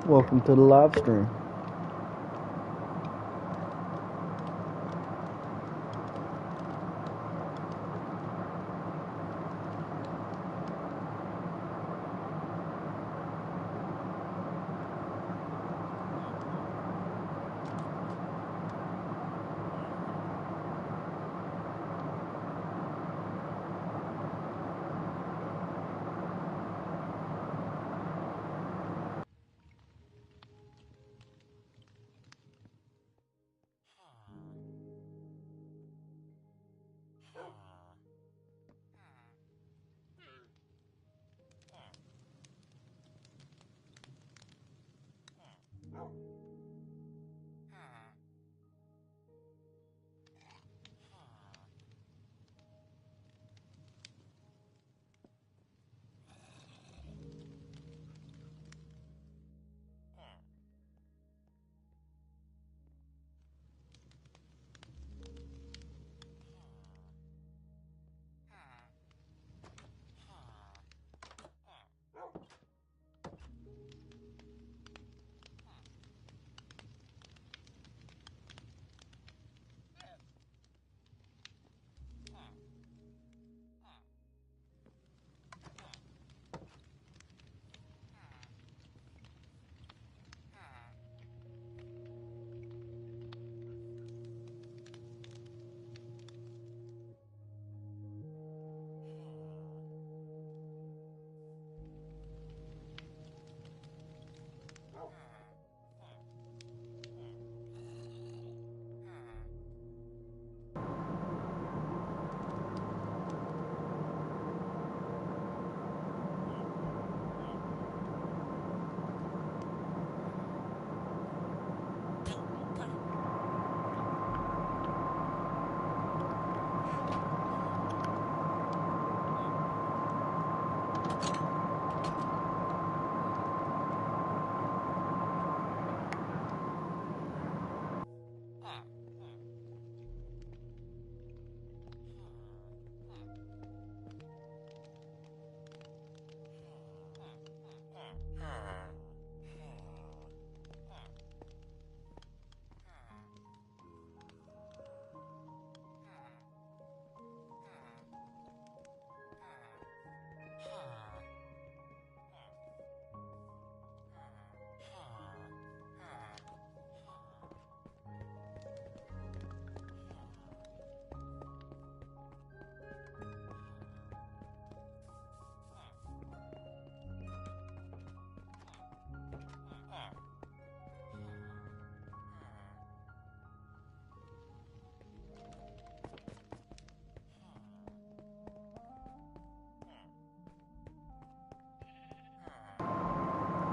Welcome to the live stream.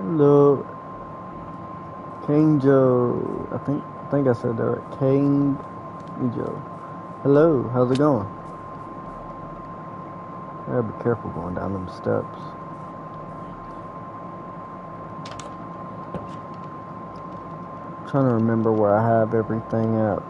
Hello, King Joe. I think I said that right. King Joe. Hello, how's it going? Gotta be careful going down them steps. I'm trying to remember where I have everything at.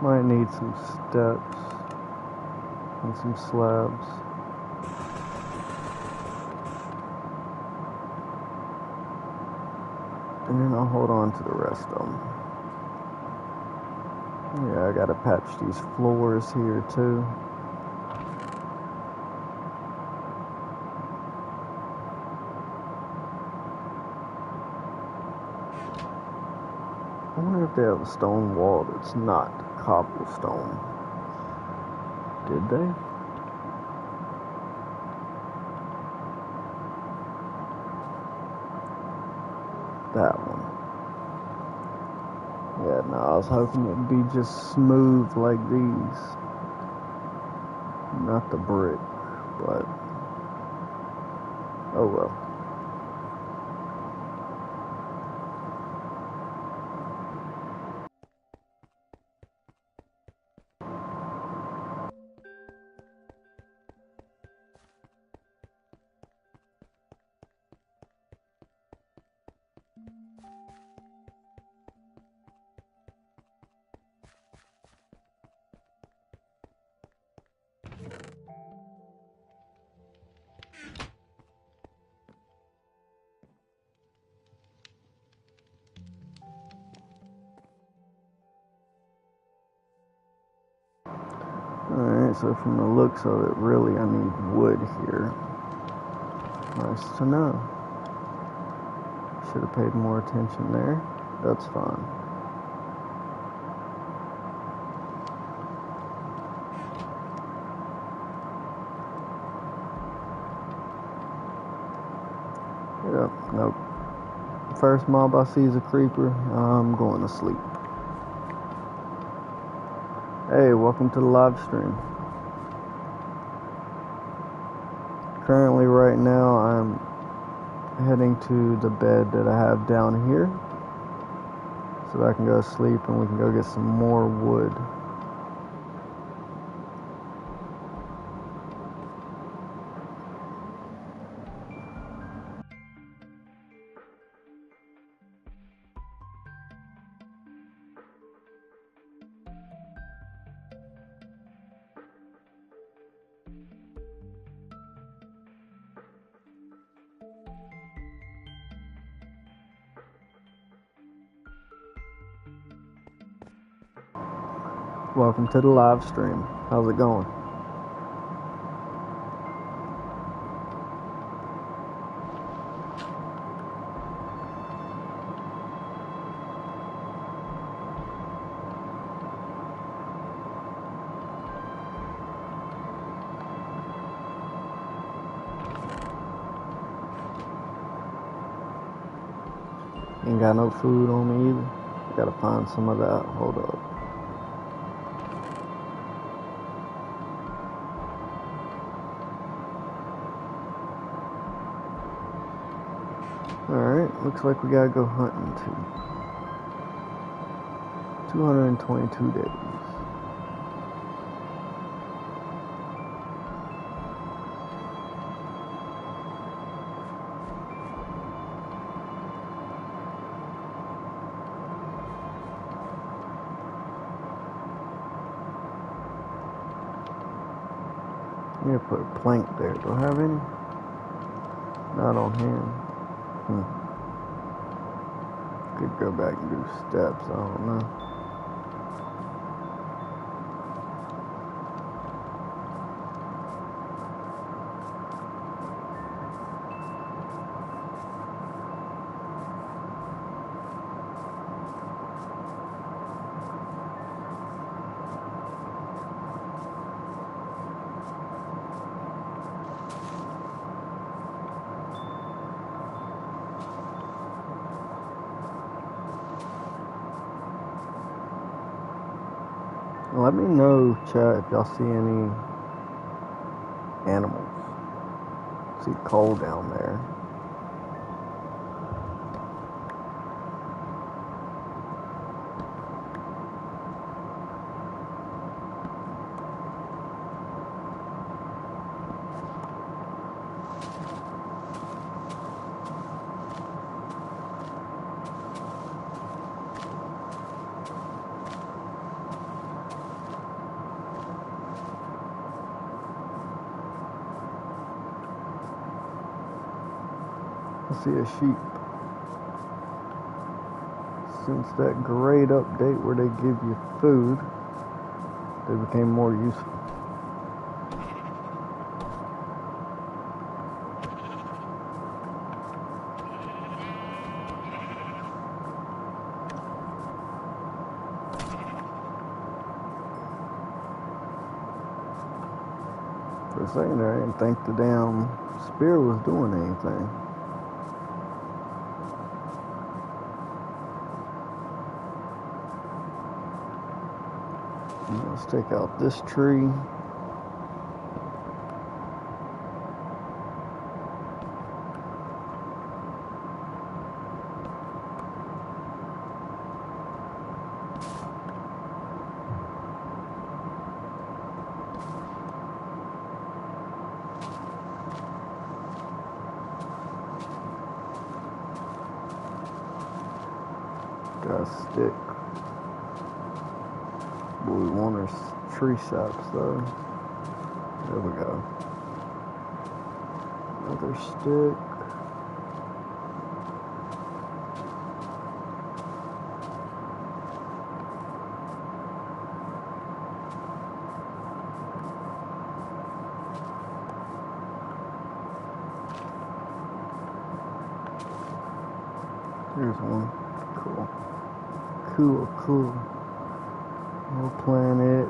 Might need some steps and some slabs. And then I'll hold on to the rest of them. Yeah, I gotta patch these floors here too. I wonder if they have a stone wall that's not cobblestone. Did they? That one. Yeah, no, I was hoping it'd be just smooth like these. Not the brick, but oh well. Alright, so from the looks of it, really I need wood here. Nice to know. Should have paid more attention there. That's fine. Yep, nope. First mob I see is a creeper, I'm going to sleep. Hey, welcome to the live stream. Currently right now I'm heading to the bed that I have down here so that I can go to sleep and we can go get some more wood. Welcome to the live stream. How's it going? Ain't got no food on me either. Gotta find some of that. Hold up. Alright, looks like we gotta go hunting too. 222 days. I need to put a plank there. Do I have any? Not on hand. Could go back and do steps. I don't know. Let me know, chat, if y'all see any animals. See Cole down there. I see a sheep. Since that grade update where they give you food, they became more useful. For a second there, I didn't think the damn spear was doing anything. Let's take out this tree. Got a stick. What we want are tree saps though. There we go. Another stick. Here's one. Cool. Cool. We'll plant it.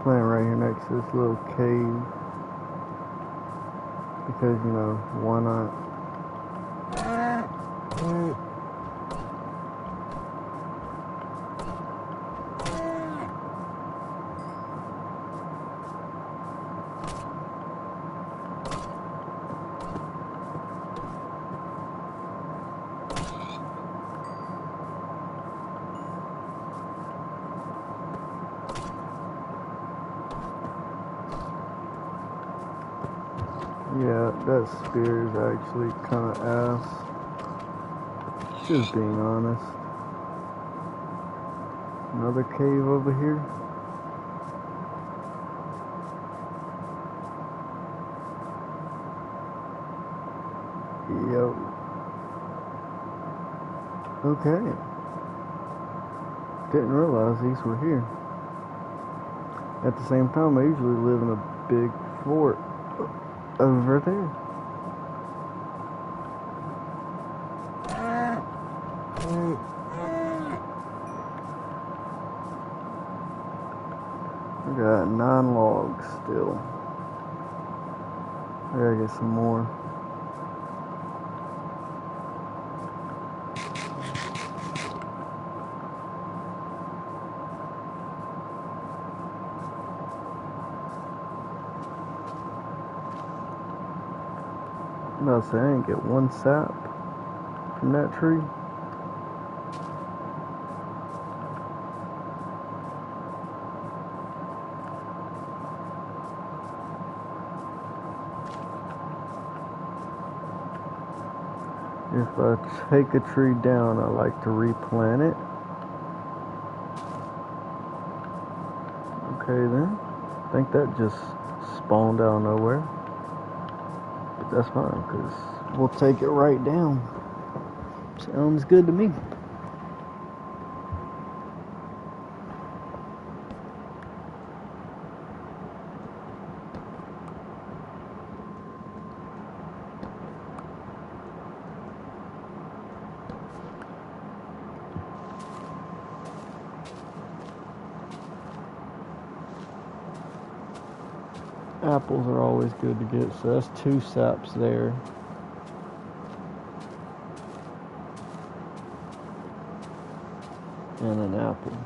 Plant right here next to this little cave. Because, you know, why not? Yeah, that spear is actually kind of ass. Just being honest. Another cave over here. Yo. Okay. Didn't realize these were here. At the same time, I usually live in a big fort over there. I got 9 logs still. I gotta get some more. No, so I didn't get one sap from that tree. If I take a tree down, I like to replant it. Okay then. I think that just spawned out of nowhere. But that's fine, because we'll take it right down. Sounds good to me. Apples are always good to get, so that's 2 saps there. And an apple.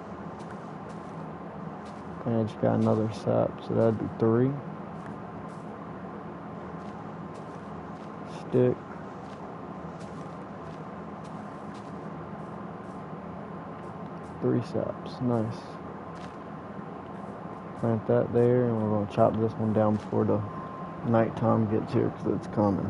And I just got another sap, so that'd be 3. Stick. Three saps, nice. Plant that there, and we're going to chop this one down before the nighttime gets here, because it's coming.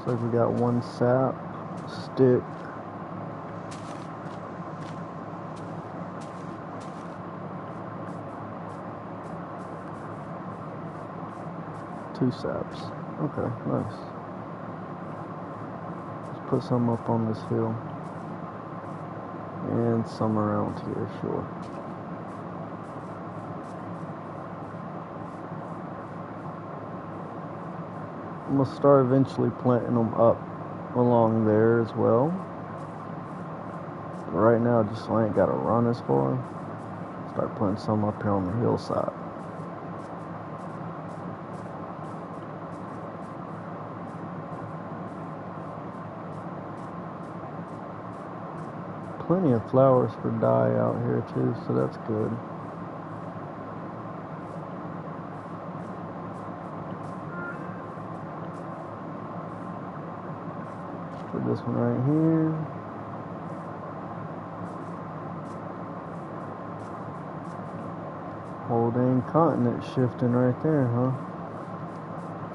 Looks like we got one sap, stick, two saps. Okay, nice. Let's put some up on this hill. And some around here, sure. I'm gonna start eventually planting them up along there as well. But right now, just so I ain't gotta run as far, start putting some up here on the hillside. Plenty of flowers for dye out here too, so that's good. Put this one right here. Whole dang continent shifting right there, huh?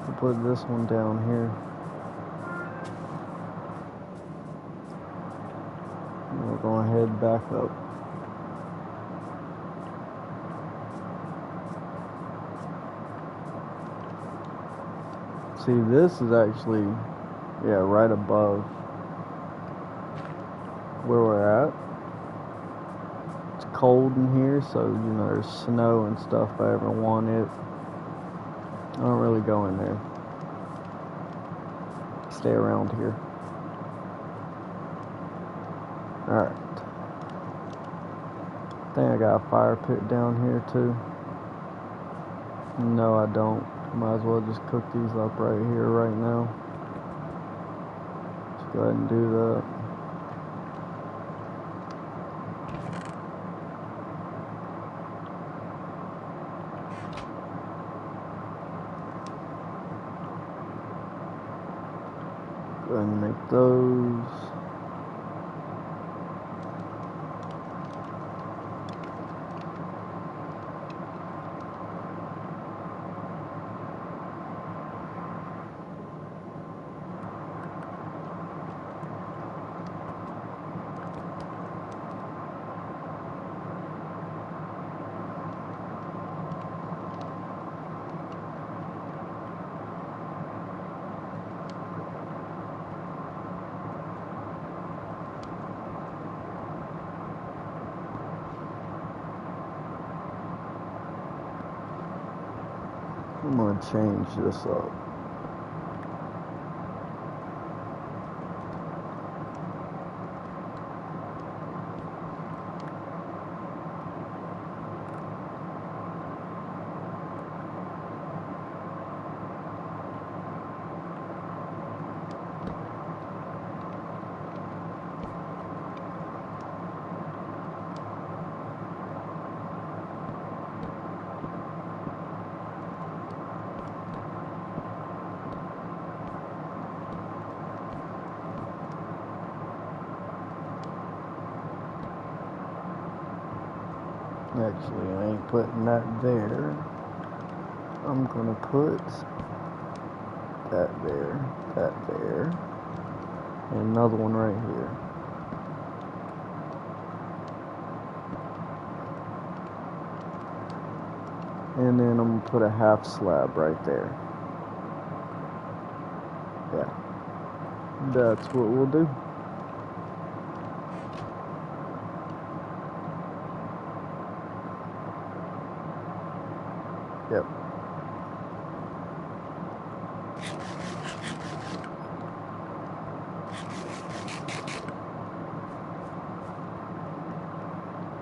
We'll put this one down here. And we're gonna head back up. See, this is actually, yeah, right above where we're at. It's cold in here, so, you know, there's snow and stuff if I ever want it. I don't really go in there. Stay around here. Alright. I think I got a fire pit down here too. No, I don't. Might as well just cook these up right here, right now. Let's go ahead and do that. Go ahead and make those. I'm gonna change this up. Actually, I ain't putting that there. I'm gonna put that there, and another one right here. And then I'm gonna put a half slab right there. Yeah, that's what we'll do. Yep.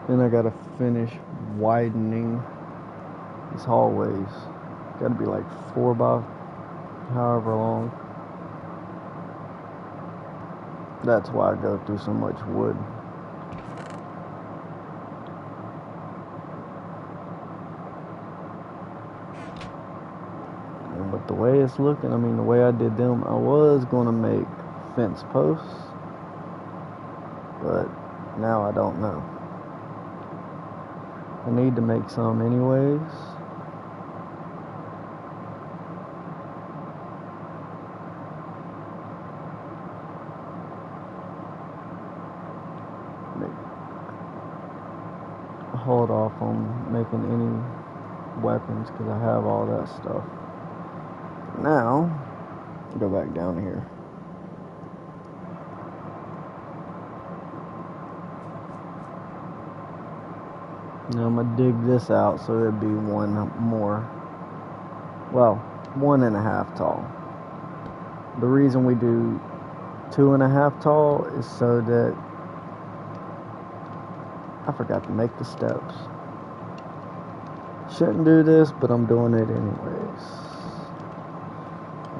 Then I gotta finish widening these hallways. Gotta be like 4 by however long. That's why I go through so much wood. But the way it's looking, I mean, the way I did them, I was gonna make fence posts, but now I don't know. I need to make some anyways. hold off on making any weapons because I have all that stuff. Now, go back down here. Now I'm gonna dig this out so it'd be one more. Well, 1.5 tall. The reason we do 2.5 tall is so that I forgot to make the steps. Shouldn't do this, but I'm doing it anyways.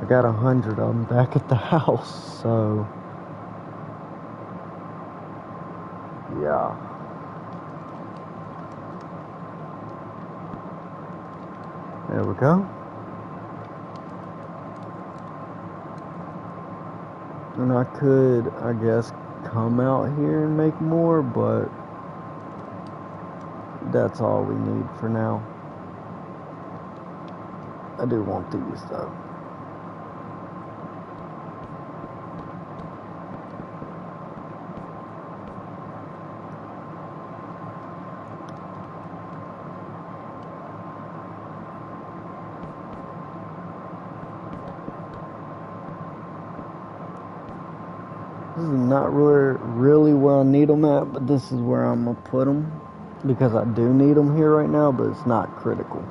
I got 100 of them back at the house, so yeah. There we go. And I could, I guess, come out here and make more, but that's all we need for now. I do want these though. This is not really where I need them at, but this is where I'm going to put them. Because I do need them here right now, but it's not critical.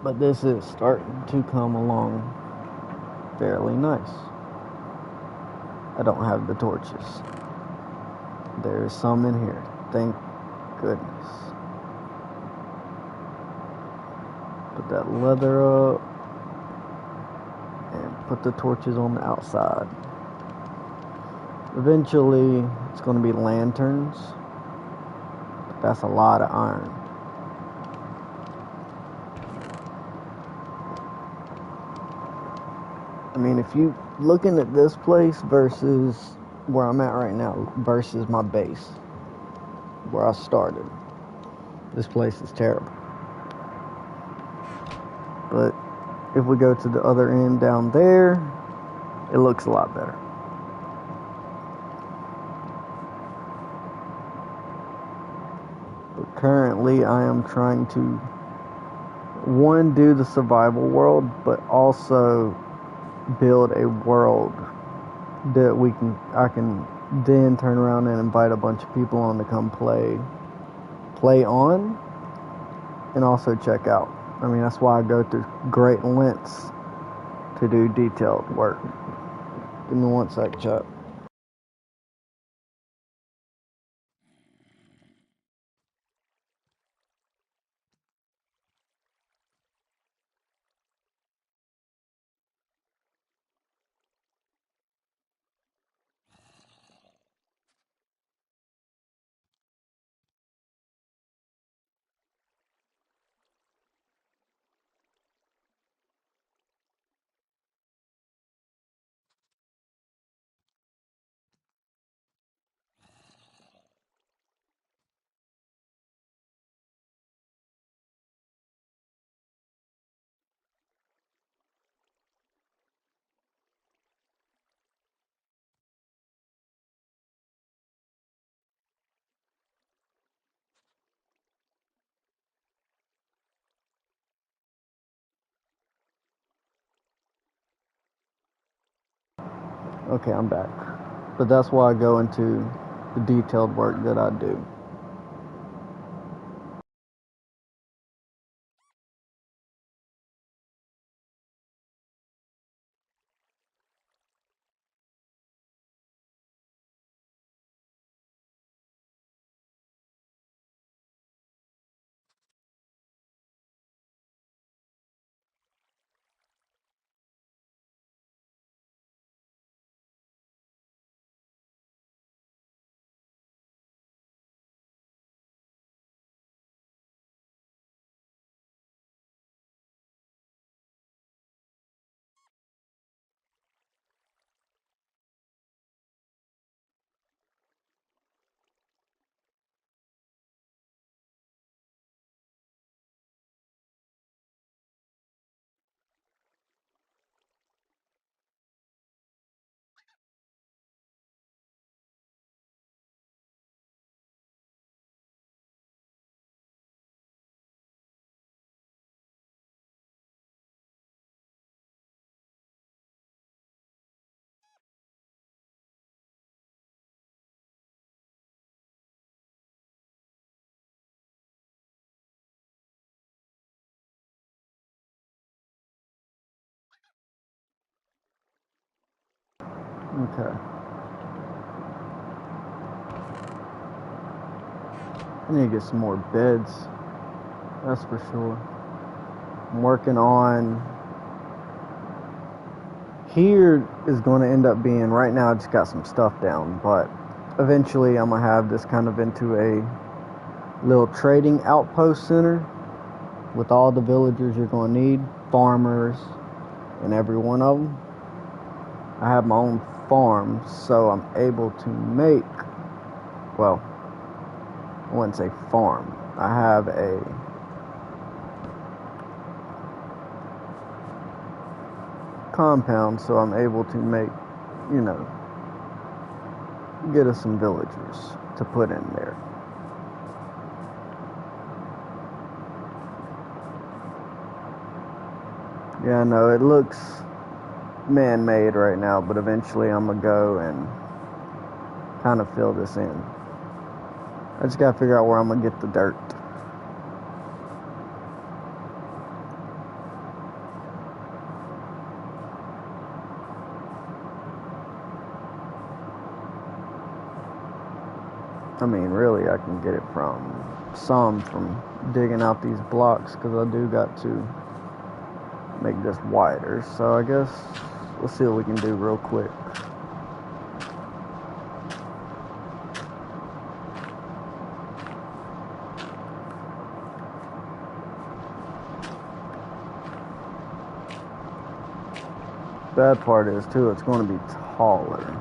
But this is starting to come along fairly nice. I don't have the torches. There's some in here. Thank goodness. Put that leather up. And put the torches on the outside. Eventually, it's going to be lanterns. But that's a lot of iron. I mean, if you looking at this place versus where I'm at right now, versus my base, where I started, this place is terrible. But if we go to the other end down there, it looks a lot better. But currently, I am trying to, one, do the survival world, but also build a world that I can then turn around and invite a bunch of people on to come play on, and also check out. I mean, that's why I go through great lengths to do detailed work. Give me one sec, Chuck. Okay, I'm back. But that's why I go into the detailed work that I do. Okay. I need to get some more beds. That's for sure. I'm working on... Here is going to end up being... Right now I just got some stuff down, but eventually I'm going to have this kind of into a little trading outpost center with all the villagers you're going to need, farmers, and every one of them. I have my own farm, so I'm able to make... Well, I wouldn't say farm. I have a compound, so I'm able to make, get us some villagers to put in there. Yeah, I know, it looks man-made right now, but eventually I'm going to go and kind of fill this in. I just got to figure out where I'm going to get the dirt. I mean, really, I can get it from digging out these blocks, because I do got to make this wider. So I guess we'll see what we can do real quick. Bad part is, too, it's going to be taller.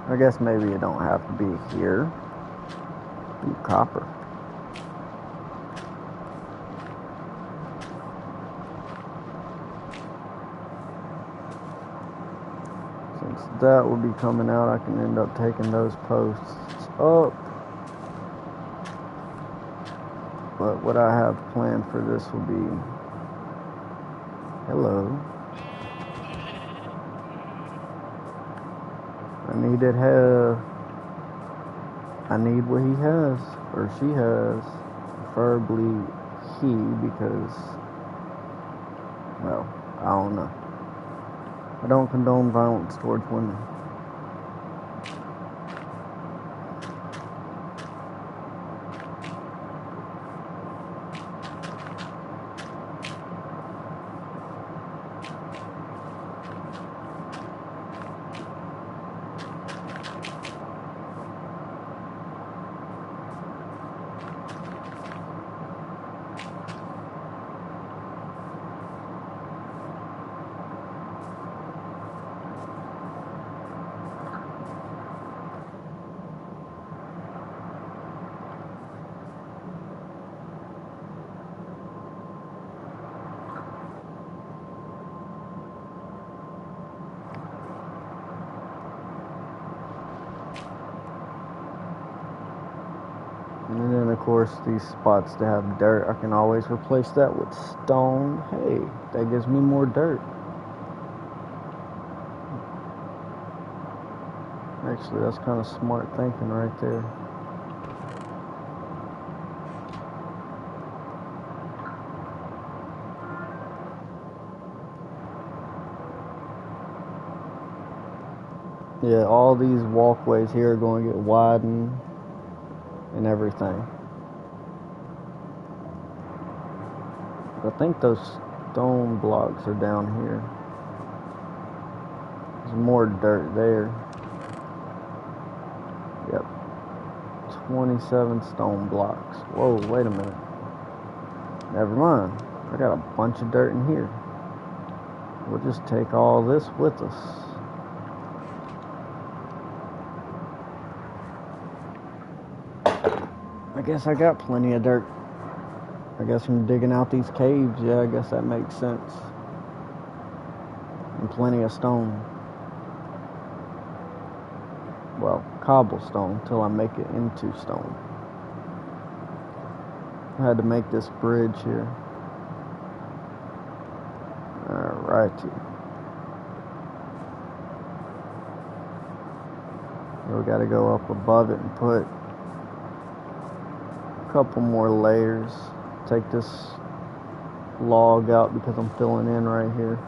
I guess maybe it don't have to be here. Ooh, copper. Since that will be coming out, I can end up taking those posts up. But what I have planned for this will be... Hello. I need what he has, or she has, preferably he, because, well, I don't know. I don't condone violence towards women. And then, of course, these spots that have dirt, I can always replace that with stone. Hey, that gives me more dirt. Actually, that's kind of smart thinking right there. Yeah, all these walkways here are going to get widened and everything. I think those stone blocks are down here. There's more dirt there. Yep. 27 stone blocks. Whoa, wait a minute. Never mind. I got a bunch of dirt in here. We'll just take all this with us. I guess I got plenty of dirt. I guess from digging out these caves, yeah, I guess that makes sense. And plenty of stone. Well, cobblestone until I make it into stone. I had to make this bridge here. Alrighty. We gotta go up above it and put a couple more layers. Take this log out because I'm filling in right here.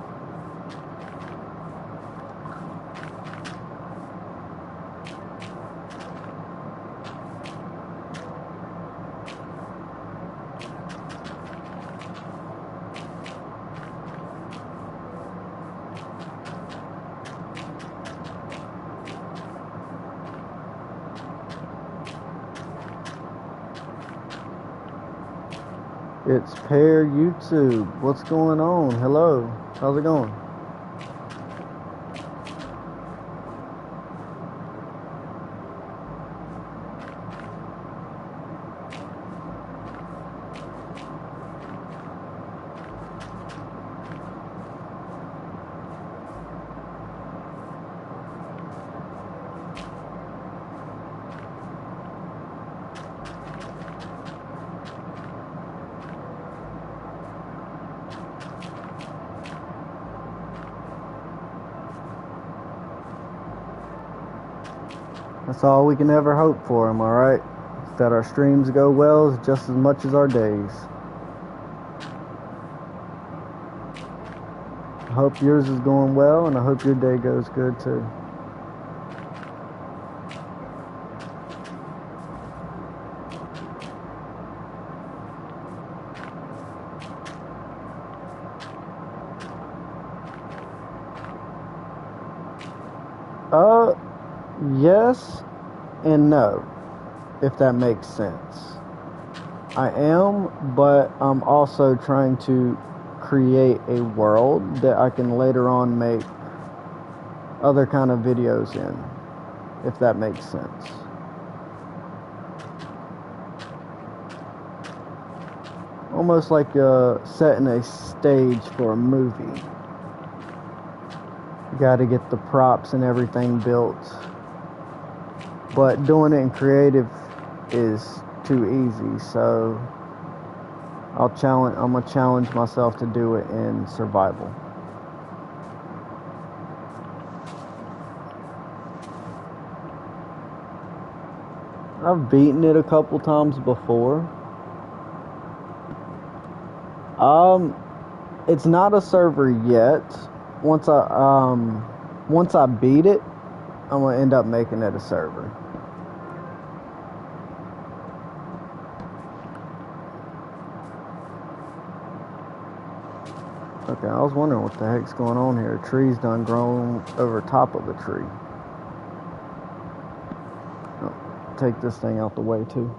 It's Pear YouTube. What's going on? Hello. How's it going? That's all we can ever hope for, am I right? That our streams go well just as much as our days. I hope yours is going well, and I hope your day goes good too. Yes and no, if that makes sense. I am, but I'm also trying to create a world that I can later on make other kind of videos in, if that makes sense. Almost like setting a stage for a movie. You gotta get the props and everything built, but doing it in creative is too easy, so I'm gonna challenge myself to do it in survival. I've beaten it a couple times before. It's not a server yet. Once I beat it, I'm gonna end up making it a server. Okay, I was wondering what the heck's going on here. A tree's done grown over top of the tree. Oh, take this thing out the way too.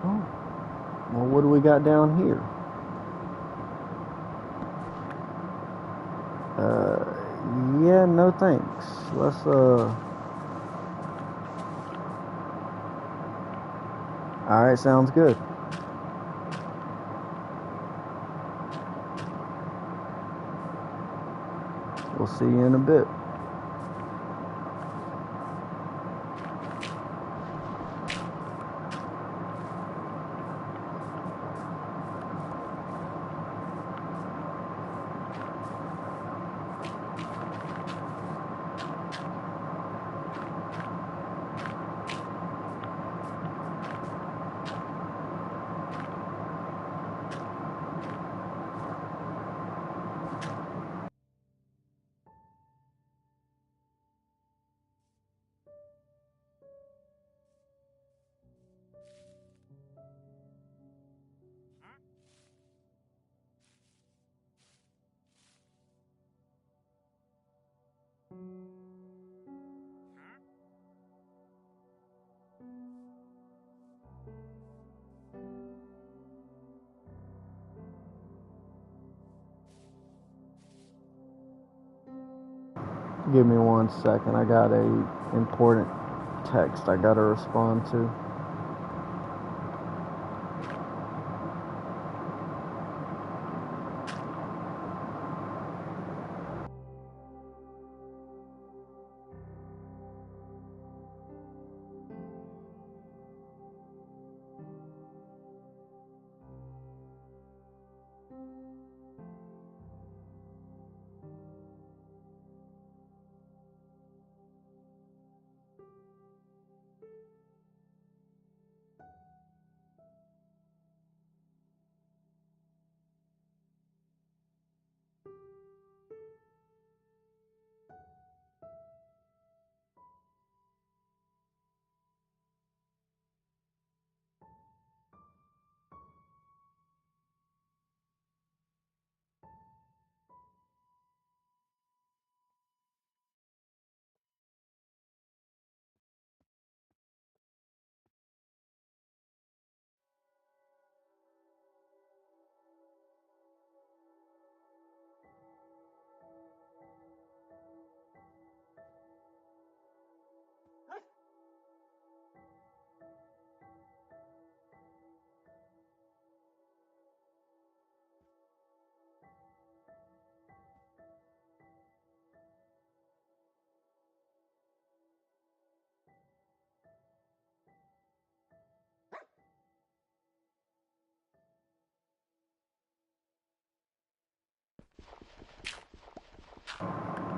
Oh, well, what do we got down here? Yeah, no thanks. Let's Alright, sounds good. We'll see you in a bit. Give me 1 second. I got a important text I gotta respond to.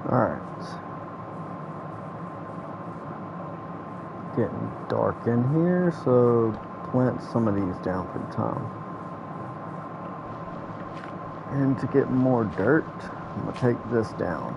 Alright. Getting dark in here, so plant some of these down for the time. And to get more dirt, I'm going to take this down.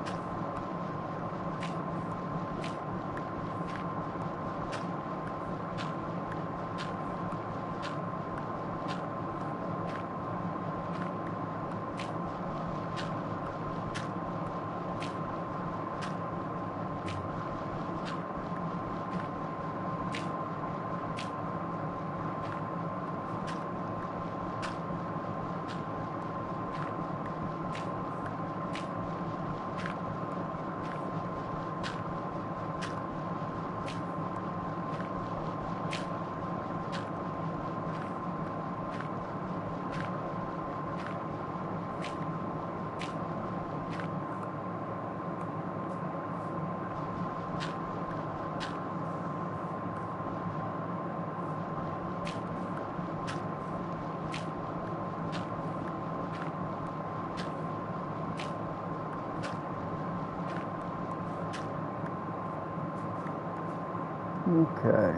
Okay.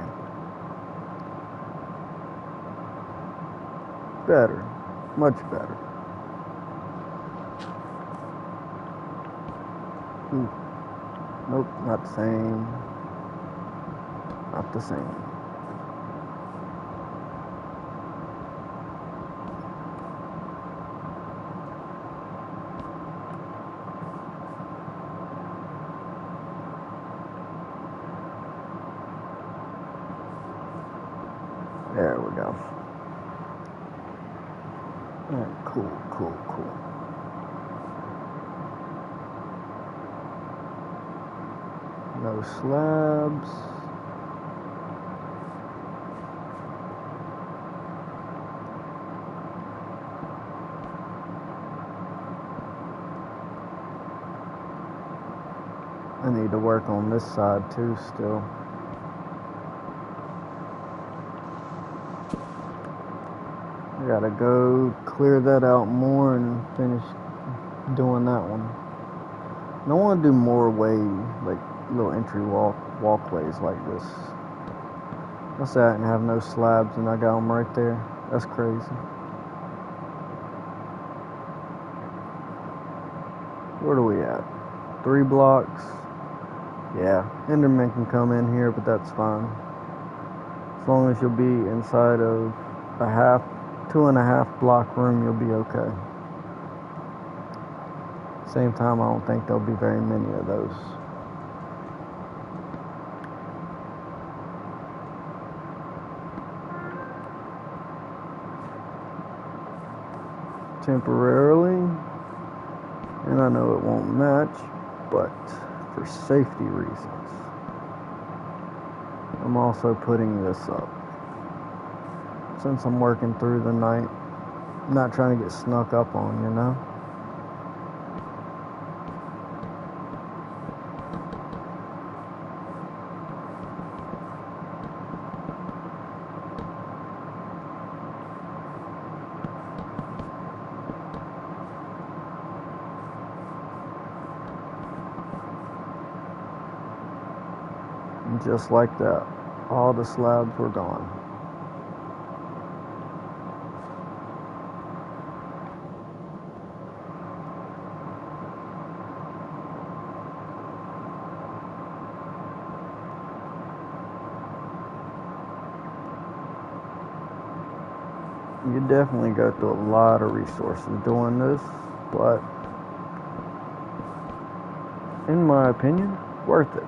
Better. Much better. Nope, not the same. Not the same. There we go. Alright, cool. No slabs. I need to work on this side too still. I gotta go clear that out more and finish doing that one. And I want to do more like little entry walkways like this. What's that? And have no slabs and I got them right there. That's crazy. Where are we at? 3 blocks. Yeah, Enderman can come in here, but that's fine. As long as you'll be inside of a 2.5 block room, you'll be okay. Same time, I don't think there'll be very many of those. Temporarily, and I know it won't match, but for safety reasons, I'm also putting this up. Since I'm working through the night, I'm not trying to get snuck up on, you know? And just like that, all the slabs were gone. You definitely go through a lot of resources doing this, but in my opinion, worth it.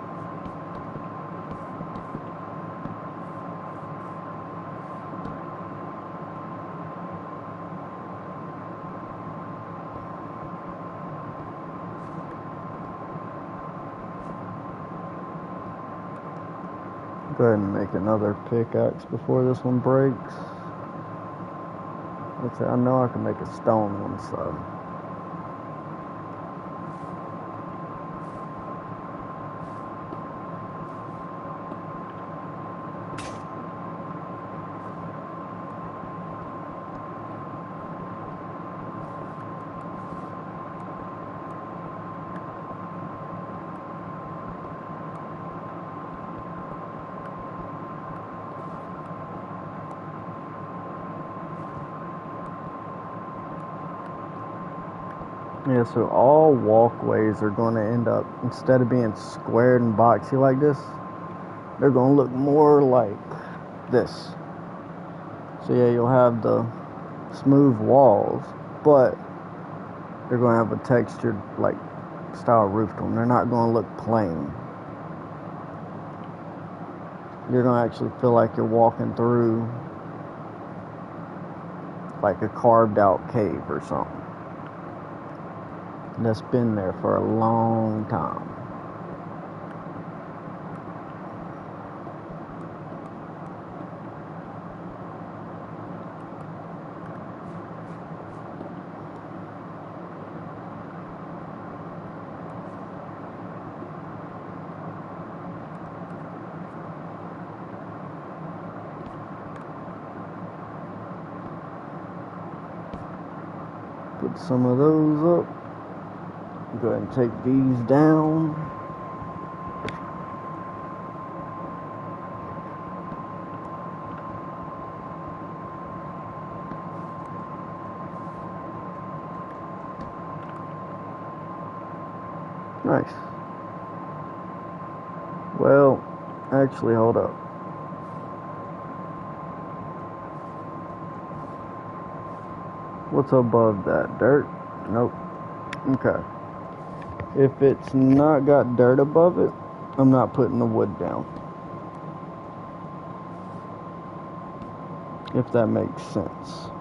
Go ahead and make another pickaxe before this one breaks. I know I can make a stone one, so. Yeah, so all walkways are going to end up, instead of being squared and boxy like this, they're going to look more like this. So yeah, you'll have the smooth walls, but they're going to have a textured like style roof to them. They're not going to look plain. You're going to actually feel like you're walking through like a carved out cave or something that's been there for a long time. Put some of those up. Go ahead and take these down. Nice. Well, actually, hold up. What's above that? Dirt? Nope. Okay. If it's not got dirt above it, I'm not putting the wood down. If that makes sense.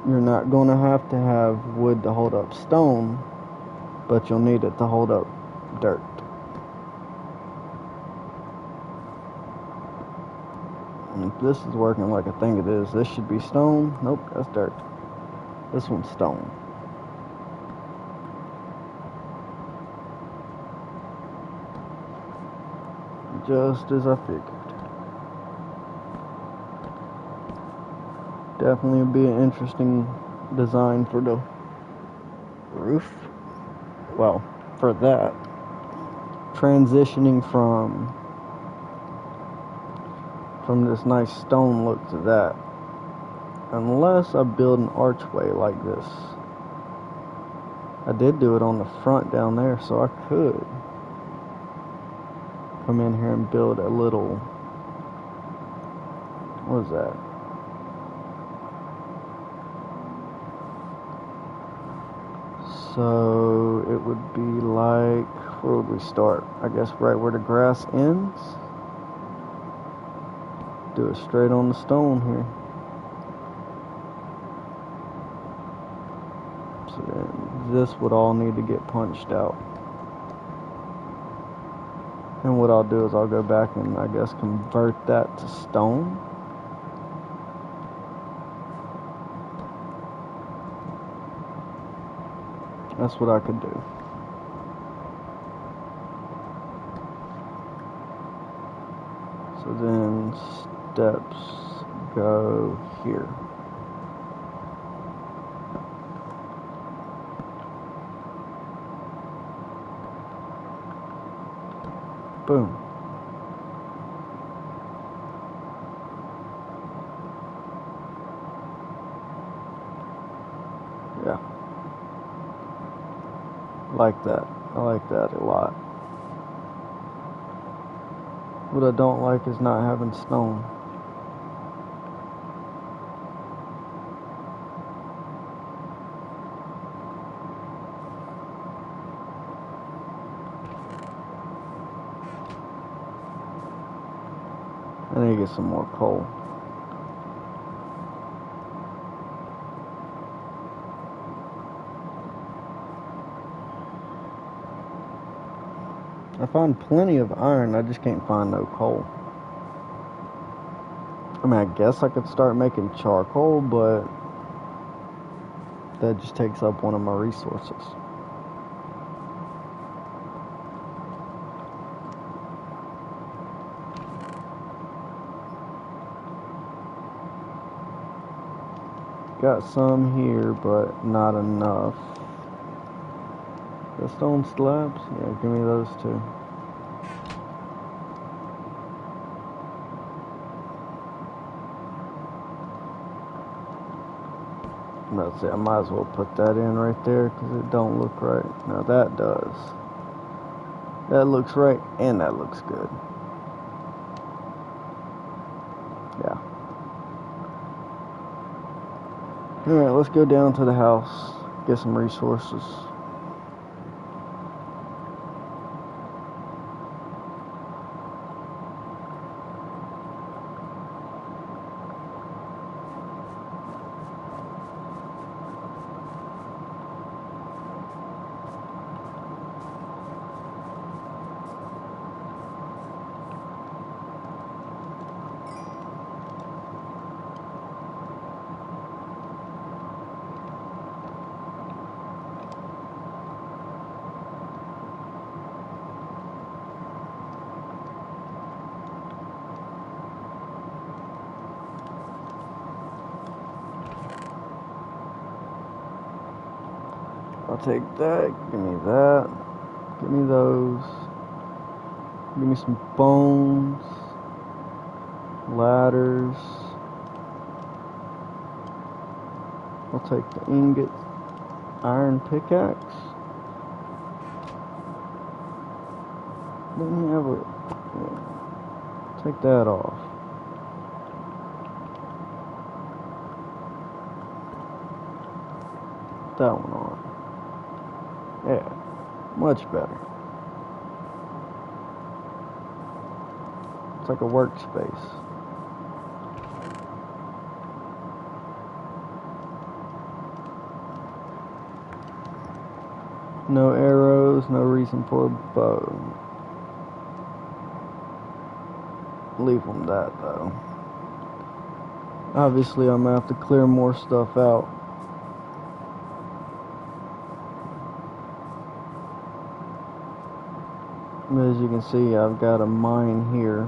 You're not going to have wood to hold up stone, but you'll need it to hold up dirt. And if this is working like I think it is, this should be stone. Nope, that's dirt. This one's stone. Just as I figured. Definitely be an interesting design for the roof. Well, for that. Transitioning from this nice stone look to that. Unless I build an archway like this. I did do it on the front down there, so I could come in here and build a little, what is that? So it would be like, where would we start? I guess right where the grass ends. Do it straight on the stone here. So then this would all need to get punched out. And what I'll do is I'll go back and I guess convert that to stone. That's what I could do. So then steps go here. Boom. Yeah. Like that. I like that a lot. What I don't like is not having stone. I need to get some more coal. I find plenty of iron, I just can't find no coal. I mean, I guess I could start making charcoal, but that just takes up one of my resources. Got some here, but not enough. The stone slabs? Yeah, give me those two. Let's see, I might as well put that in right there because it don't look right. Now that does. That looks right and that looks good. Yeah. Alright, let's go down to the house, get some resources. I'll take that, give me that, give me those, give me some bones, ladders, I'll take the ingot, iron pickaxe, then you have a, yeah. Take that off. That one on. Yeah, much better. It's like a workspace. No arrows, no reason for a bow. Leave them that though. Obviously I'm gonna have to clear more stuff out. As you can see, I've got a mine here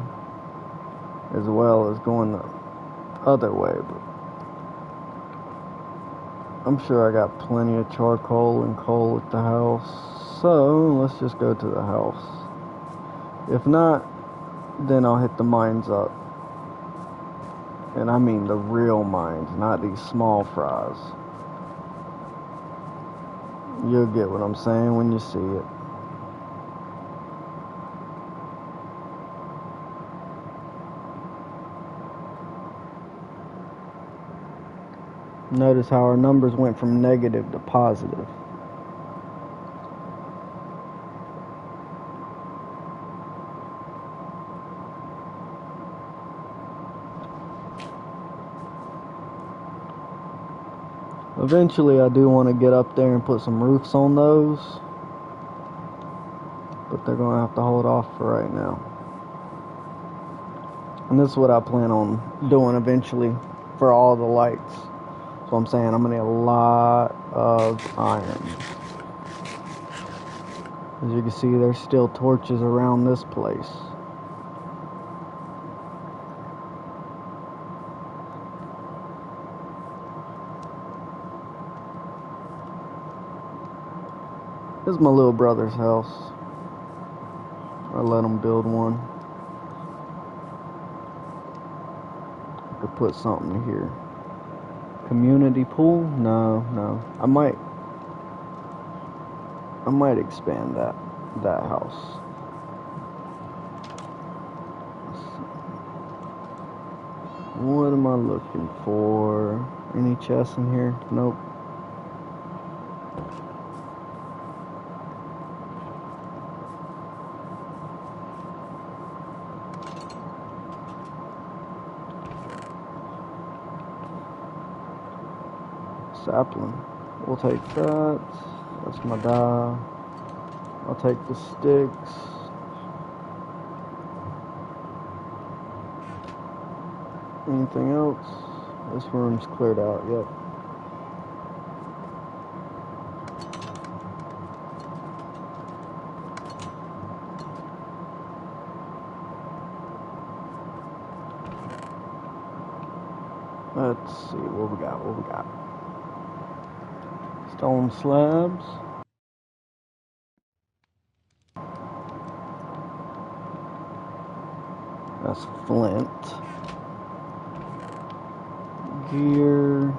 as well as going the other way, but I'm sure I got plenty of charcoal and coal at the house, so let's just go to the house. If not, then I'll hit the mines up, and I mean the real mines, not these small fries. You'll get what I'm saying when you see it. Notice how our numbers went from negative to positive. Eventually I do want to get up there and put some roofs on those, but they're going to have to hold off for right now. And this is what I plan on doing eventually for all the lights. So I'm saying I'm going to need a lot of iron. As you can see, there's still torches around this place. This is my little brother's house. I let him build one. I could put something here. Community pool? No. I might expand that house. What am I looking for? Any chests in here? Nope. Sapling. We'll take that. That's my dye. I'll take the sticks. Anything else? This room's cleared out. Yep. Let's see what we got. Stone slabs. That's flint. Gear.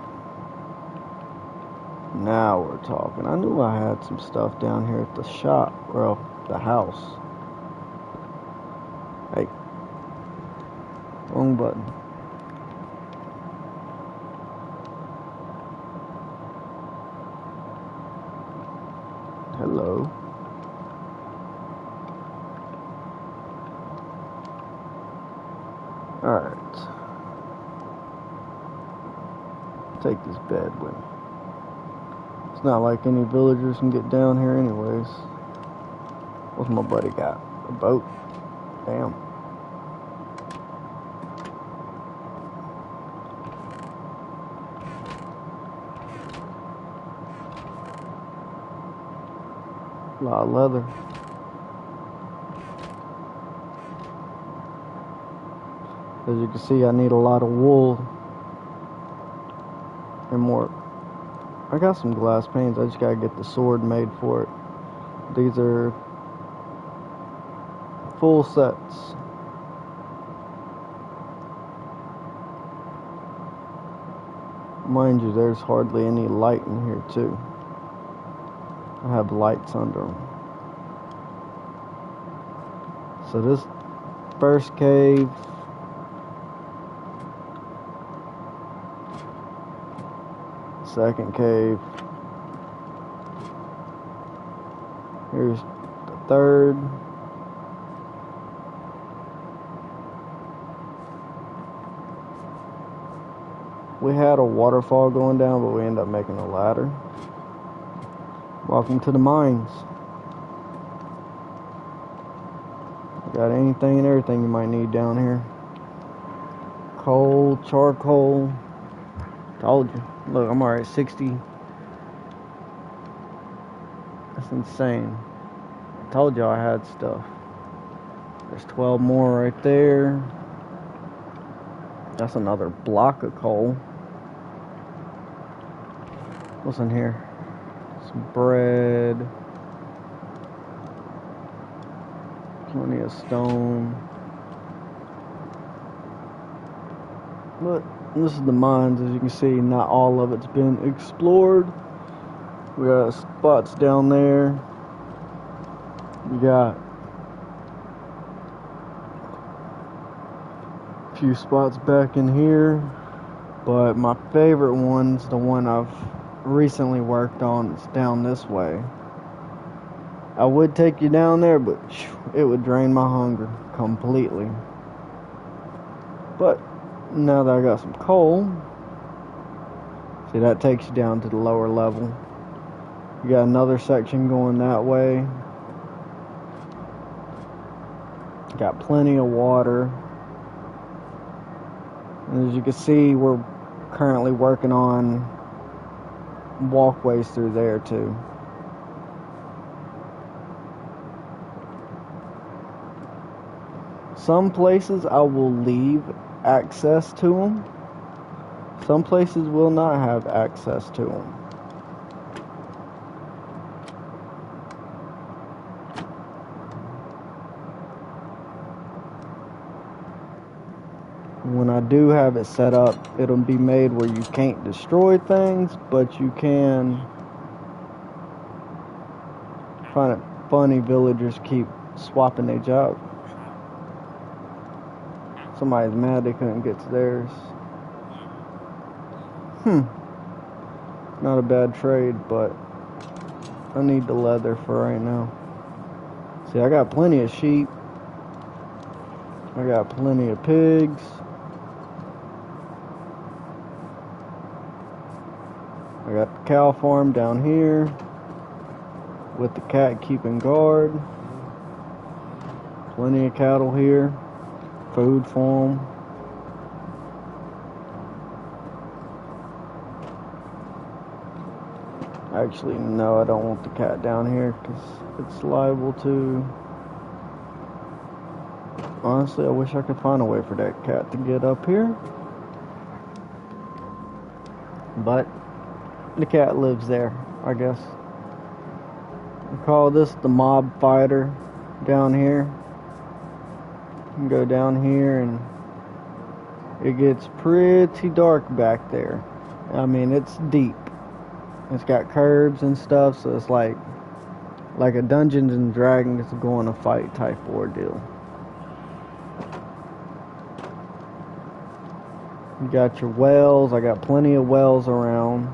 Now we're talking. I knew I had some stuff down here at the shop. Well, the house. Hey. Wrong button. Hello. Alright. Take this bed with me. It's not like any villagers can get down here anyways. What's my buddy got? A boat? Damn. A lot of leather. As you can see, I need a lot of wool and more. I got some glass panes. I just gotta get the sword made for it. These are full sets. Mind you, there's hardly any light in here too. I have lights under them. So this first cave, second cave, here's the third, we had a waterfall going down, but we ended up making a ladder. Welcome to the mines. Got anything and everything you might need down here. Coal, charcoal. Told you. Look, I'm already at 60. That's insane. I told y'all I had stuff. There's 12 more right there. That's another block of coal. What's in here? Some bread. Plenty of stone. But this is the mines. As you can see, not all of it's been explored. We got spots down there. We got a few spots back in here. But my favorite one's the one I've recently worked on. It's down this way. I would take you down there, but it would drain my hunger completely. But now that I got some coal, see, that takes you down to the lower level. You got another section going that way. Got plenty of water. And as you can see, we're currently working on walkways through there too. Some places I will leave access to them. Some places will not have access to them. When I do have it set up, it'll be made where you can't destroy things, but you can find it funny villagers keep swapping their jobs. Somebody's mad they couldn't get to theirs. Not a bad trade, but I need the leather for right now. See, I got plenty of sheep. I got plenty of pigs. I got the cow farm down here with the cat keeping guard. Plenty of cattle here. Food for them. Actually, no, I don't want the cat down here because it's liable to... Honestly, I wish I could find a way for that cat to get up here. But the cat lives there, I guess. We call this the mob fighter down here. You can go down here and it gets pretty dark back there. I mean, it's deep. It's got curbs and stuff, so it's like a Dungeons and Dragons going to fight type ordeal. You got your wells. I got plenty of wells around.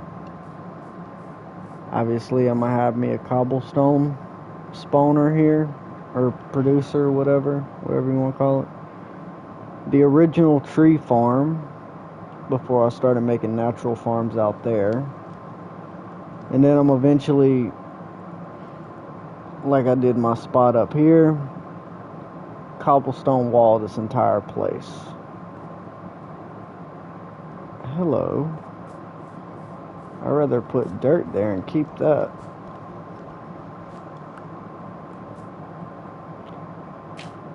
Obviously, I'm gonna have me a cobblestone spawner here, or producer, whatever you want to call it. The original tree farm, before I started making natural farms out there. And then I'm eventually, like I did my spot up here, cobblestone wall this entire place. Hello. I'd rather put dirt there and keep that.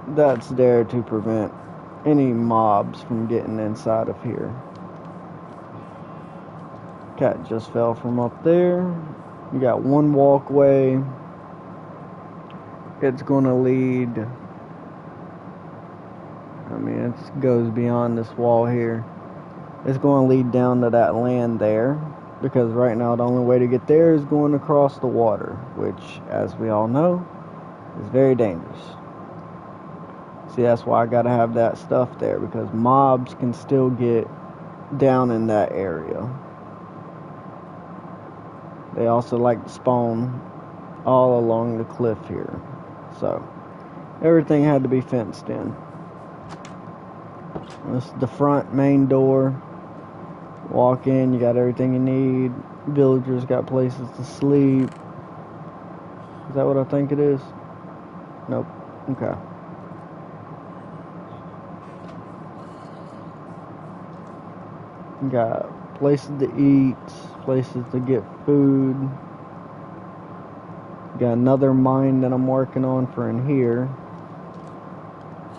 That's there to prevent any mobs from getting inside of here. Cat just fell from up there. You got one walkway. It's gonna lead, I mean, it goes beyond this wall here. It's gonna lead down to that land there, because right now the only way to get there is going across the water, which, as we all know, is very dangerous. See, that's why I gotta have that stuff there, because mobs can still get down in that area. They also like to spawn all along the cliff here. So, everything had to be fenced in. This is the front main door. Walk in, you got everything you need. Villagers got places to sleep. Is that what I think it is? Nope. Okay. You got places to eat, places to get food. Got another mine that I'm working on for in here.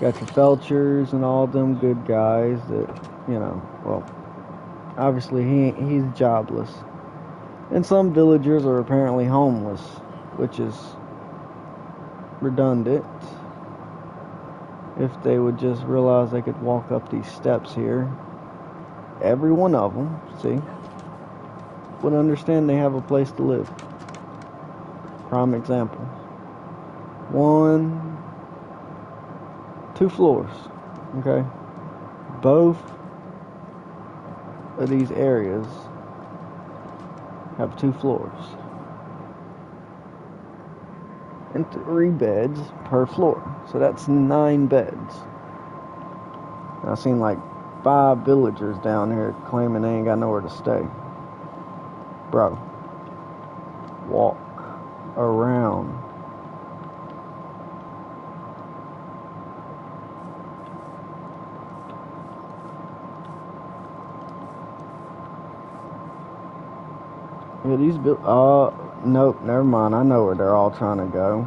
Got your Felchers and all them good guys that, you know, well, obviously he's jobless. And some villagers are apparently homeless, which is redundant. If they would just realize they could walk up these steps here, every one of them, see, would understand they have a place to live. Prime example. 2 floors, okay? Both of these areas have 2 floors. And 3 beds per floor. So that's 9 beds. And I've seen like 5 villagers down here claiming they ain't got nowhere to stay. Bro, walk around. Yeah, nope, never mind. I know where they're all trying to go.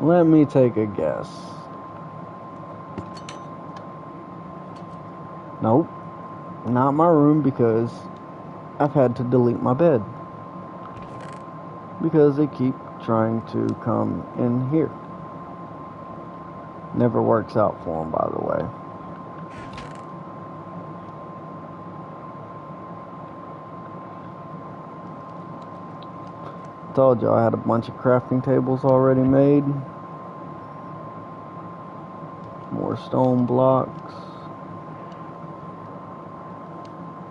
Let me take a guess. Nope, not my room, because I've had to delete my bed. Because they keep trying to come in here. Never works out for them, by the way. Told you I had a bunch of crafting tables already made. More stone blocks.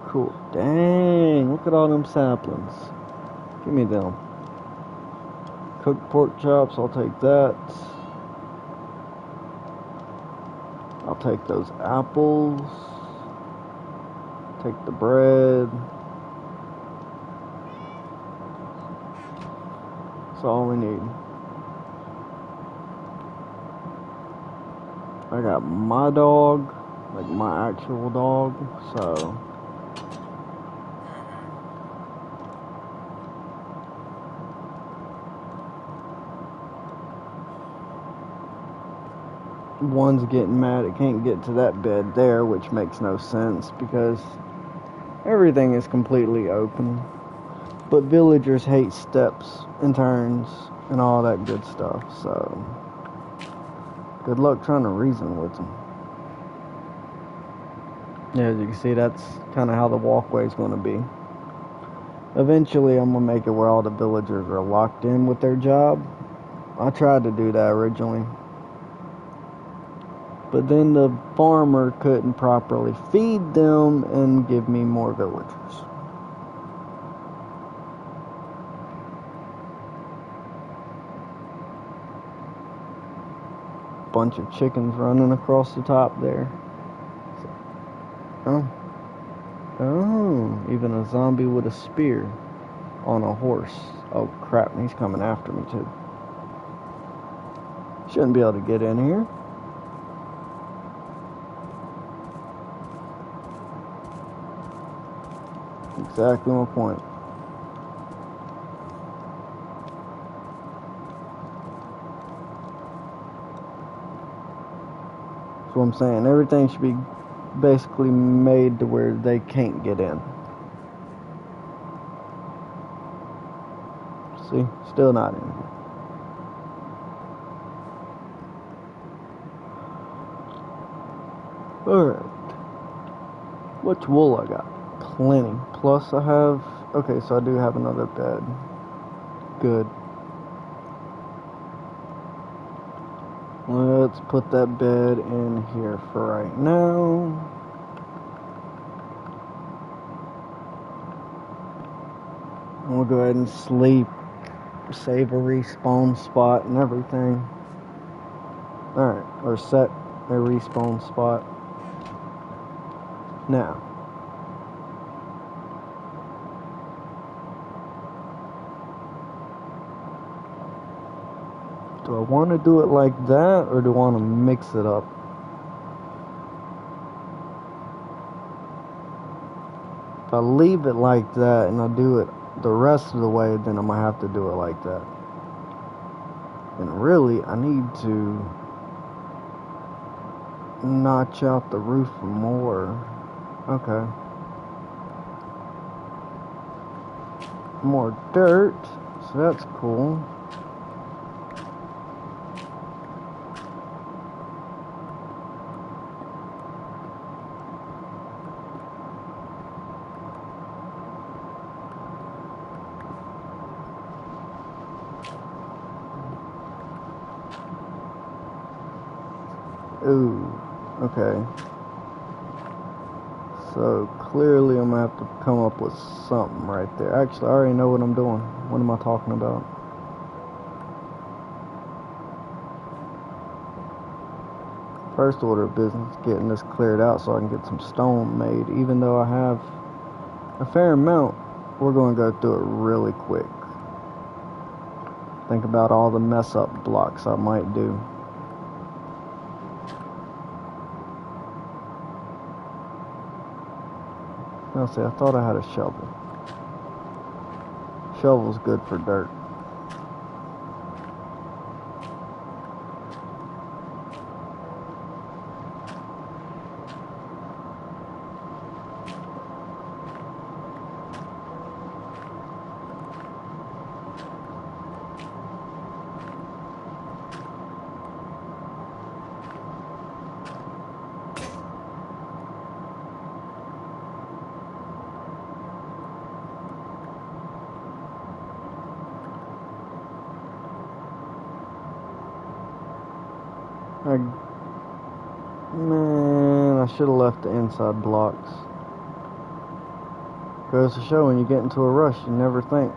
Cool. Dang, look at all them saplings. Give me them. Cooked pork chops, I'll take that. I'll take those apples. Take the bread. That's all we need. I got my dog, like my actual dog, so one's getting mad it can't get to that bed there, which makes no sense because everything is completely open. But villagers hate steps and turns and all that good stuff, so good luck trying to reason with them. Yeah, as you can see, that's kind of how the walkway is going to be. Eventually, I'm gonna make it where all the villagers are locked in with their job. I tried to do that originally, but then the farmer couldn't properly feed them and give me more villagers. Bunch of chickens running across the top there. Oh. Oh, even a zombie with a spear on a horse. Oh crap, he's coming after me too. Shouldn't be able to get in here. Exactly my point. That's what I'm saying. Everything should be basically made to where they can't get in. See? Still not in here. Alright. Which wool I got? Plenty. Plus I have... Okay, so I do have another bed. Good. Let's put that bed in here for right now. And we'll go ahead and sleep. Save a respawn spot and everything. Alright, or set a respawn spot. Now. Do I want to do it like that, or do I want to mix it up? If I leave it like that and I do it the rest of the way, then I'm going to have to do it like that. And really, I need to notch out the roof more. Okay. More dirt, so that's cool. Ooh, okay. So clearly I'm gonna have to come up with something right there. Actually, I already know what I'm doing. What am I talking about? First order of business, getting this cleared out so I can get some stone made. Even though I have a fair amount, we're gonna go through it really quick. Think about all the mess up blocks I might do. Now see, I thought I had a shovel. Shovel's good for dirt. Man, I should have left the inside blocks. Goes to show when you get into a rush, you never think.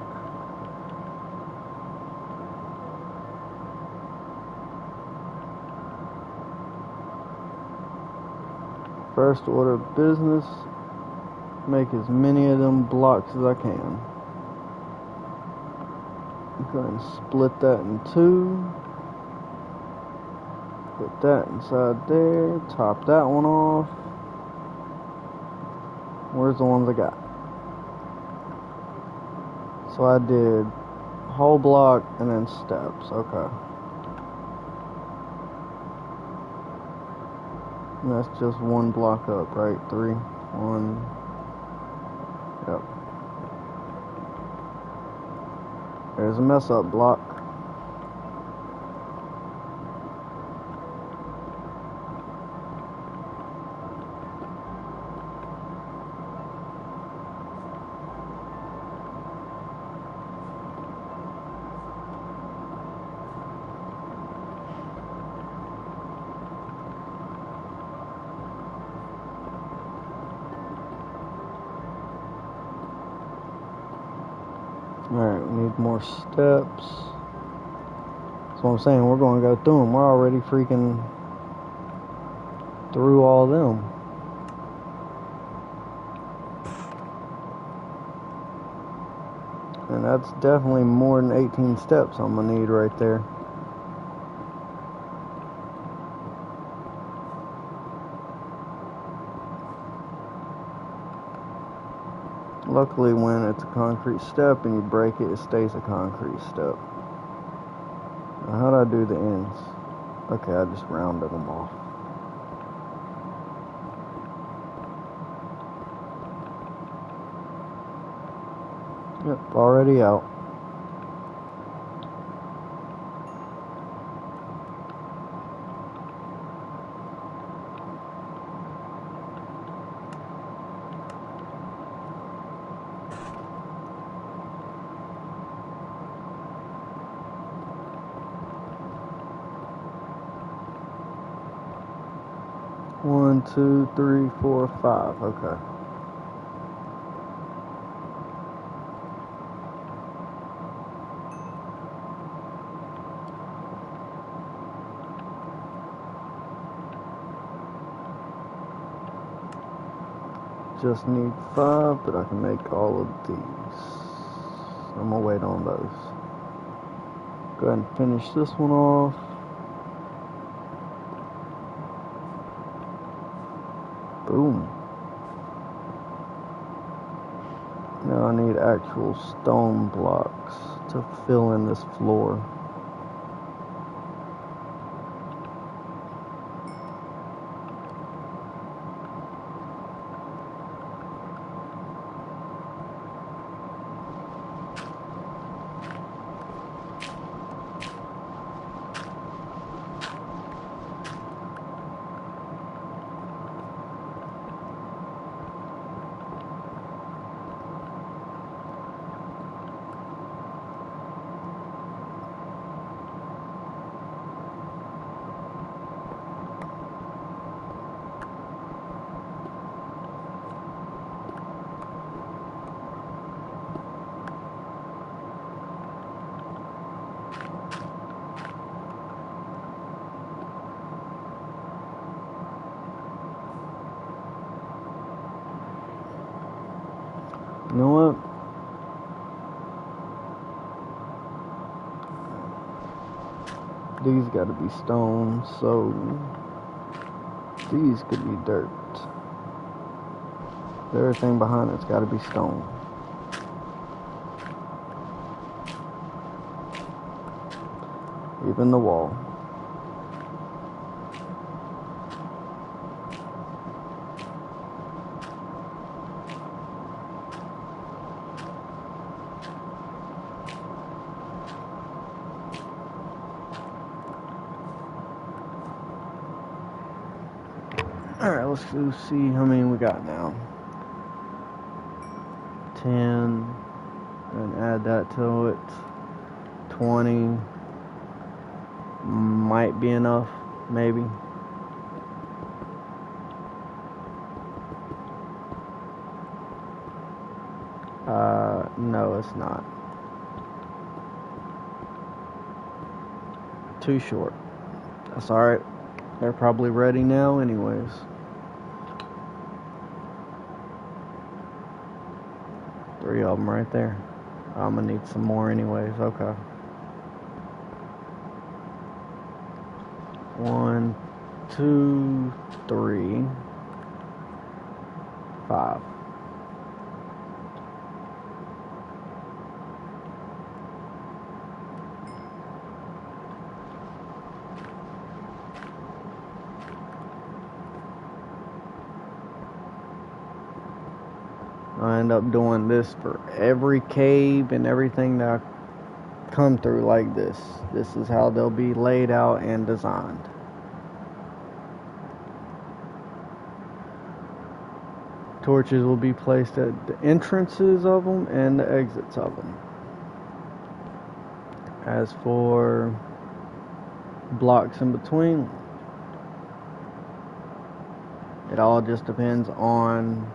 First order of business, make as many of them blocks as I can. Go ahead and split that in two. Put that inside there. Top that one off. Where's the ones I got? So I did whole block and then steps. Okay. And that's just one block up, right? 3, 1. Yep. There's a mess up block. Alright, we need more steps. That's what I'm saying, we're going to go through them. We're already freaking through all them. And that's definitely more than 18 steps I'm going to need right there. Luckily, when it's a concrete step and you break it, it stays a concrete step. Now, how do I do the ends? Okay, I just rounded them off. Yep, already out. One, two, three, four, five. Okay. Just need 5, but I can make all of these. I'm gonna wait on those. Go ahead and finish this one off. Boom. Now I need actual stone blocks to fill in this floor. You know what? These gotta be stone, so these could be dirt. Everything behind it's gotta be stone. Even the wall. Alright, let's go see how many we got now. 10, and add that to it. 20. Might be enough, maybe. No, it's not. Too short. That's alright. They're probably ready now anyways. Three of them right there. I'm gonna need some more anyways. Okay. 1, 2, 3, 5. I end up doing this for every cave and everything that I come through like this. This is how they'll be laid out and designed. Torches will be placed at the entrances of them and the exits of them. As for blocks in between, it all just depends on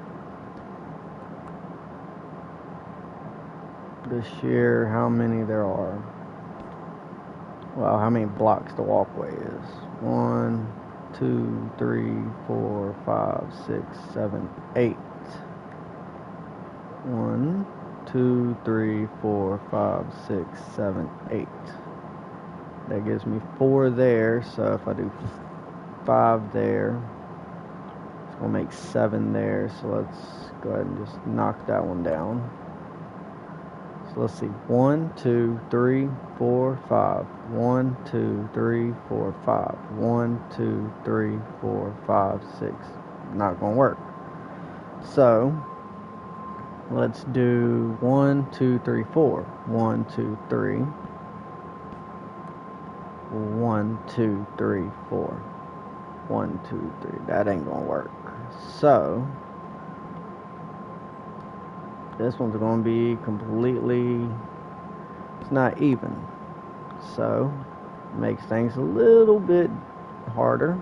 to share how many there are. Well, how many blocks the walkway is. 1, 2, 3, 4, 5, 6, 7, 8. 1, 2, 3, 4, 5, 6, 7, 8. That gives me 4 there, so if I do 5 there, it's going to make 7 there, so let's go ahead and just knock that one down. So let's see, 1, 2, 3, 4, 5. 1, 2, 3, 4, 5. 1, 2, 3, 4, 5, 6. Not going to work. So let's do 1, 2, 3, 4. 1, 2, 3. 1, 2, 3, 4. 1, 2, 3. That ain't gonna work. So this one's gonna be completely, it's not even. So makes things a little bit harder.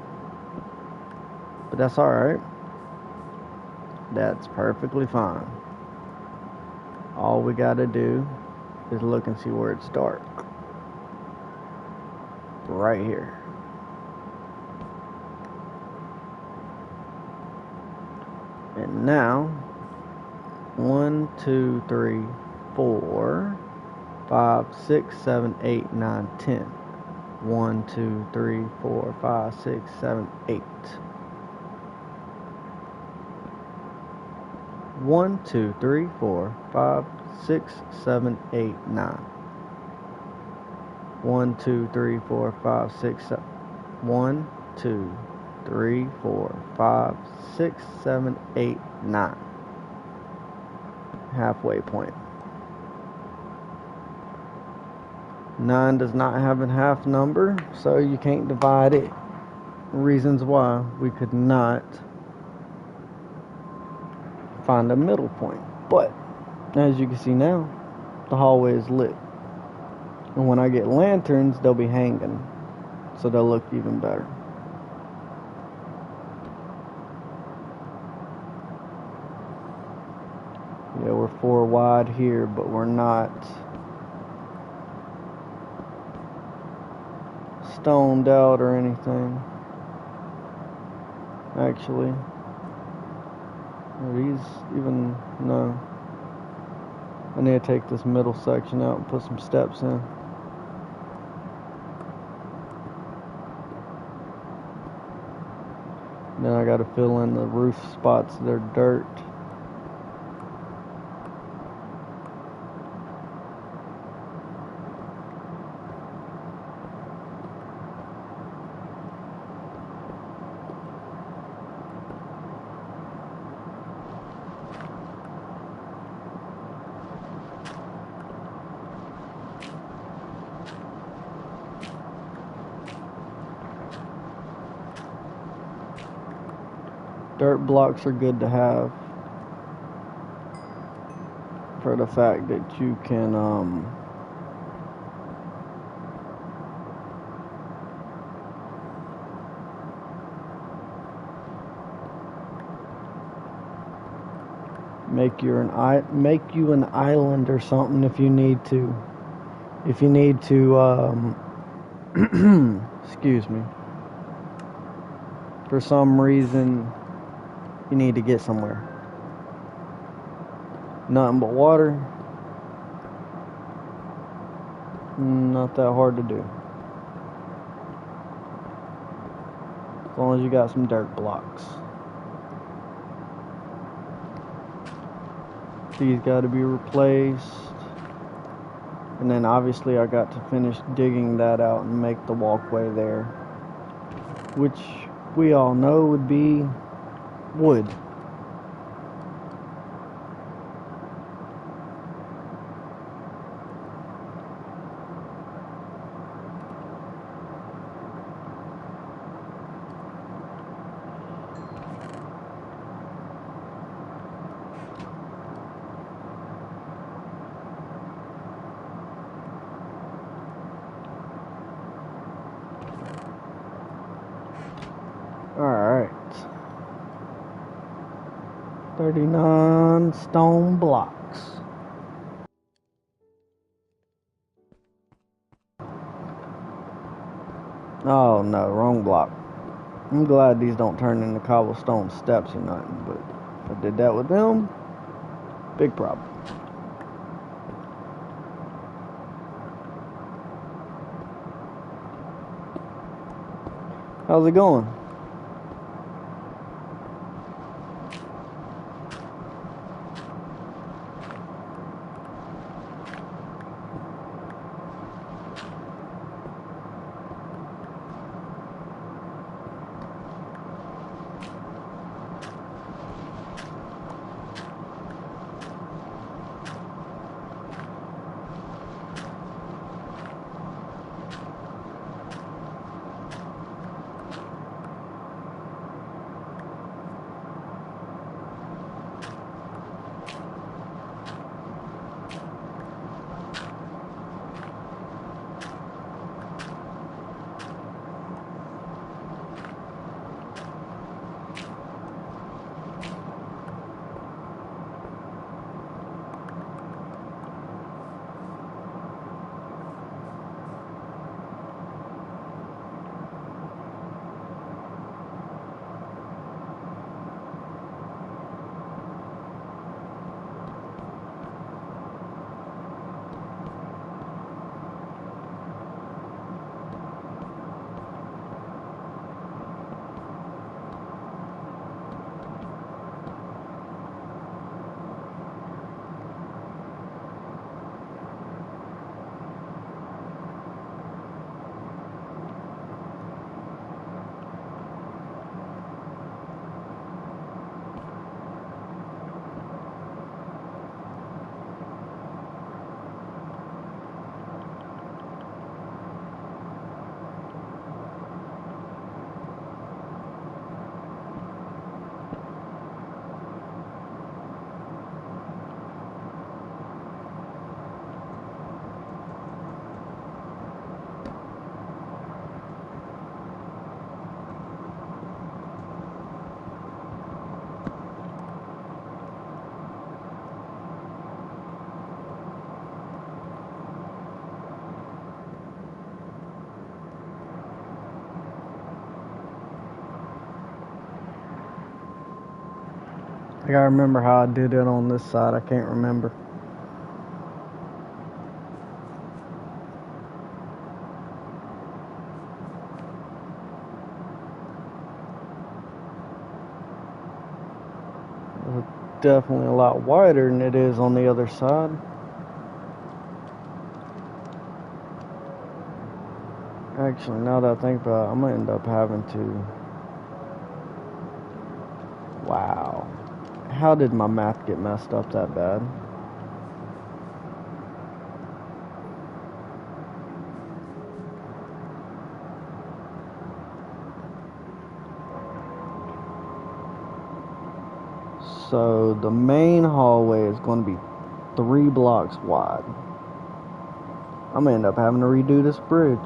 But that's alright. That's perfectly fine. All we gotta do is look and see where it's dark. Right here. And now 1, 2, 3, 4, 5, 6, 7, 8, 9, 10. 1, 2, 3, 4, 5, 6, 7, 8. 1, 2, 3, 4, 5, 6, 7, 8, 9. 1, 2, 3, 4, 5, 6, 7. 1, 2, 3, 4, 5, 6, 7, 8, 9. Halfway point. 9 does not have a half number, so you can't divide it. Reasons why we could not find a middle point. But as you can see now, the hallway is lit. And when I get lanterns, they'll be hanging, so they'll look even better. Yeah, we're 4 wide here, but we're not stoned out or anything. Actually, are these even? No. I need to take this middle section out and put some steps in. Then I got to fill in the roof spots. They're dirt. Dirt blocks are good to have for the fact that you can make you an island or something if you need to. If you need to excuse me. For some reason you need to get somewhere. Nothing but water. Not that hard to do. As long as you got some dirt blocks. These got to be replaced. And then obviously I got to finish digging that out and make the walkway there. Which we all know would be wood. Alright. 39 stone blocks. Oh no, wrong block. I'm glad these don't turn into cobblestone steps or nothing, but if I did that with them, big problem. How's it going? I gotta remember how I did it on this side. I can't remember. It's definitely a lot wider than it is on the other side. Actually, now that I think about it, I'm gonna end up having to... Wow. How did my math get messed up that bad? So the main hallway is going to be 3 blocks wide. I'm gonna end up having to redo this bridge.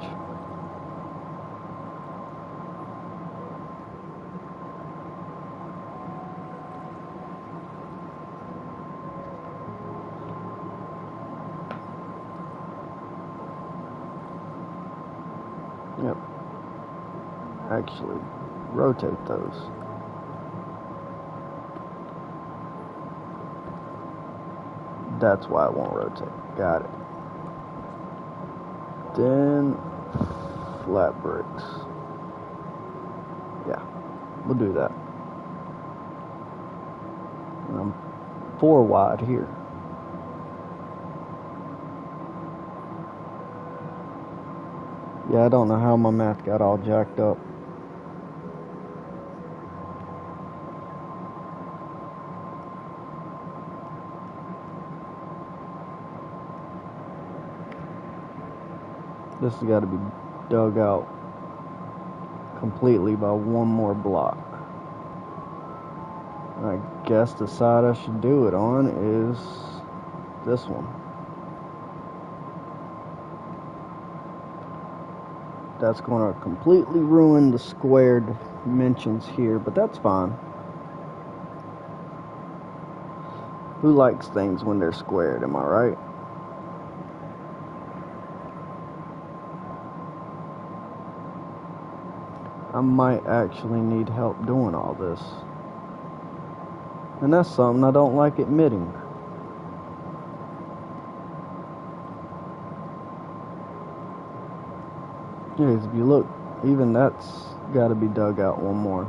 Yep. Actually, rotate those. That's why it won't rotate. Got it. Then flat bricks. Yeah, we'll do that. And I'm 4 wide here. Yeah, I don't know how my math got all jacked up. This has got to be dug out completely by 1 more block. I guess the side I should do it on is this one. That's going to completely ruin the squared dimensions here, but that's fine. Who likes things when they're squared, am I right? I might actually need help doing all this. And that's something I don't like admitting. Yes, if you look, even that's got to be dug out one more.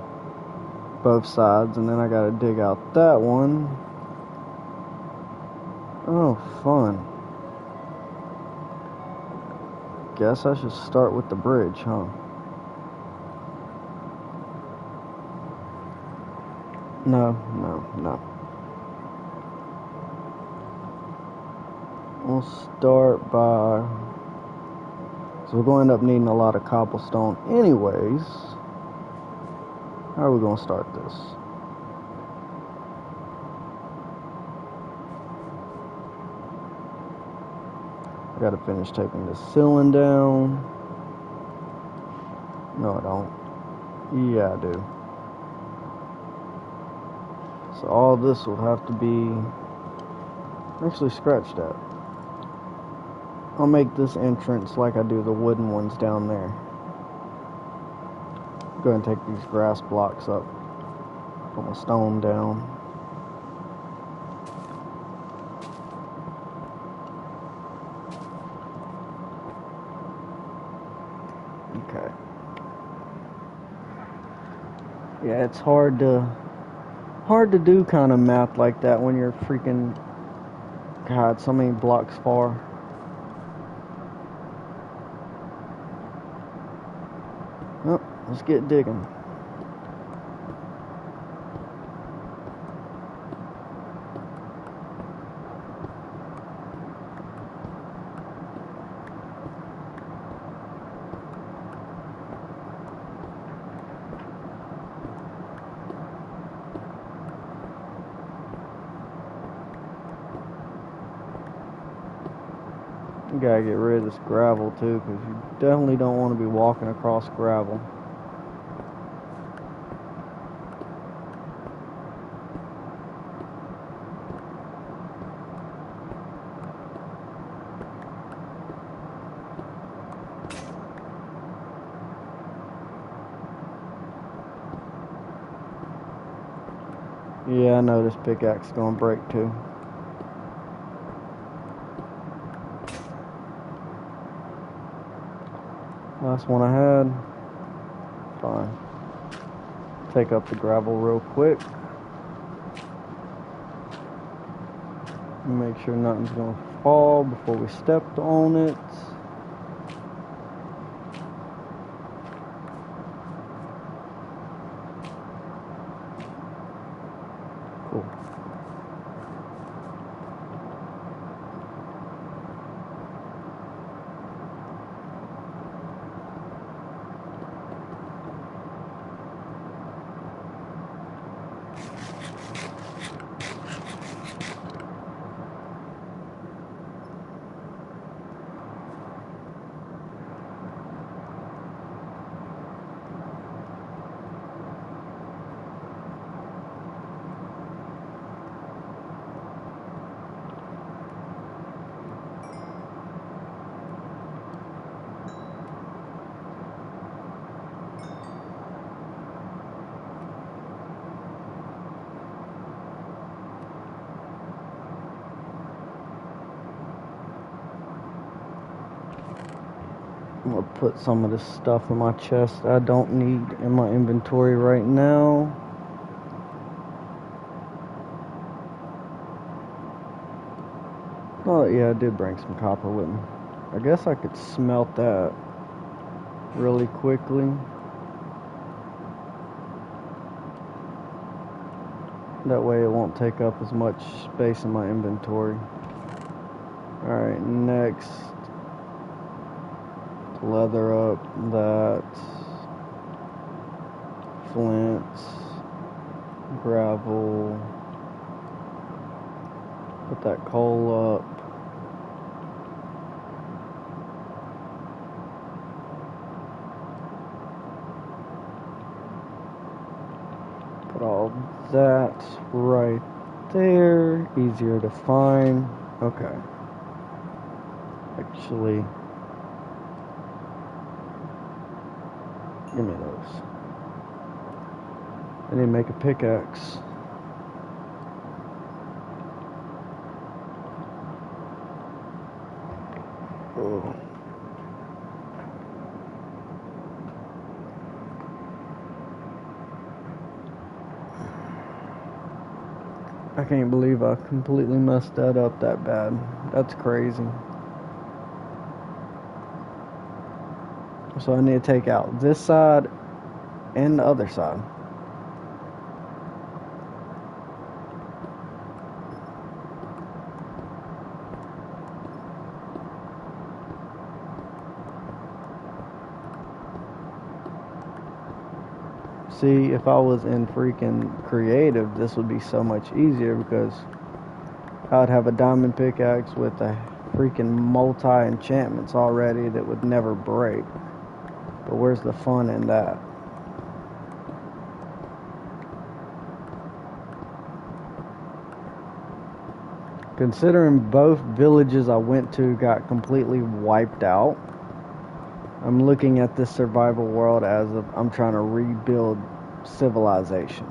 Both sides, and then I got to dig out that one. Oh, fun. Guess I should start with the bridge, huh? No. We'll start by... So we're going to end up needing a lot of cobblestone anyways. How are we going to start this? I got to finish taking this ceiling down. No, I don't. Yeah, I do. So all this will have to be... Actually, scratch that. I'll make this entrance like I do the wooden ones down there. Go ahead and take these grass blocks up. Put my stone down. Okay. Yeah, it's hard to do kind of math like that when you're freaking, God, so many blocks far. Oh, let's get digging. You gotta get rid of this gravel too, because you definitely don't want to be walking across gravel. Yeah, I know this pickaxe is gonna break too. Last one I had. Fine. Take up the gravel real quick. Make sure nothing's gonna fall before we stepped on it. Cool. I'm gonna put some of this stuff in my chest I don't need in my inventory right now. Oh yeah, I did bring some copper with me. I guess I could smelt that really quickly. That way it won't take up as much space in my inventory. Alright, next. Leather up that. Flint. Gravel. Put that coal up. Put all that right there. Easier to find. Okay. Actually, Give me those. I need to make a pickaxe. Oh. I can't believe I completely messed that up that bad. That's crazy. So I need to take out this side and the other side. See, if I was in freaking creative, this would be so much easier because I would have a diamond pickaxe with a freaking multi-enchantments already that would never break. But where's the fun in that? Considering both villages I went to got completely wiped out, I'm looking at this survival world as if I'm trying to rebuild civilization.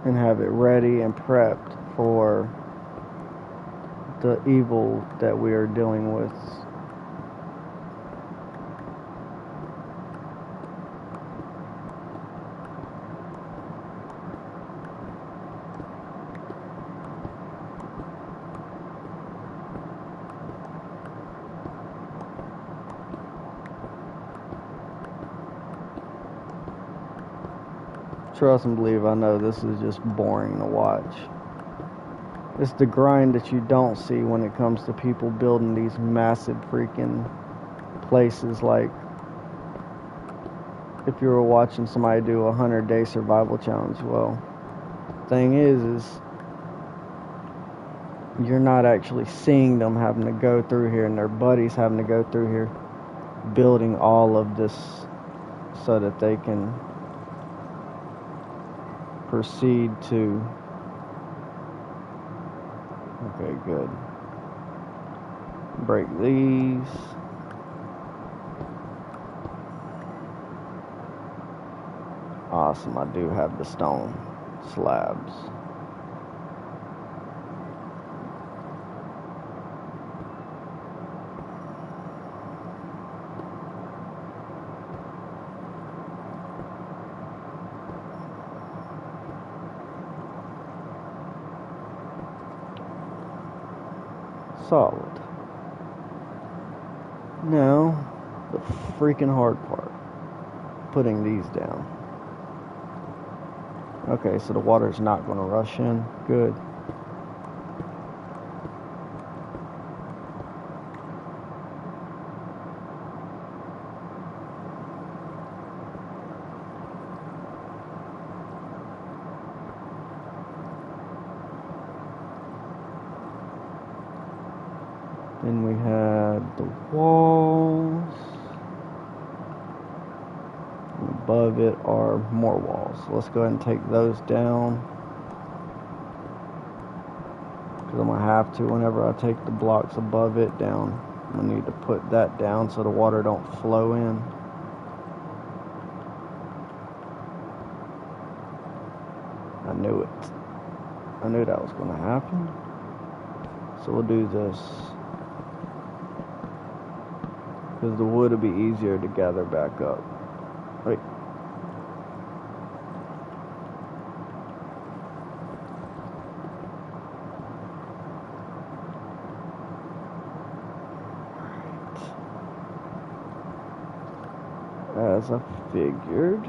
And have it ready and prepped for the evil that we are dealing with. Trust and believe, I know this is just boring to watch. It's the grind that you don't see when it comes to people building these massive freaking places. Like, if you were watching somebody do a 100-day survival challenge, well, thing is you're not actually seeing them having to go through here and their buddies having to go through here building all of this so that they can proceed to... Okay, good. Break these. Awesome, I do have the stone slabs. Solid. Now, the freaking hard part. Putting these down. Okay, so the water's not going to rush in. Good. Then we had the walls. And above it are more walls. So let's go ahead and take those down. Because I'm going to have to whenever I take the blocks above it down. I'm going to need to put that down so the water don't flow in. I knew it. I knew that was going to happen. So we'll do this. Because the wood will be easier to gather back up. Wait. As I figured.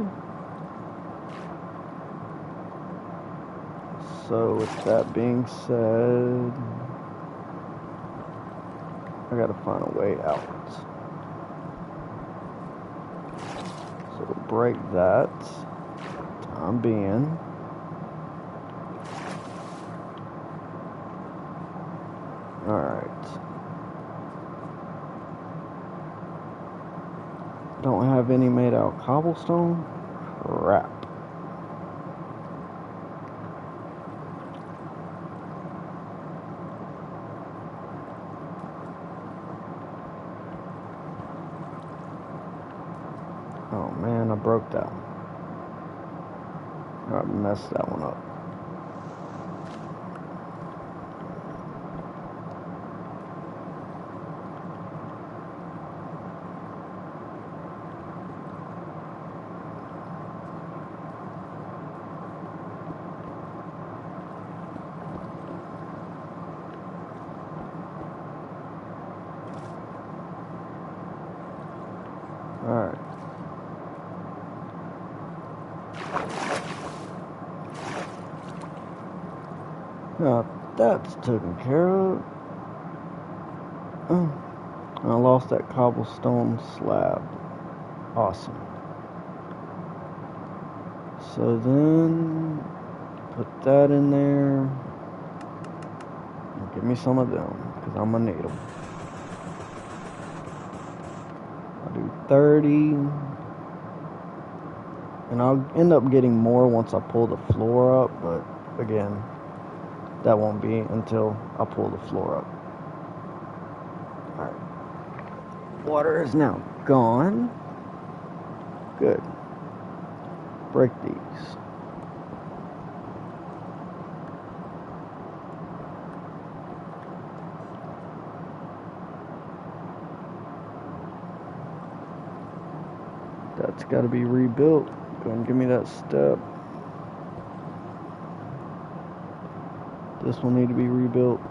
So with that being said, I gotta find a way out. So we'll break that. Time being. Alright. Don't have any made out of cobblestone? Crap. Oh man, I broke that one. I messed that one up. Alright. Now that's taken care of. Oh, I lost that cobblestone slab. Awesome. So then, put that in there. Give me some of them, because I'm going to need them. I'll do 30. And I'll end up getting more once I pull the floor up, but again, that won't be until I pull the floor up. Alright. Water is now gone. Good. Break these. That's got to be rebuilt. Go and give me that step. This will need to be rebuilt.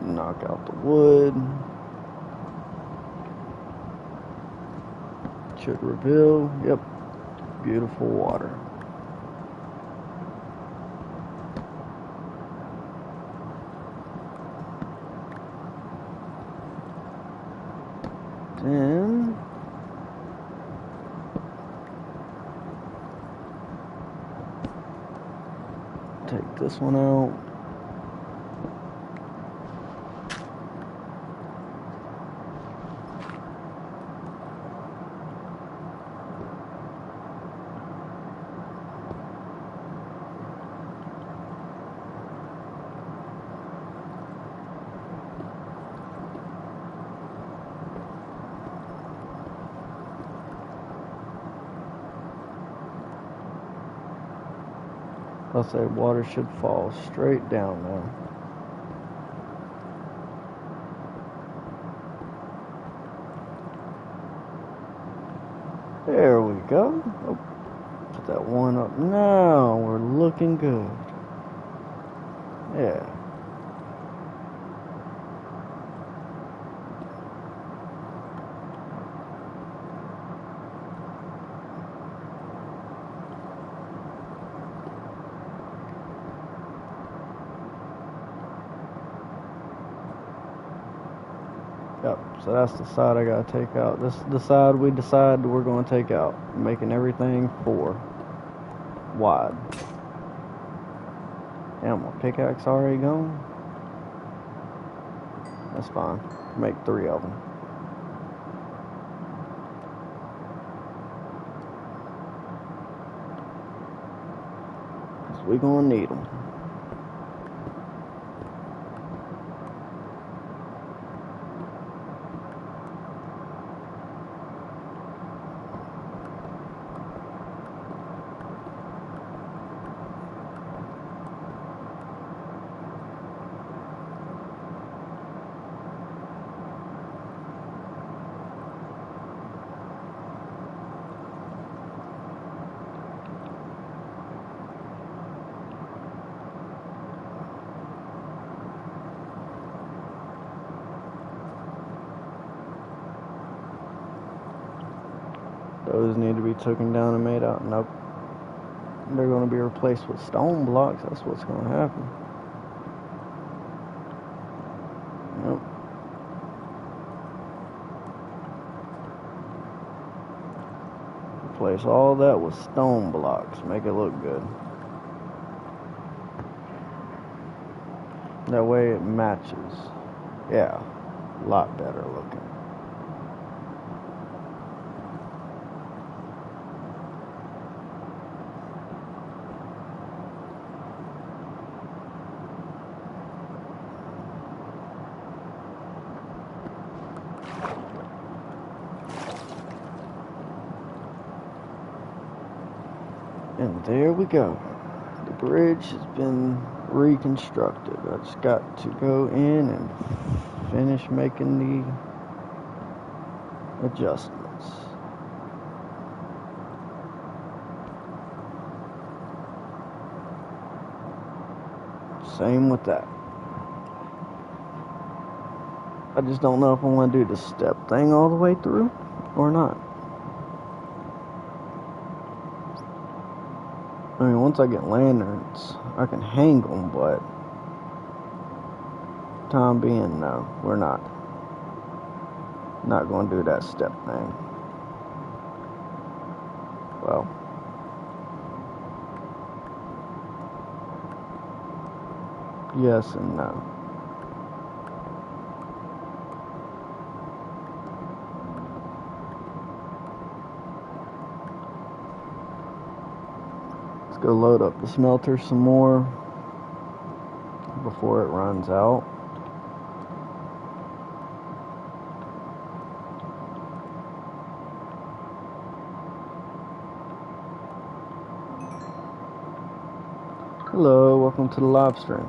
Knock out the wood. Should reveal. Yep. Beautiful water. Then take this one out. I'll say water should fall straight down now. There we go. Oh, put that one up. Now we're looking good. Yeah. Yep, so that's the side I gotta take out. This is the side we decide we're gonna take out. Making everything 4 wide. Damn, my pickaxe already gone? That's fine. Make 3 of them. Cause we gonna need them. Those need to be taken down and made out. Nope. They're going to be replaced with stone blocks. That's what's going to happen. Nope. Replace all that with stone blocks. Make it look good. That way it matches. Yeah. A lot better looking. And there we go. The bridge has been reconstructed. I just got to go in and finish making the adjustments. Same with that. I just don't know if I want to do the step thing all the way through or not. I mean, once I get lanterns, I can hang them, but time being, no, we're not. Not going to do that step thing. Well, yes and no. Let's go load up the smelter some more before it runs out. Hello, welcome to the live stream.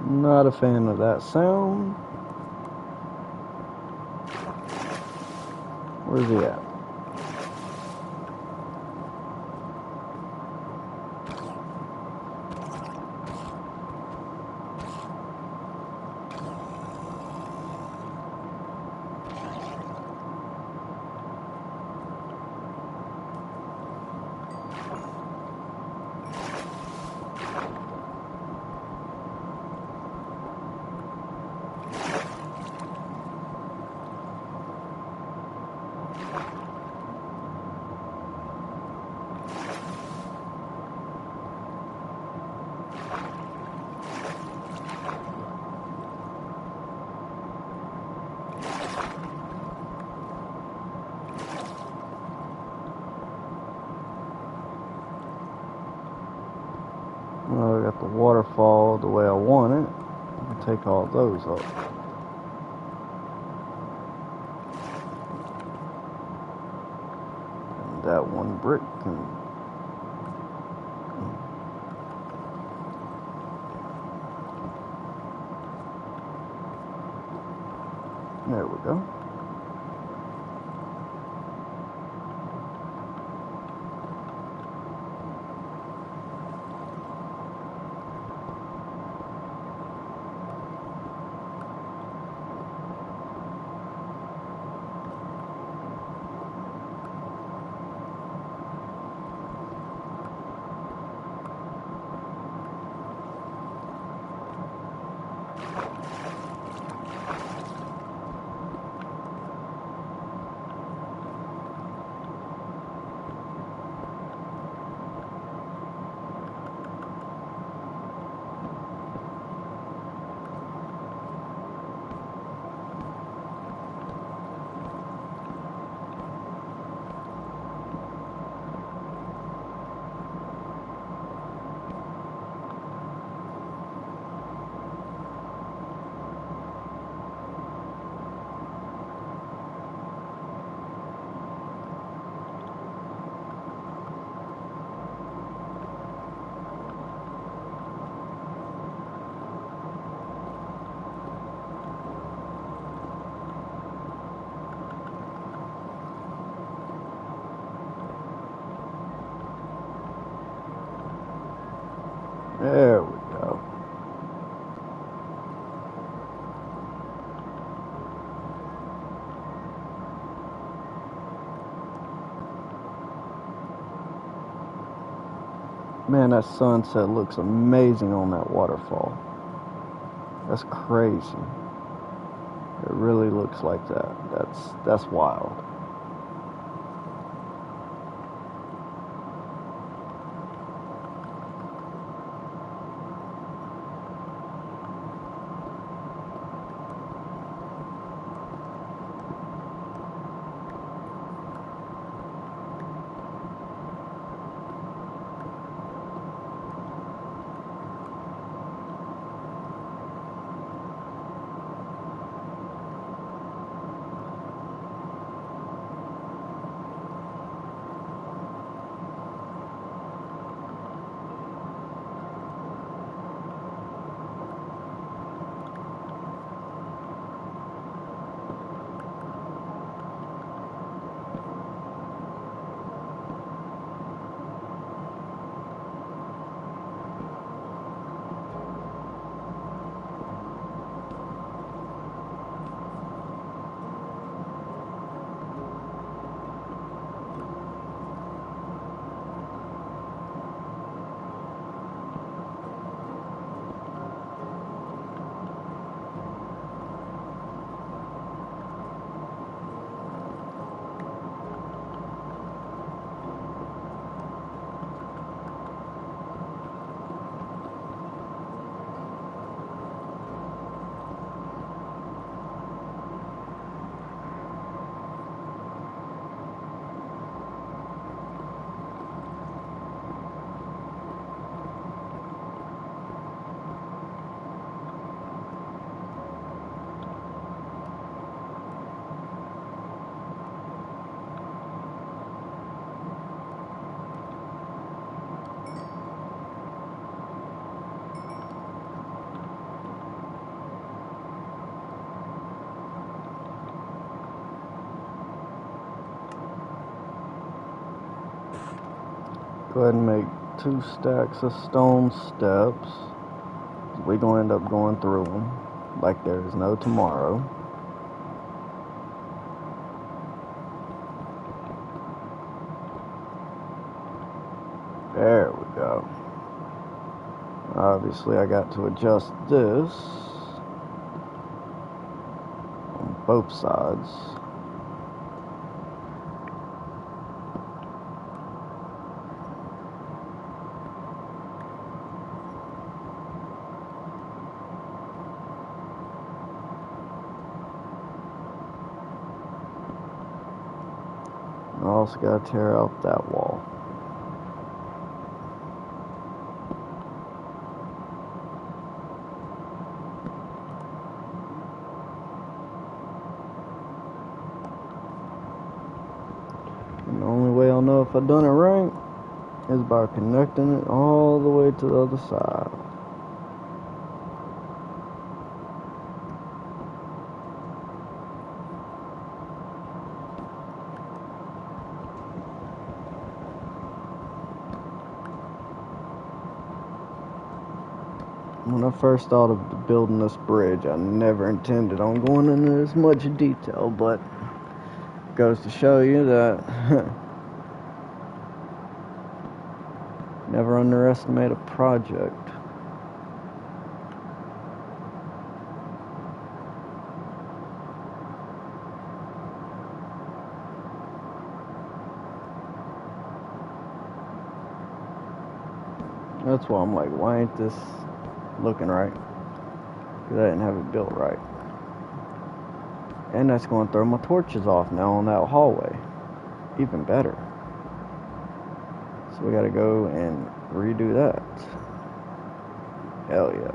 Not a fan of that sound. Where's he at? Well, I got the waterfall the way I want it. I can take all those up. And that one brick can... There we go. Man, that sunset looks amazing on that waterfall. That's crazy. It really looks like that. That's wild. Go ahead and make 2 stacks of stone steps. We're going to end up going through them like there is no tomorrow. There we go. Obviously, I got to adjust this on both sides. I also got to tear out that wall. And the only way I'll know if I've done it right is by connecting it all the way to the other side. When I first thought of building this bridge, I never intended on going into this much detail, but it goes to show you that never underestimate a project. That's why I'm like, why ain't this looking right? Because I didn't have it built right. And that's going to throw my torches off now on that hallway. Even better. So we got to go and redo that. Hell yeah.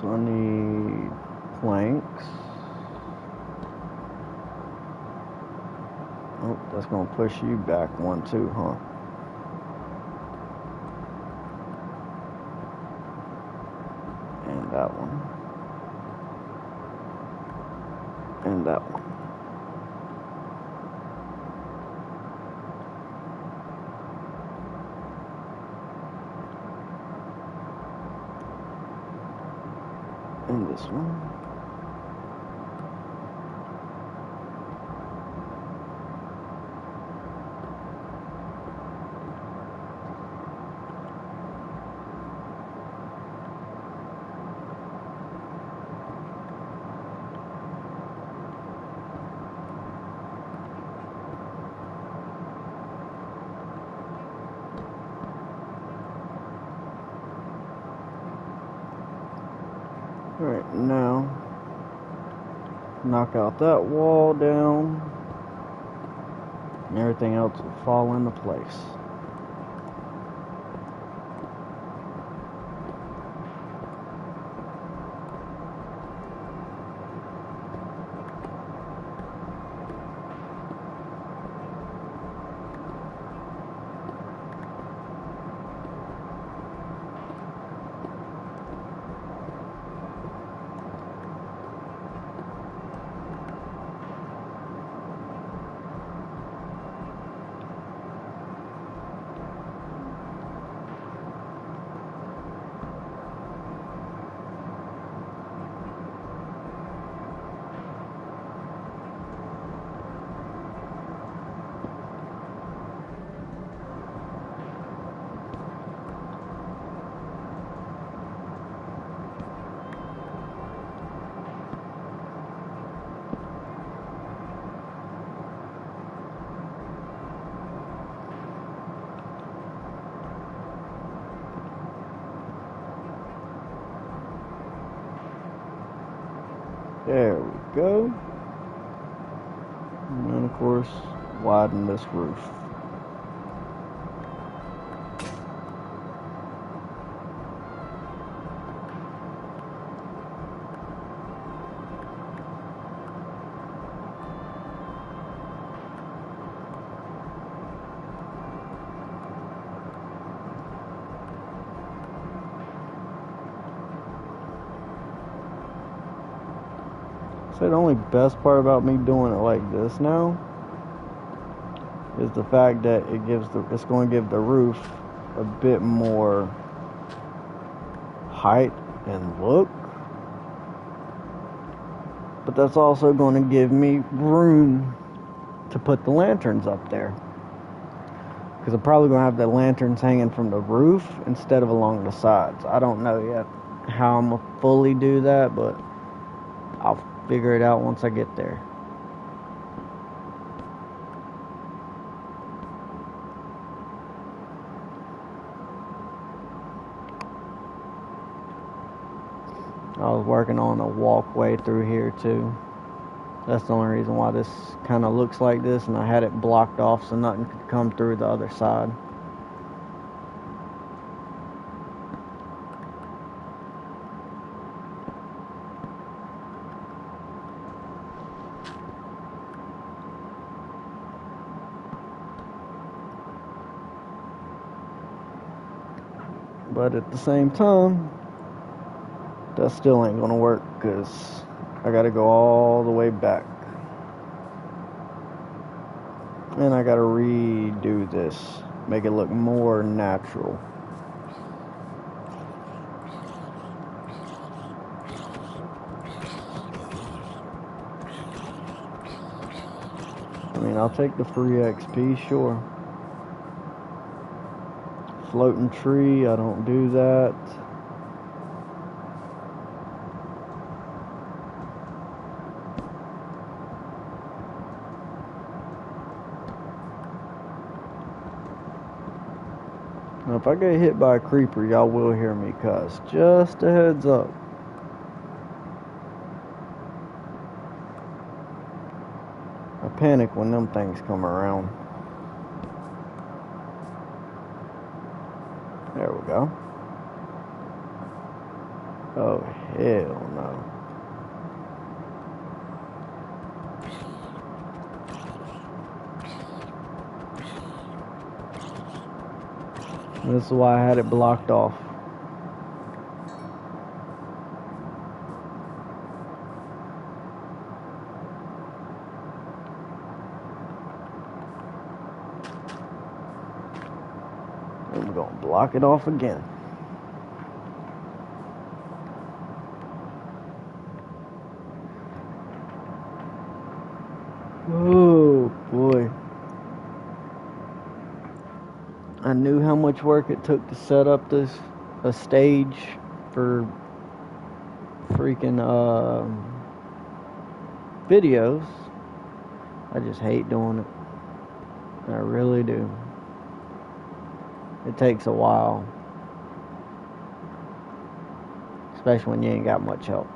So I need planks. Oh, that's going to push you back 1 too, huh? And that one. And that one. And this one. Alright, now knock out that wall down, and everything else will fall into place. There we go. And then, of course, widen this roof. So the only best part about me doing it like this now is the fact that it's going to give the roof a bit more height and look, but that's also going to give me room to put the lanterns up there, because I'm probably going to have the lanterns hanging from the roof instead of along the sides. I don't know yet how I'm going to fully do that, but I'll figure it out once I get there. I was working on a walkway through here too. That's the only reason why this kind of looks like this, and I had it blocked off so nothing could come through the other side. But at the same time, that still ain't gonna work, because I gotta go all the way back. And I gotta redo this, make it look more natural. I mean, I'll take the free XP, sure. Floating tree, I don't do that. Now, if I get hit by a creeper, y'all will hear me cuss. Just a heads up. I panic when them things come around. There we go. Oh, hell no. This is why I had it blocked off. And we're gonna block it off again. Oh boy. I knew how much work it took to set up a stage for freaking videos. I just hate doing it. I really do. It takes a while. especially when you ain't got much help.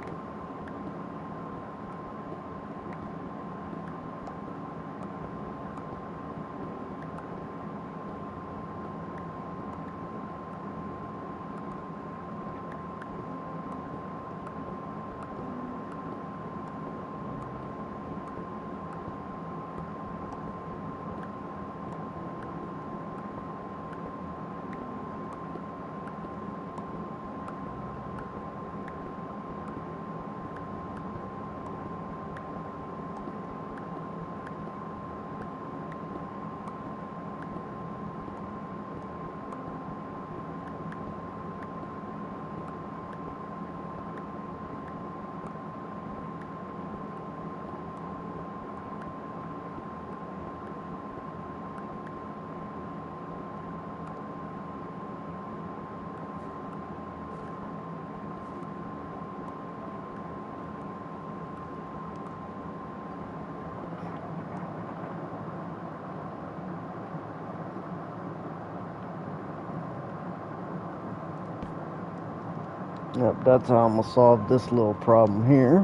Yep, that's how I'm gonna solve this little problem here.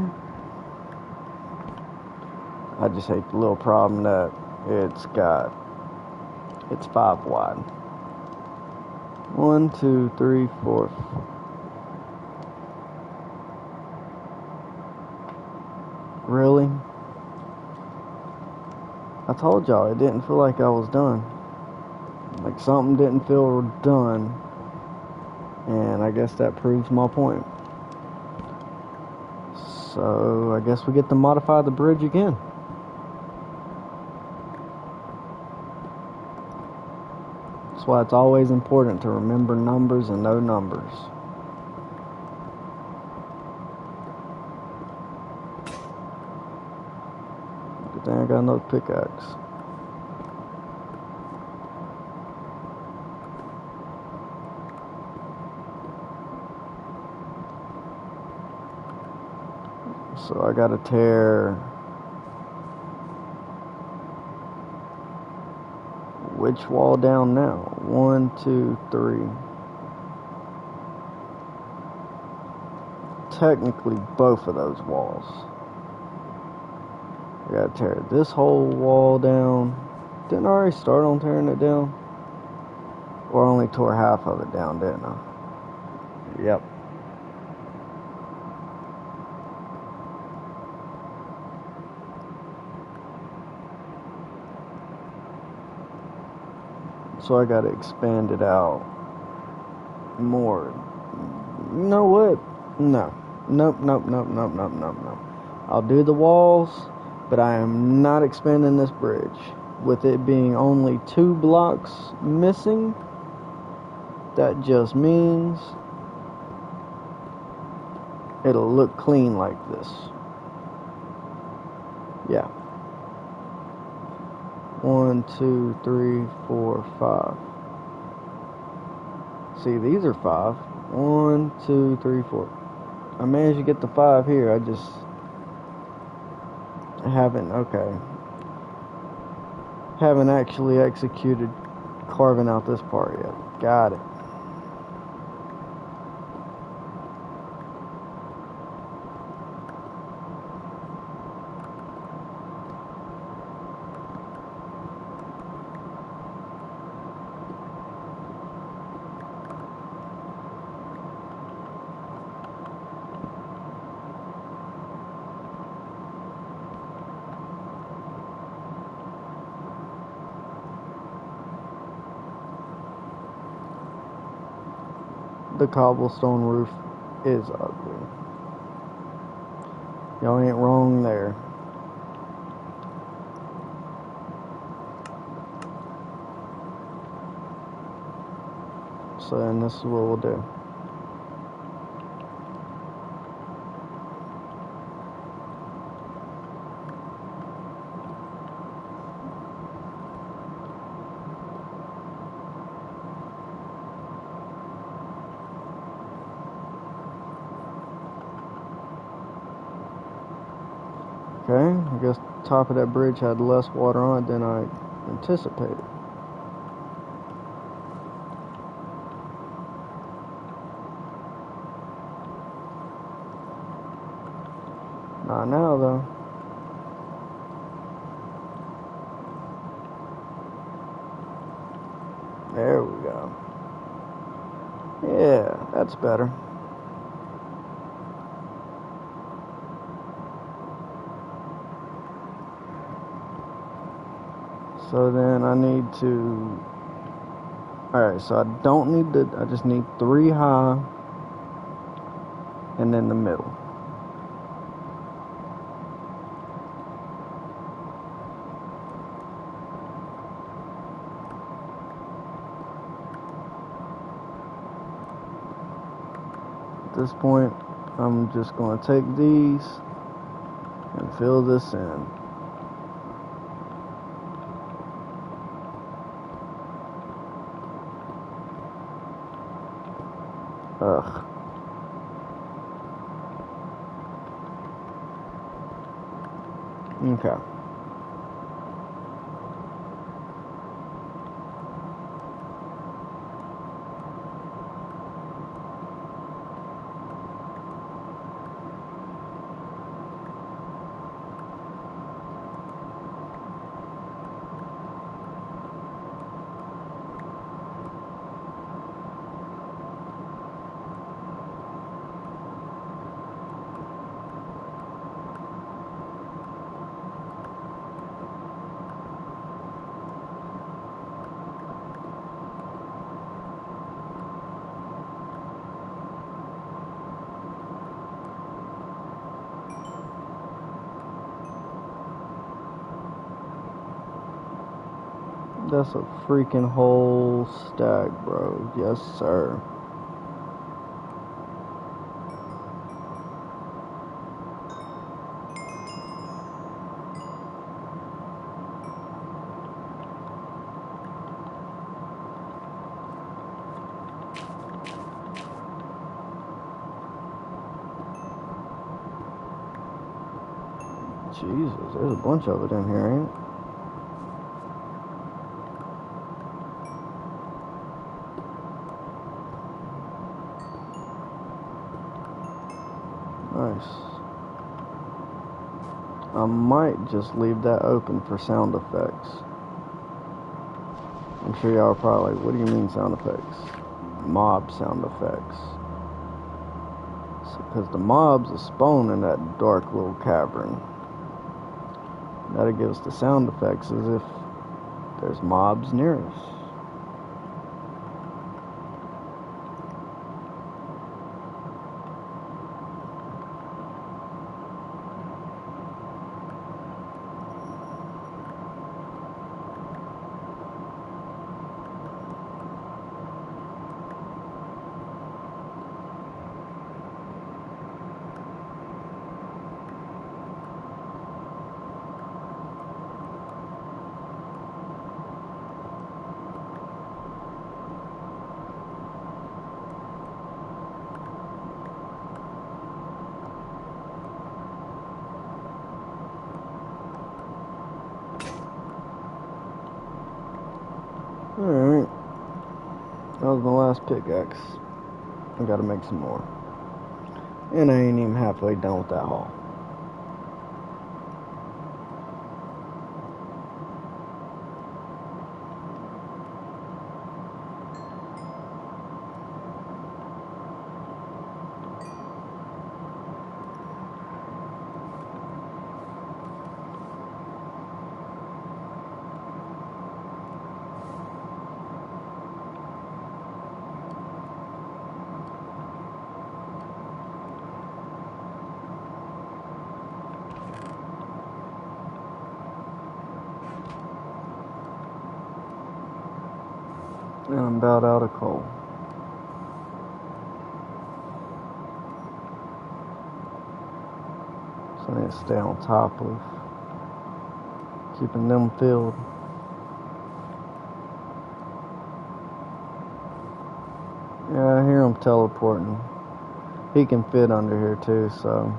I just hate the little problem that it's 5 wide. 1, 2, 3, 4. Really? I told y'all it didn't feel like I was done. Like something didn't feel done. And I guess that proves my point. So I guess we get to modify the bridge again. That's why it's always important to remember numbers and know numbers. Good thing I got another pickaxe. So I gotta tear which wall down now? 1, 2, 3. Technically both of those walls. I gotta tear this whole wall down. Didn't I already start on tearing it down? Or only tore half of it down, didn't I? Yep. So I gotta expand it out more. You know what? No. Nope. I'll do the walls, but I am not expanding this bridge. With it being only 2 blocks missing, that just means it'll look clean like this. Yeah. 1, 2, 3, 4, 5. See, these are 5. 1, 2, 3, 4. I managed to get the 5 here. I just haven't actually executed carving out this part yet. Got it. The cobblestone roof is ugly. Y'all ain't wrong there. So then this is what we'll do. Okay, I guess the top of that bridge had less water on it than I anticipated. Not now, though. There we go. Yeah, that's better. So then I need to... Alright, so I don't need I just need 3 high and then the middle. At this point, I'm just going to take these and fill this in. Ugh. Okay. That's a freaking whole stack, bro. Yes, sir. Jesus, there's a bunch of it in here, ain't it? Nice. I might just leave that open for sound effects. I'm sure y'all are probably like, what do you mean sound effects? Mob sound effects. Because the mobs are spawned in that dark little cavern. That'll give us the sound effects as if there's mobs near us. Alright. That was my last pickaxe. I gotta make some more. And I ain't even halfway done with that haul. And I'm about out of coal. So I need to stay on top of keeping them filled. Yeah, I hear him teleporting. He can fit under here too, so...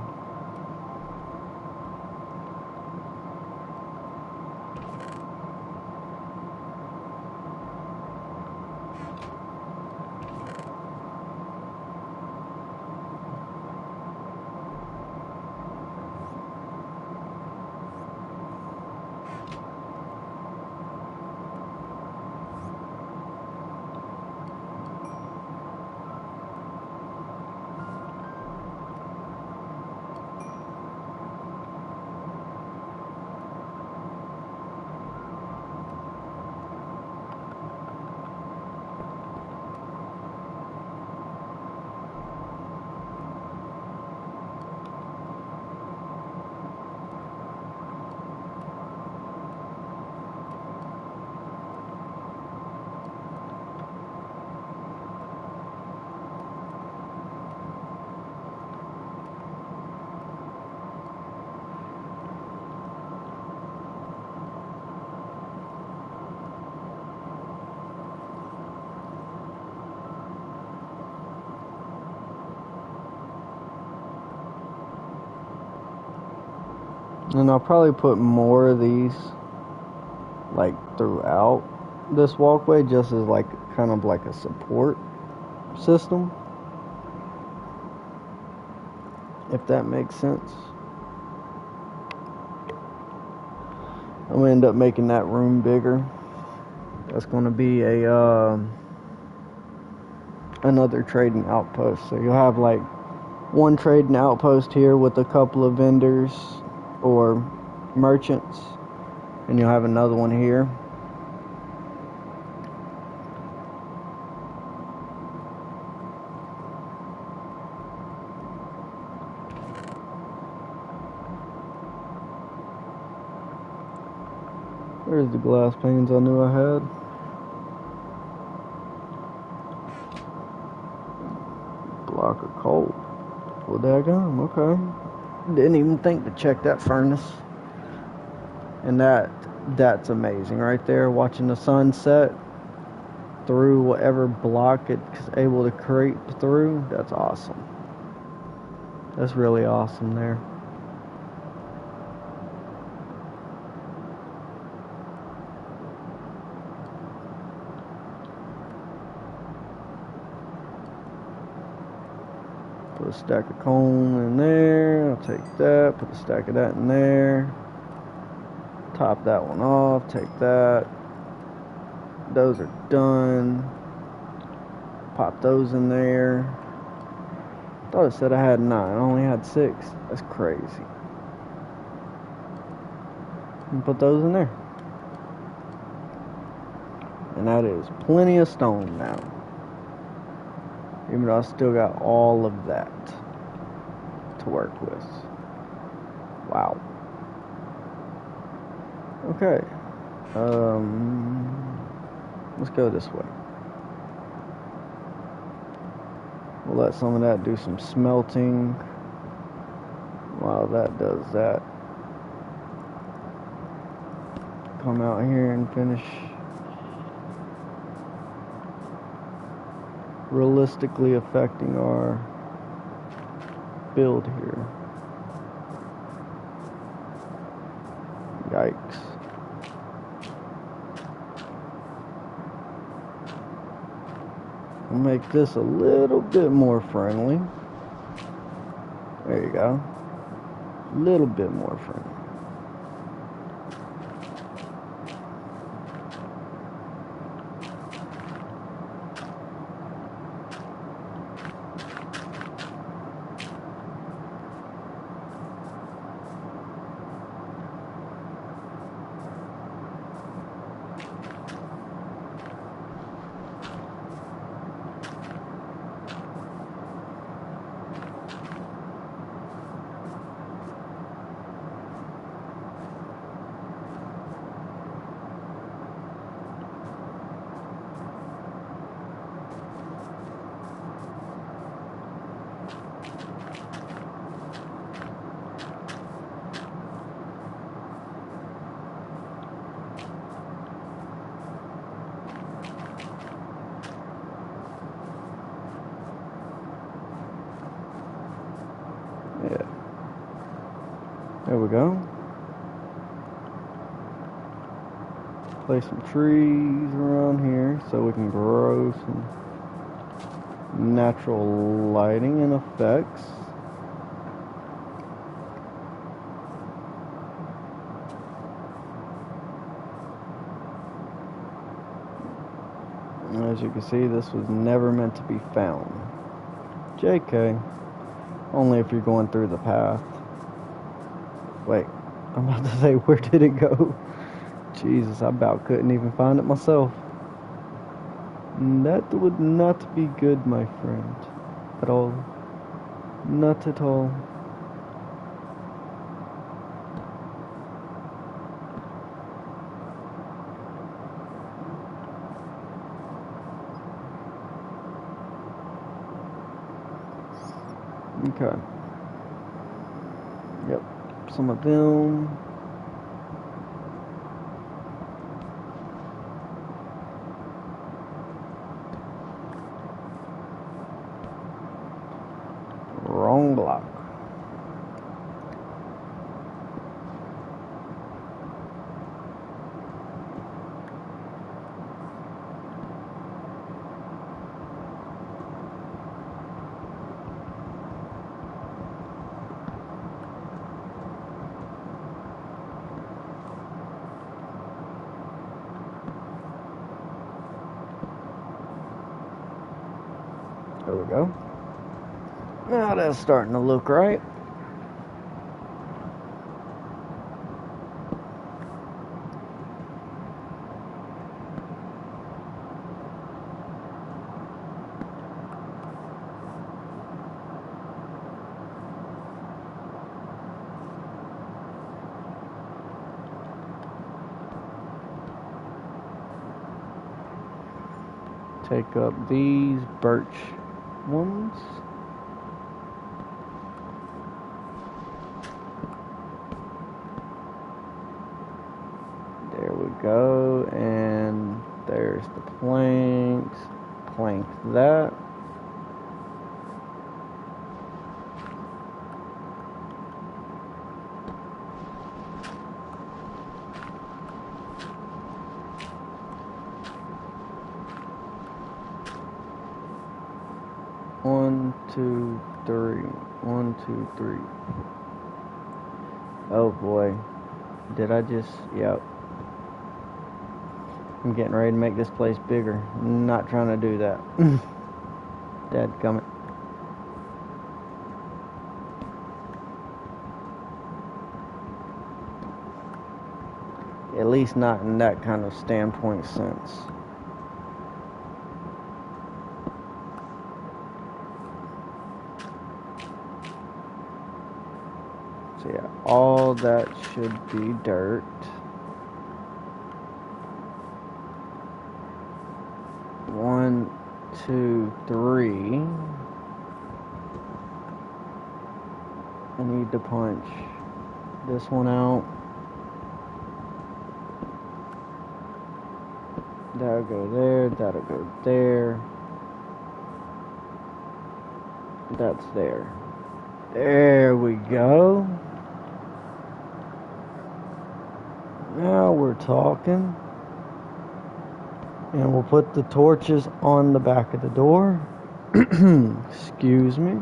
And I'll probably put more of these like throughout this walkway, just as like kind of like a support system, if that makes sense. I'm gonna end up making that room bigger. That's gonna be a another trading outpost. So you'll have like one trading outpost here with a couple of vendors or merchants, and you'll have another one here. There's the glass panes I knew I had. Block of coal. Well, daggone, okay. Didn't even think to check that furnace. And that's amazing right there, watching the sunset through whatever block it's able to creep through. That's awesome. That's really awesome there. Put a stack of coal in there. I'll take that. Put a stack of that in there. Top that one off. Take that. Those are done. Pop those in there. Thought it said I had 9. I only had 6. That's crazy. And put those in there. And that is plenty of stone now. Even though I still got all of that to work with. Wow. Okay. Let's go this way. We'll let some of that do some smelting while that does that. Come out here and finish realistically affecting our build here. Yikes. We'll make this a little bit more friendly. There you go. A little bit more friendly. Yeah. There we go. Place some trees around here so we can grow some natural lighting and effects. As you can see, this was never meant to be found. JK. Only if you're going through the path. Wait, I'm about to say, where did it go? Jesus, I about couldn't even find it myself. That would not be good, my friend. At all. Not at all. Okay. Yep. Some of them. Wrong block. There we go. Now that's starting to look right. Take up these birch ones. There we go, and there's the planks. Plank that. One, two, three. 1, 2, 3. Oh boy. Did I just... Yep. I'm getting ready to make this place bigger. Not trying to do that. Dadgummit. At least not in that kind of standpoint sense. So yeah, all that should be dirt. One, two, three. I need to punch this one out. That'll go there, that'll go there. That's there. There we go. Now we're talking. And we'll put the torches on the back of the door. Excuse me.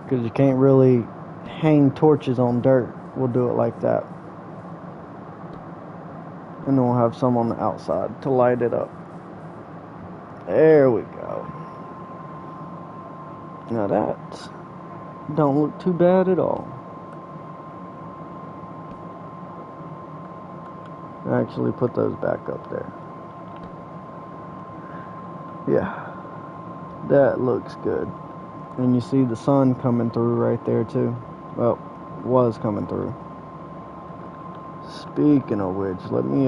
Because you can't really hang torches on dirt. We'll do it like that. And then we'll have some on the outside to light it up. There we go. Now that don't look too bad at all. Actually put those back up there. Yeah. That looks good. And you see the sun coming through right there too. Well, was coming through. Speaking of which, let me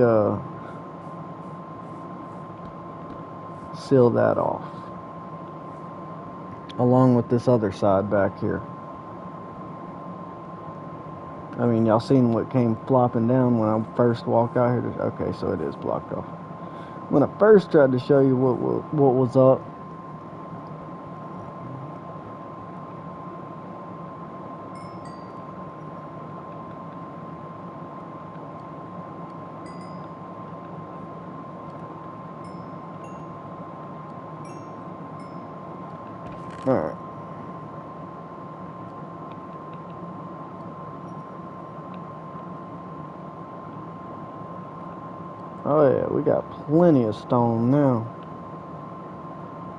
seal that off. Along with this other side back here. I mean, y'all seen what came flopping down when I first walked out here. Okay, so it is blocked off. When I first tried to show you what was up, alright. Oh yeah, we got plenty of stone now.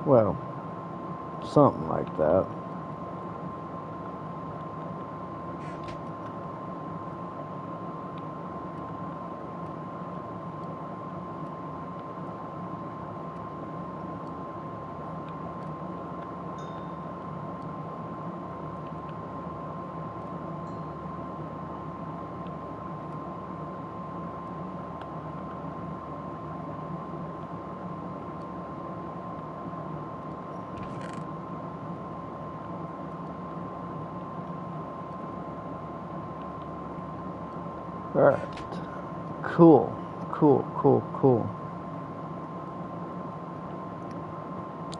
Well, something like that. Alright. Cool.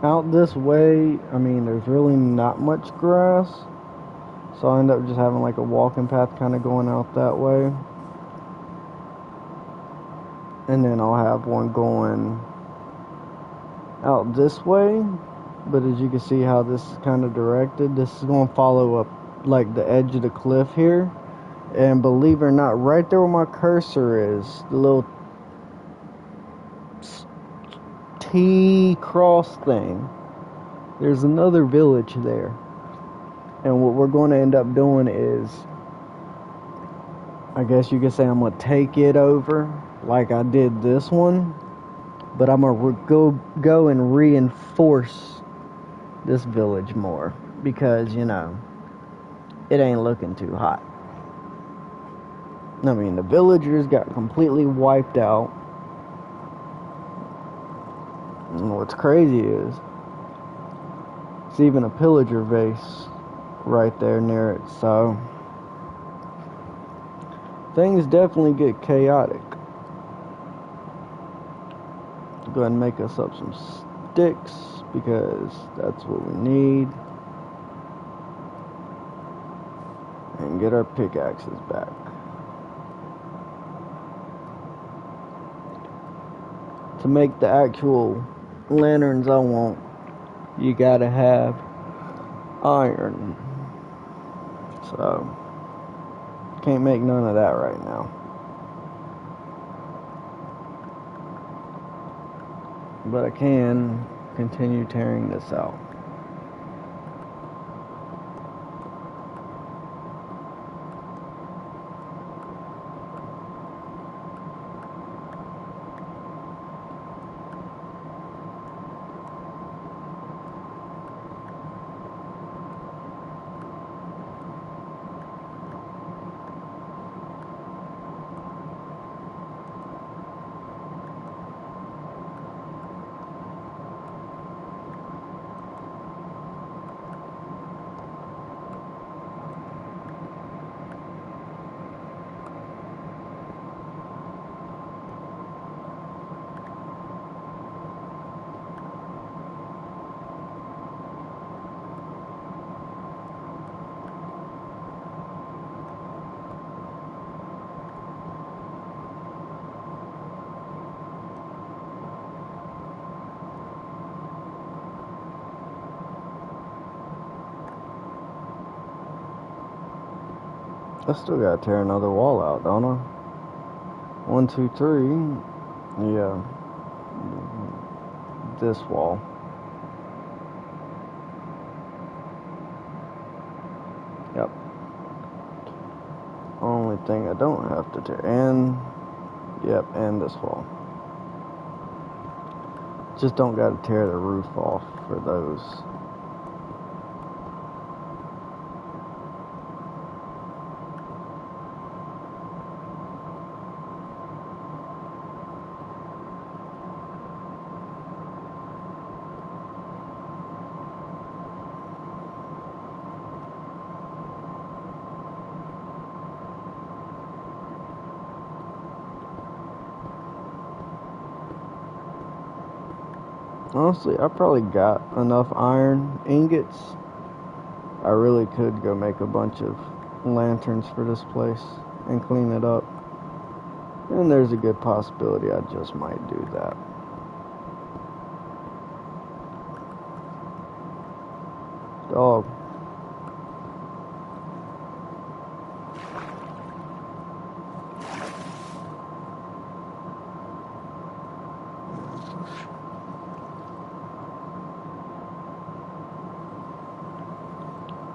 Out this way, I mean, there's really not much grass. So I'll end up just having like a walking path kind of going out that way. And then I'll have one going out this way. But as you can see how this is kind of directed, this is going to follow up like the edge of the cliff here. And believe it or not, right there where my cursor is, the little T-cross thing, there's another village there. And what we're going to end up doing is, I guess you could say I'm going to take it over like I did this one. But I'm going to go and reinforce this village more. Because, you know, it ain't looking too hot. I mean, the villagers got completely wiped out. And what's crazy is, it's even a pillager vase right there near it. So, things definitely get chaotic. Go ahead and make us up some sticks, because that's what we need. And get our pickaxes back. To make the actual lanterns I want, you gotta have iron. So, can't make none of that right now. But I can continue tearing this out. I still gotta tear another wall out, don't I? 1, 2, 3. Yeah. This wall. Yep. Only thing I don't have to tear. And, yep, and this wall. Just don't gotta tear the roof off for those. Honestly, I probably got enough iron ingots. I really could go make a bunch of lanterns for this place and clean it up. And there's a good possibility I just might do that. Dog.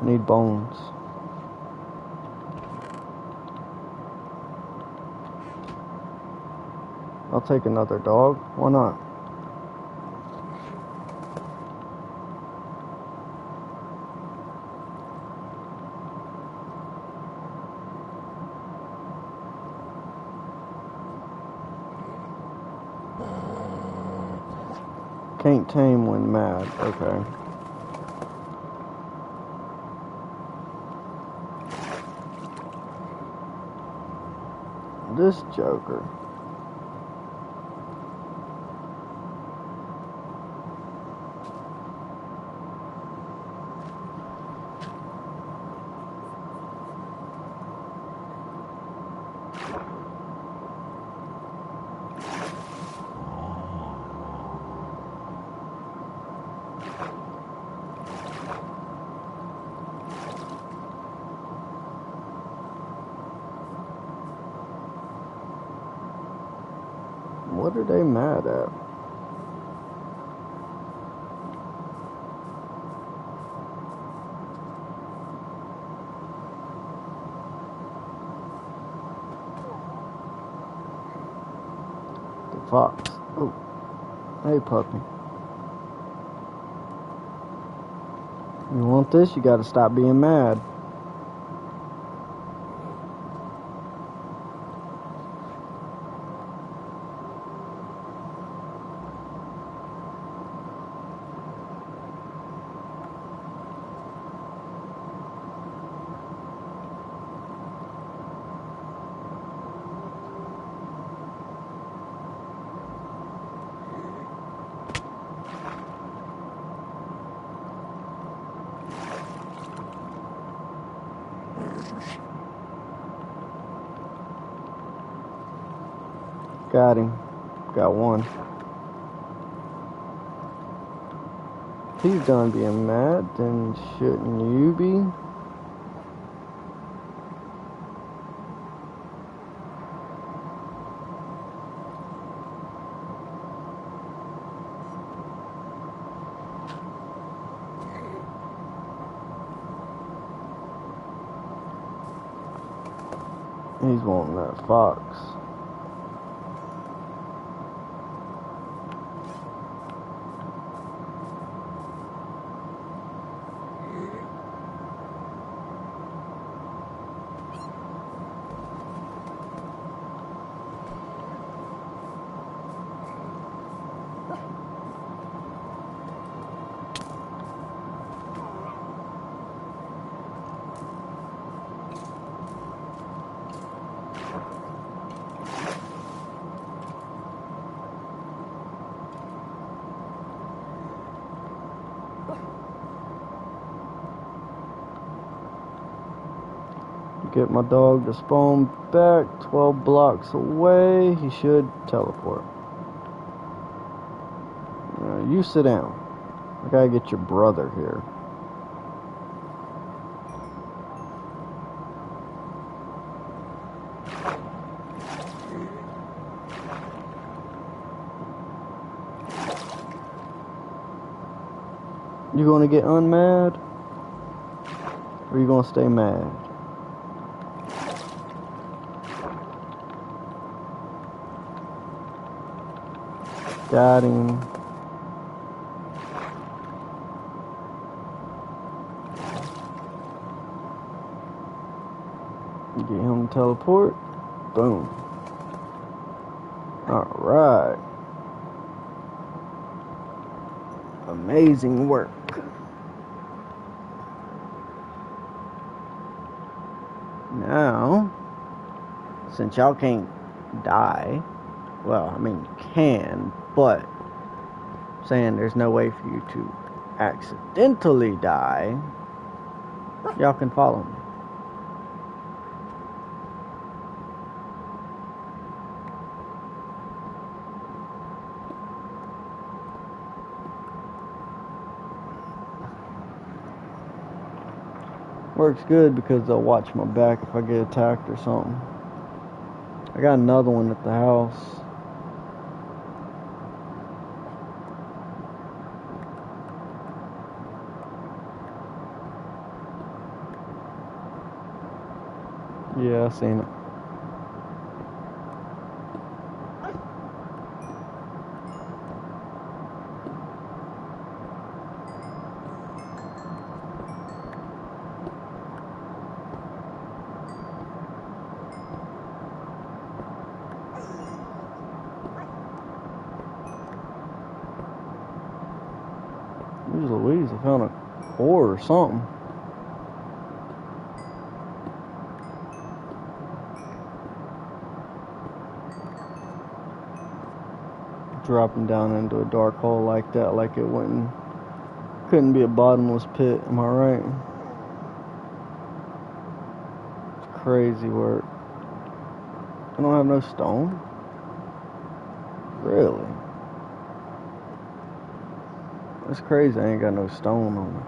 Need bones. I'll take another dog. Why not? Can't tame when mad. Okay. This joker. What are they mad at? The fox. Oh, hey puppy. You want this? You gotta stop being mad. Got him. Got one. If he's done being mad, then shouldn't you be? He's wanting that fox. Get my dog to spawn back 12 blocks away. He should teleport. You sit down. I gotta get your brother here. You gonna get unmad? Or you gonna stay mad? Got him. Get him to teleport. Boom. Alright. Amazing work. Now, since y'all can't die, well, I mean, you can, but I'm saying there's no way for you to accidentally die, y'all can follow me. Works good because they'll watch my back if I get attacked or something. I got another one at the house. Yeah, I seen it. Jeez Louise, I found a ore or something. Dropping down into a dark hole like that, like it couldn't be a bottomless pit, am I right? It's crazy work. I don't have no stone? Really? That's crazy, I ain't got no stone on me.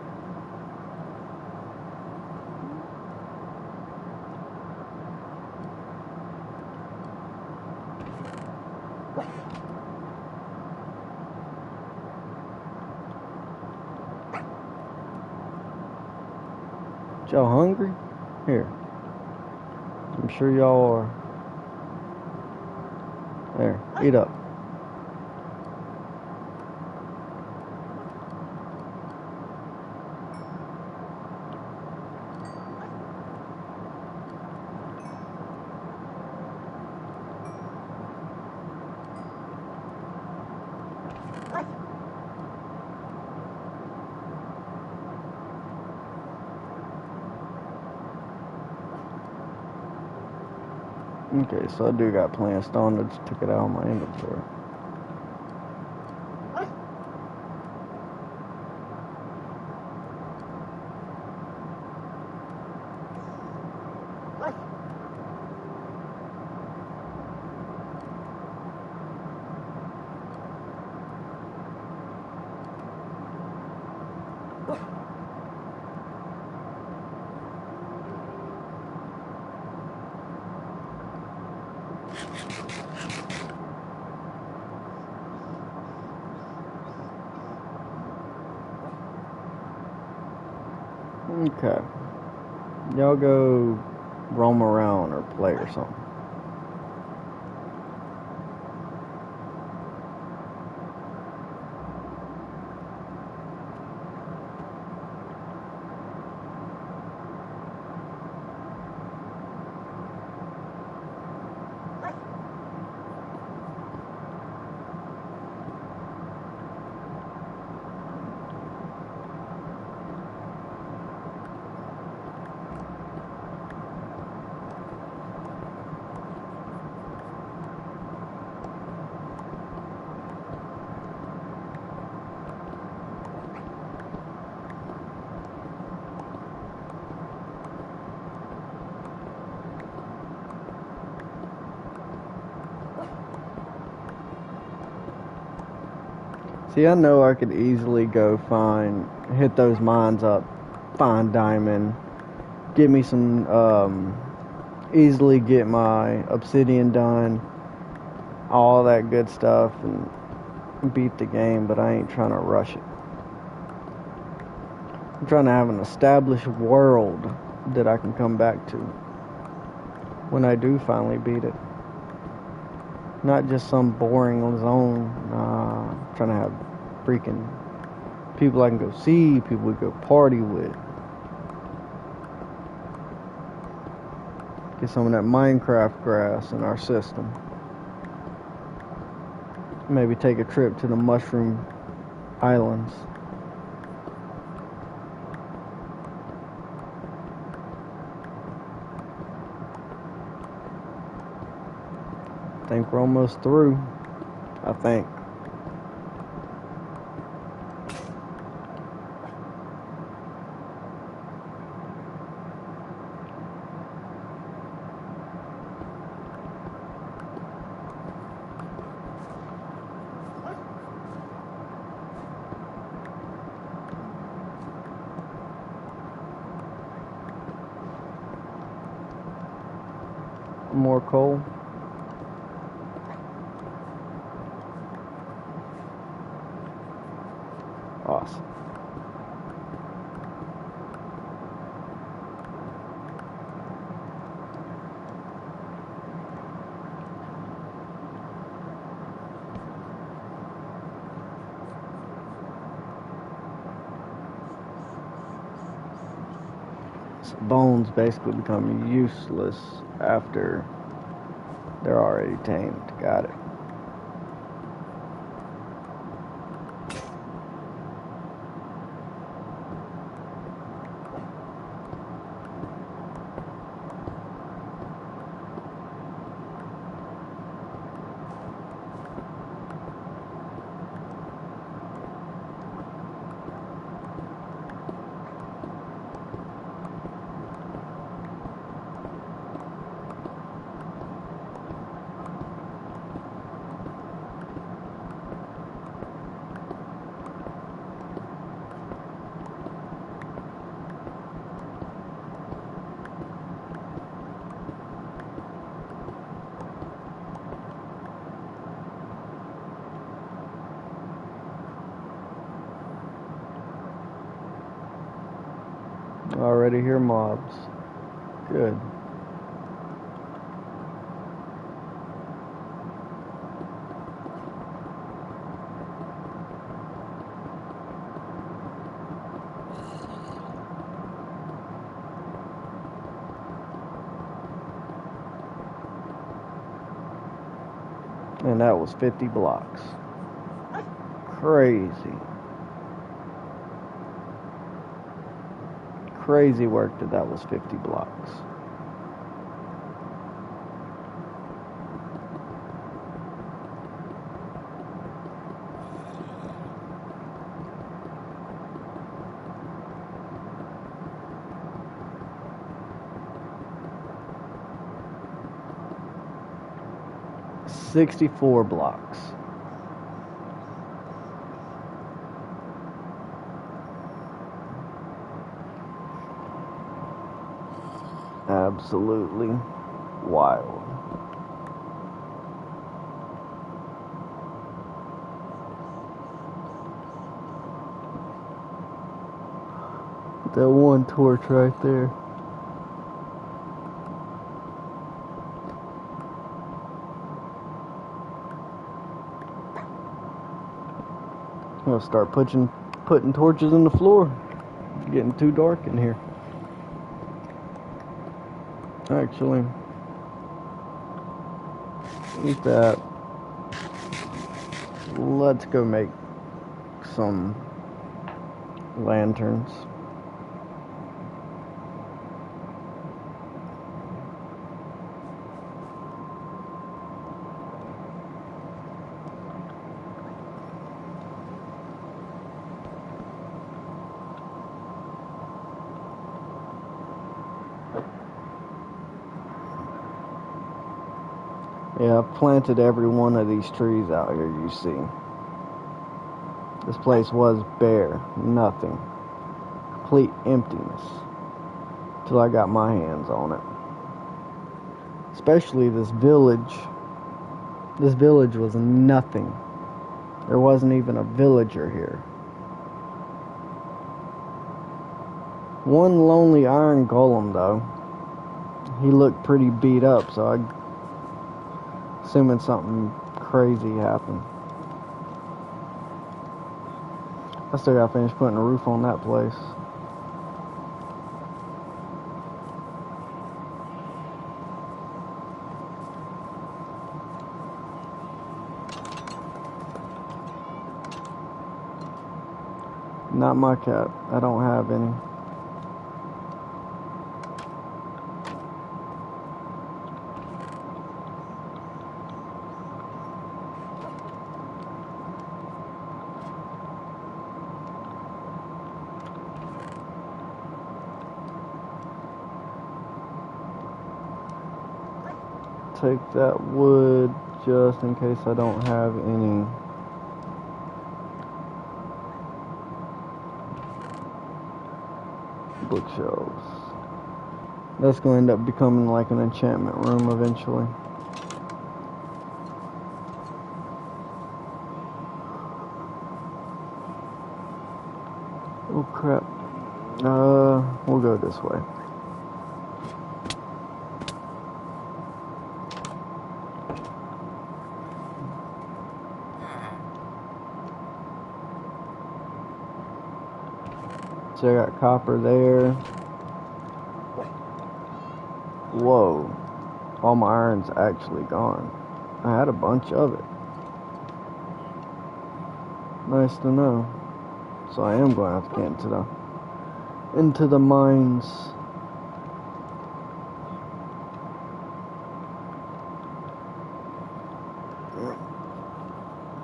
Y'all hungry? Here. I'm sure y'all are. There, eat up. Okay, so I do got plenty of stone. I just took it out of my inventory. Okay. Y'all go roam around or play or something. See, I know I could easily go hit those mines up, find diamond, get me some, easily get my obsidian done, all that good stuff, and beat the game, but I ain't trying to rush it. I'm trying to have an established world that I can come back to when I do finally beat it. Not just some boring zone. Nah, I'm trying to have freaking people I can go see, people we go party with. Get some of that Minecraft grass in our system. Maybe take a trip to the Mushroom Islands. I think we're almost through. I think. More coal. Awesome. So bones basically become useless after they're already tamed. Got it. I already hear mobs. Good. And that was 50 blocks. Crazy. Crazy work that was 50 blocks. $64 blocks. Absolutely wild. That one torch right there. I'm gonna start putting torches in the floor. It's getting too dark in here. Actually, eat that. Let's go make some lanterns. Yeah, I've planted every one of these trees out here you see. This place was bare, nothing. Complete emptiness. Till I got my hands on it. Especially this village. This village was nothing. There wasn't even a villager here. One lonely iron golem though. He looked pretty beat up, so I'm assuming something crazy happened. I still gotta finish putting a roof on that place. Not my cat. I don't have any. Take that wood just in case I don't have any. Bookshelves. That's going to end up becoming like an enchantment room eventually. Oh crap. We'll go this way. So I got copper there. Whoa. All my iron's actually gone. I had a bunch of it. Nice to know. So I am going to have to get into the mines.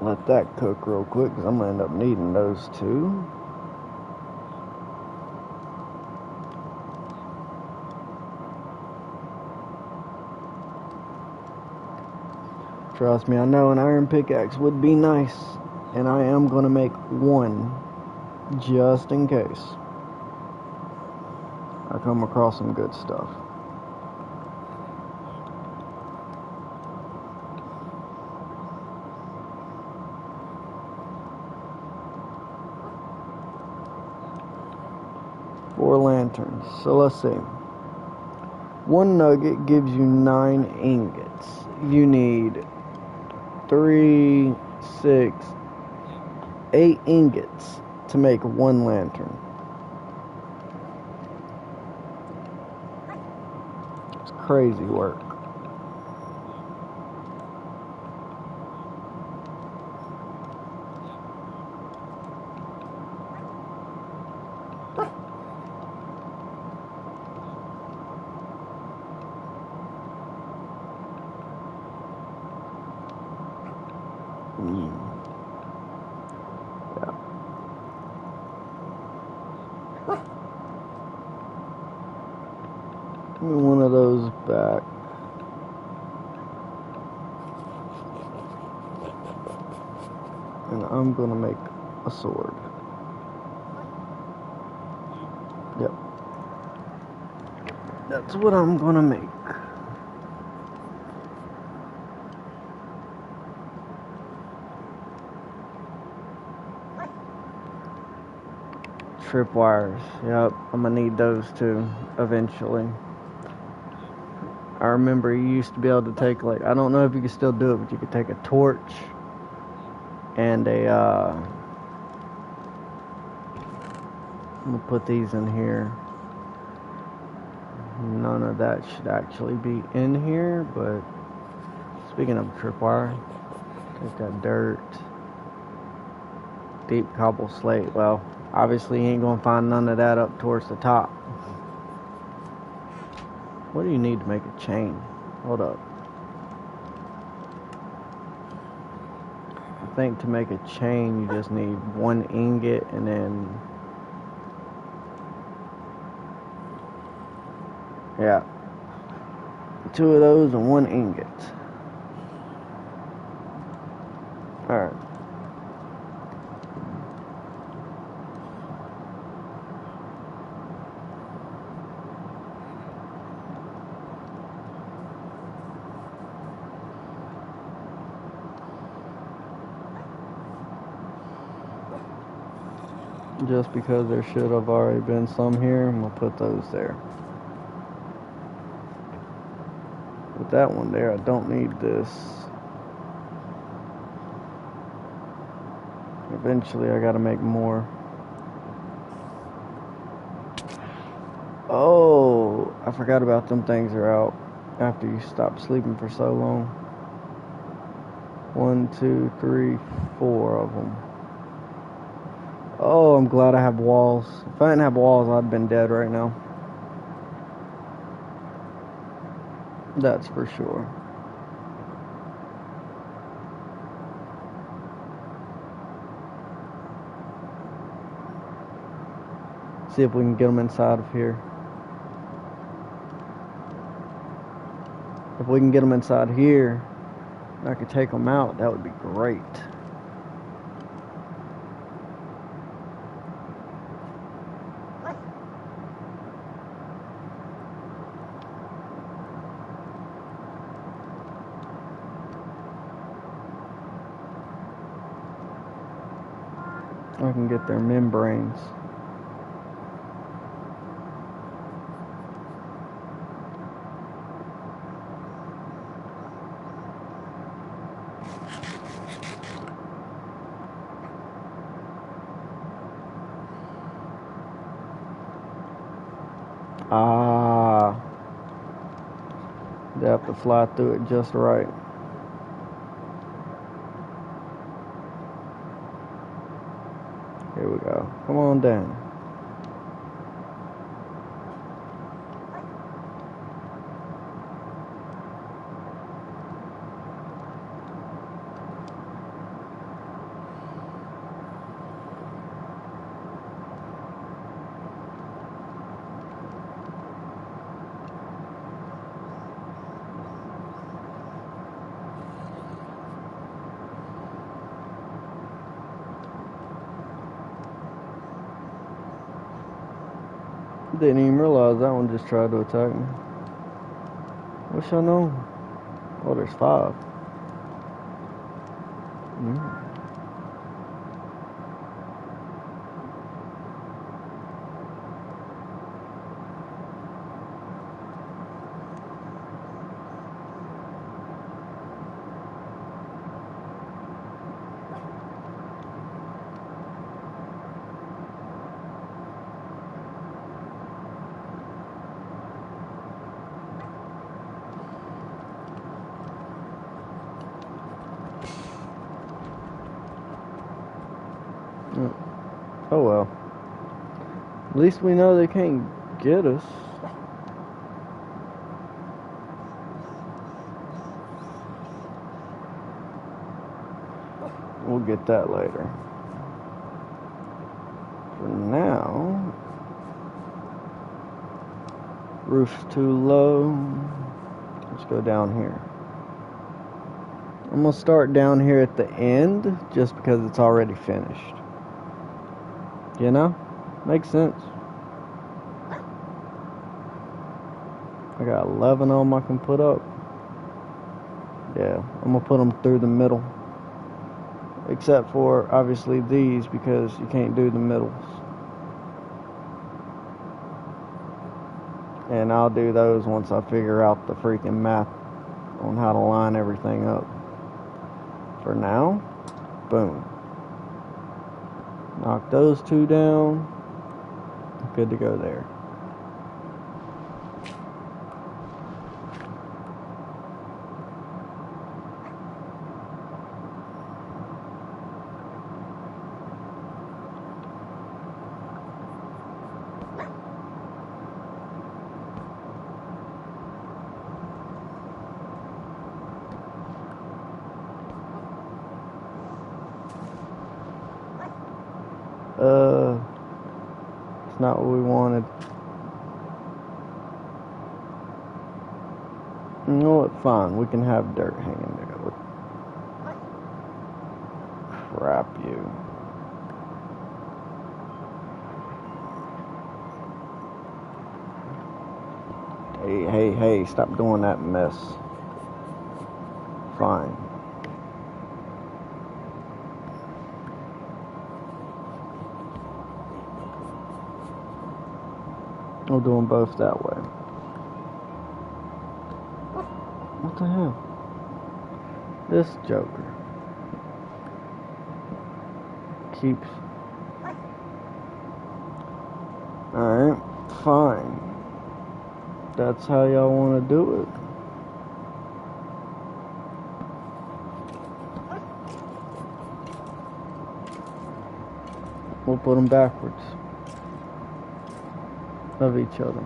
Let that cook real quick because I'm going to end up needing those too. Trust me, I know an iron pickaxe would be nice, and I am going to make one just in case I come across some good stuff. 4 lanterns. So let's see. 1 nugget gives you 9 ingots. You need 3, 6, 8 ingots to make 1 lantern. It's crazy work. Yeah. Give me one of those back. And I'm gonna make a sword. Yep. That's what I'm gonna make. Tripwires. Yep, I'm gonna need those too eventually. I remember you used to be able to take, like, I don't know if you can still do it, but you could take a torch and a I'm gonna put these in here. None of that should actually be in here, but speaking of tripwire, take that dirt, deep cobble slate. Well, obviously you ain't gonna find none of that up towards the top. What do you need to make a chain? Hold up. I think to make a chain you just need 1 ingot and then, yeah, 2 of those and 1 ingot. Alright. Just because there should have already been some here, I'm gonna put those there. With that one there, I don't need this. Eventually I gotta make more. Oh, I forgot about them things are out after you stop sleeping for so long. 1, 2, 3, 4 of them. Oh, I'm glad I have walls. If I didn't have walls, I'd have been dead right now. That's for sure. See if we can get them inside of here. If we can get them inside here, I could take them out. That would be great. I can get their membranes. Ah, they have to fly through it just right. Here we go. Come on down. Didn't even realize that one just tried to attack me. Wish I know. Oh, there's 5. Oh well. At least we know they can't get us. We'll get that later. For now, roof's too low. Let's go down here. I'm gonna start down here at the end just because it's already finished. You know? Makes sense. I got 11 of them I can put up. Yeah, I'm gonna put them through the middle. Except for, obviously, these, because you can't do the middles. And I'll do those once I figure out the freaking math on how to line everything up. For now, boom. Knock those two down. Good to go there. It's not what we wanted. You know what? Fine, we can have dirt hanging there. Crap you. Hey, stop doing that mess. Fine. We'll do them both that way. What the hell? This joker keeps... Alright, fine. That's how y'all want to do it. We'll put them backwards of each other.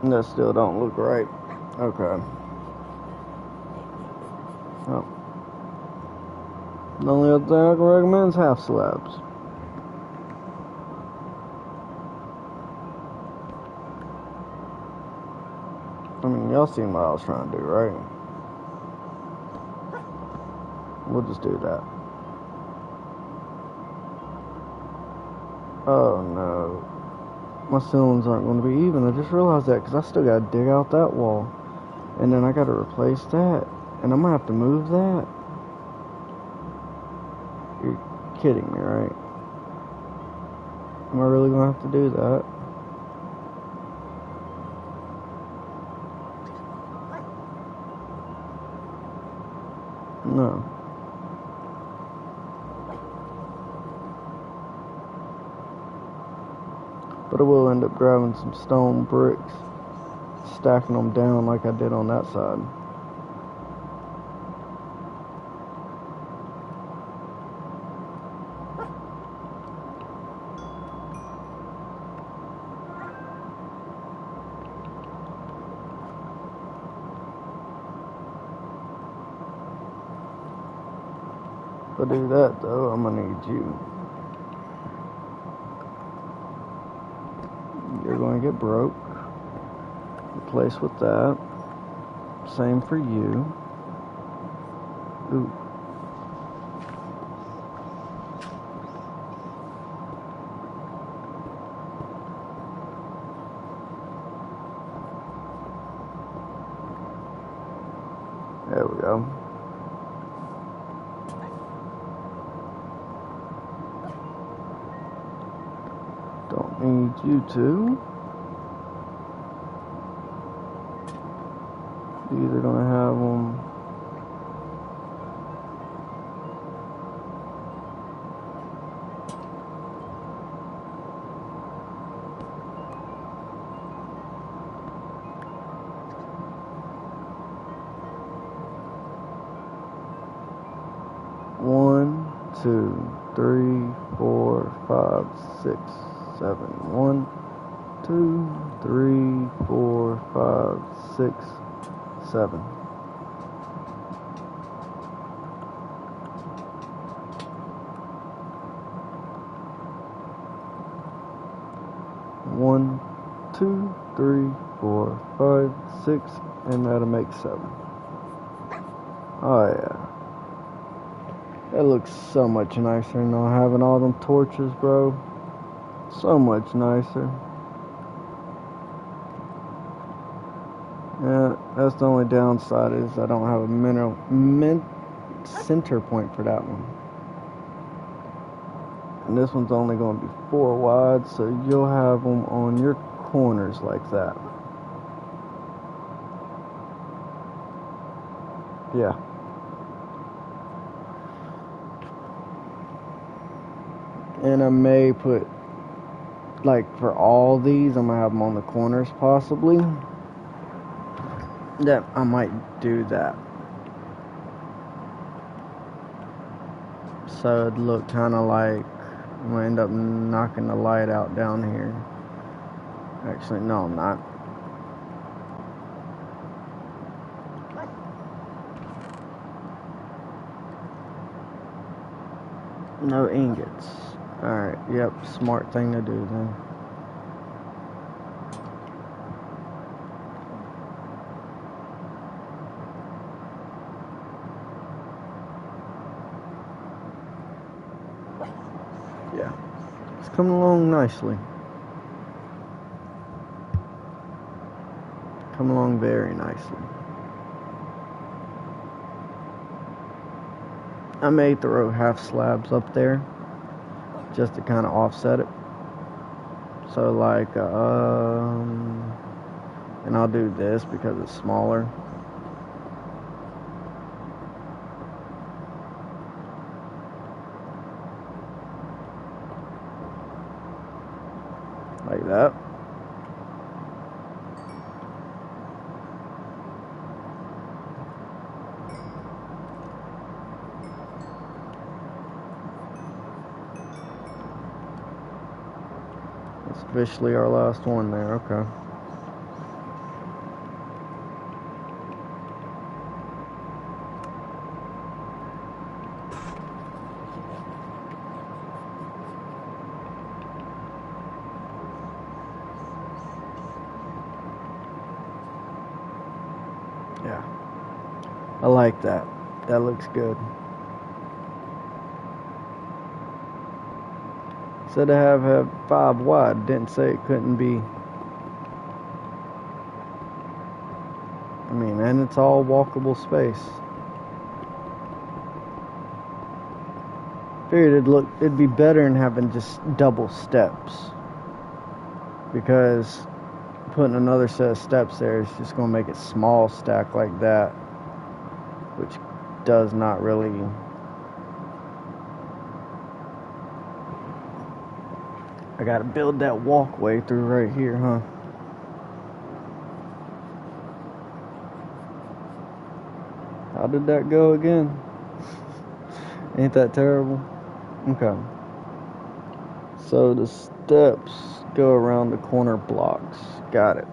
And that still don't look right. Okay. Oh. The only other thing I can recommend is half slabs. I mean, y'all seen what I was trying to do, right? We'll just do that. Oh no. My ceilings aren't going to be even. I just realized that because I still got to dig out that wall. And then I got to replace that. And I'm going to have to move that. You're kidding me, right? Am I really going to have to do that? No. But I will end up grabbing some stone bricks, stacking them down like I did on that side. If I do that though, I'm gonna need you. You're going to get broke. Replace with that. Same for you. Ooh. There we go. Don't need you to. Either gonna have them. 2, 3, 4, 5, 6, 7. 1, 2, 3, 4, 5, 6, 7. One, 2, 3, 4, 5, 6, and that'll make 7. Oh yeah. That looks so much nicer now having all them torches, bro. So much nicer. Yeah, that's the only downside is I don't have a center point for that one. And this one's only going to be 4 wide, so you'll have them on your corners like that. Yeah. And I may put, like, for all these, I'm going to have them on the corners possibly. Yeah, I might do that. So it'd look kind of like I'm going to end up knocking the light out down here. Actually, no, I'm not. No ingots. Alright, yep, smart thing to do then. Yeah, it's coming along nicely. Coming along very nicely. I may throw half slabs up there just to kind of offset it. So like, and I'll do this because it's smaller. Like that. That's officially our last one there, okay. Yeah, I like that. That looks good. Said to have 5 wide. Didn't say it couldn't be. I mean, and it's all walkable space. Figured it'd be better than having just double steps, because putting another set of steps there is just going to make it small stack like that, which does not really. I gotta build that walkway through right here, huh? How did that go again? Ain't that terrible? Okay. So the steps go around the corner blocks. Got it.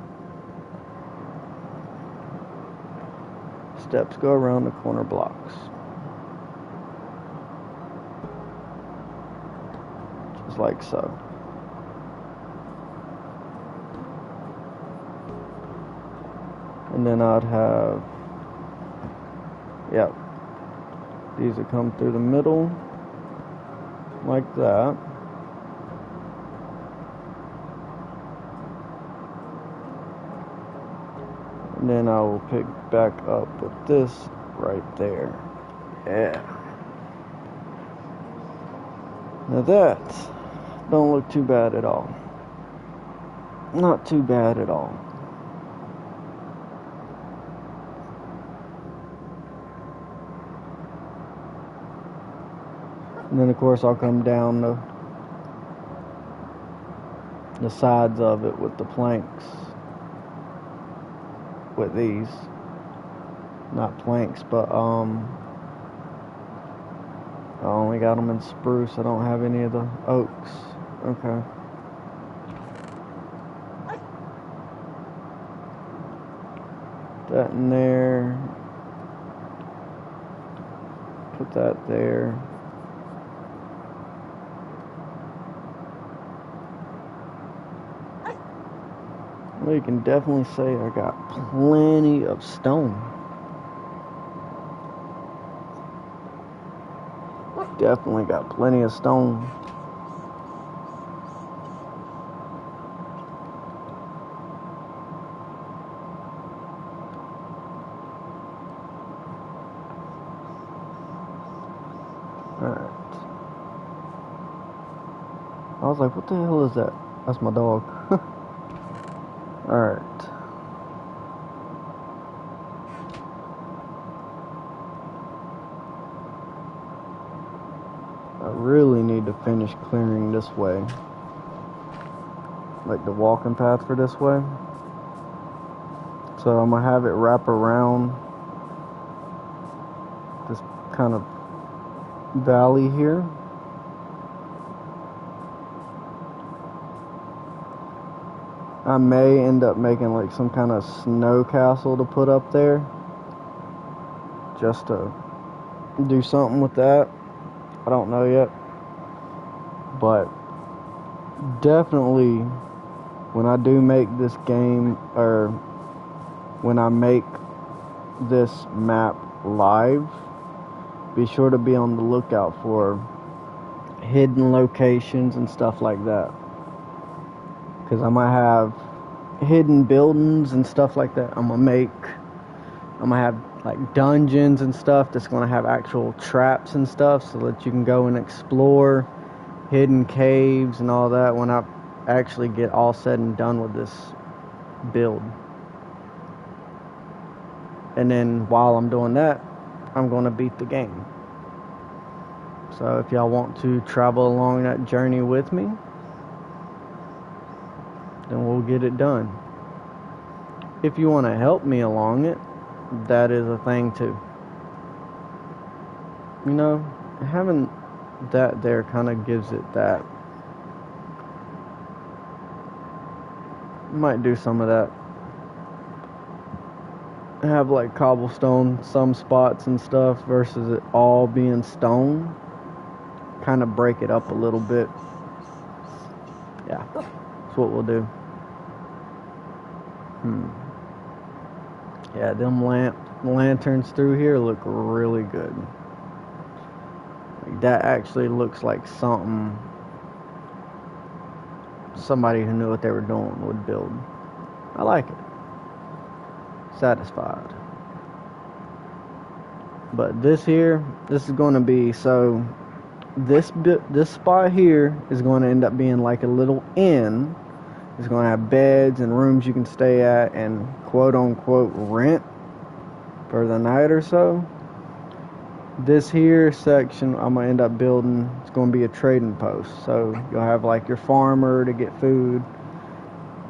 Steps go around the corner blocks. Just like so. And then I'd have, yep, these would come through the middle like that. And then I will pick back up with this right there. Yeah. Now that don't look too bad at all. Not too bad at all. And then of course I'll come down the sides of it with the planks. With these. Not planks, but only got them in spruce. I don't have any of the oaks. Okay. That in there. Put that there. Well, you can definitely say I got plenty of stone. Definitely got plenty of stone. Alright. I was like, what the hell is that? That's my dog. Alright. I really need to finish clearing this way. Like the walking path for this way. So I'm gonna have it wrap around this kind of valley here. I may end up making like some kind of snow castle to put up there. Just to do something with that. I don't know yet. But definitely when I do make this game, or when I make this map live, be sure to be on the lookout for hidden locations and stuff like that. Because I'm going to have hidden buildings and stuff like that. I'm going to have like dungeons and stuff that's going to have actual traps and stuff so that you can go and explore hidden caves and all that when I actually get all said and done with this build. And then while I'm doing that, I'm going to beat the game. So if y'all want to travel along that journey with me, then we'll get it done. If you want to help me along it, that is a thing too. You know, having that there kind of gives it that. Might do some of that. Have like cobblestone some spots and stuff versus it all being stone. Kind of break it up a little bit. Yeah, that's what we'll do. Yeah, them lanterns through here look really good. Like, that actually looks like something somebody who knew what they were doing would build. I like it. Satisfied. But this is going to be, so this spot here is going to end up being like a little inn. It's going to have beds and rooms you can stay at and quote unquote rent for the night or so. This here section I'm going to end up building, it's going to be a trading post. So you'll have like your farmer to get food.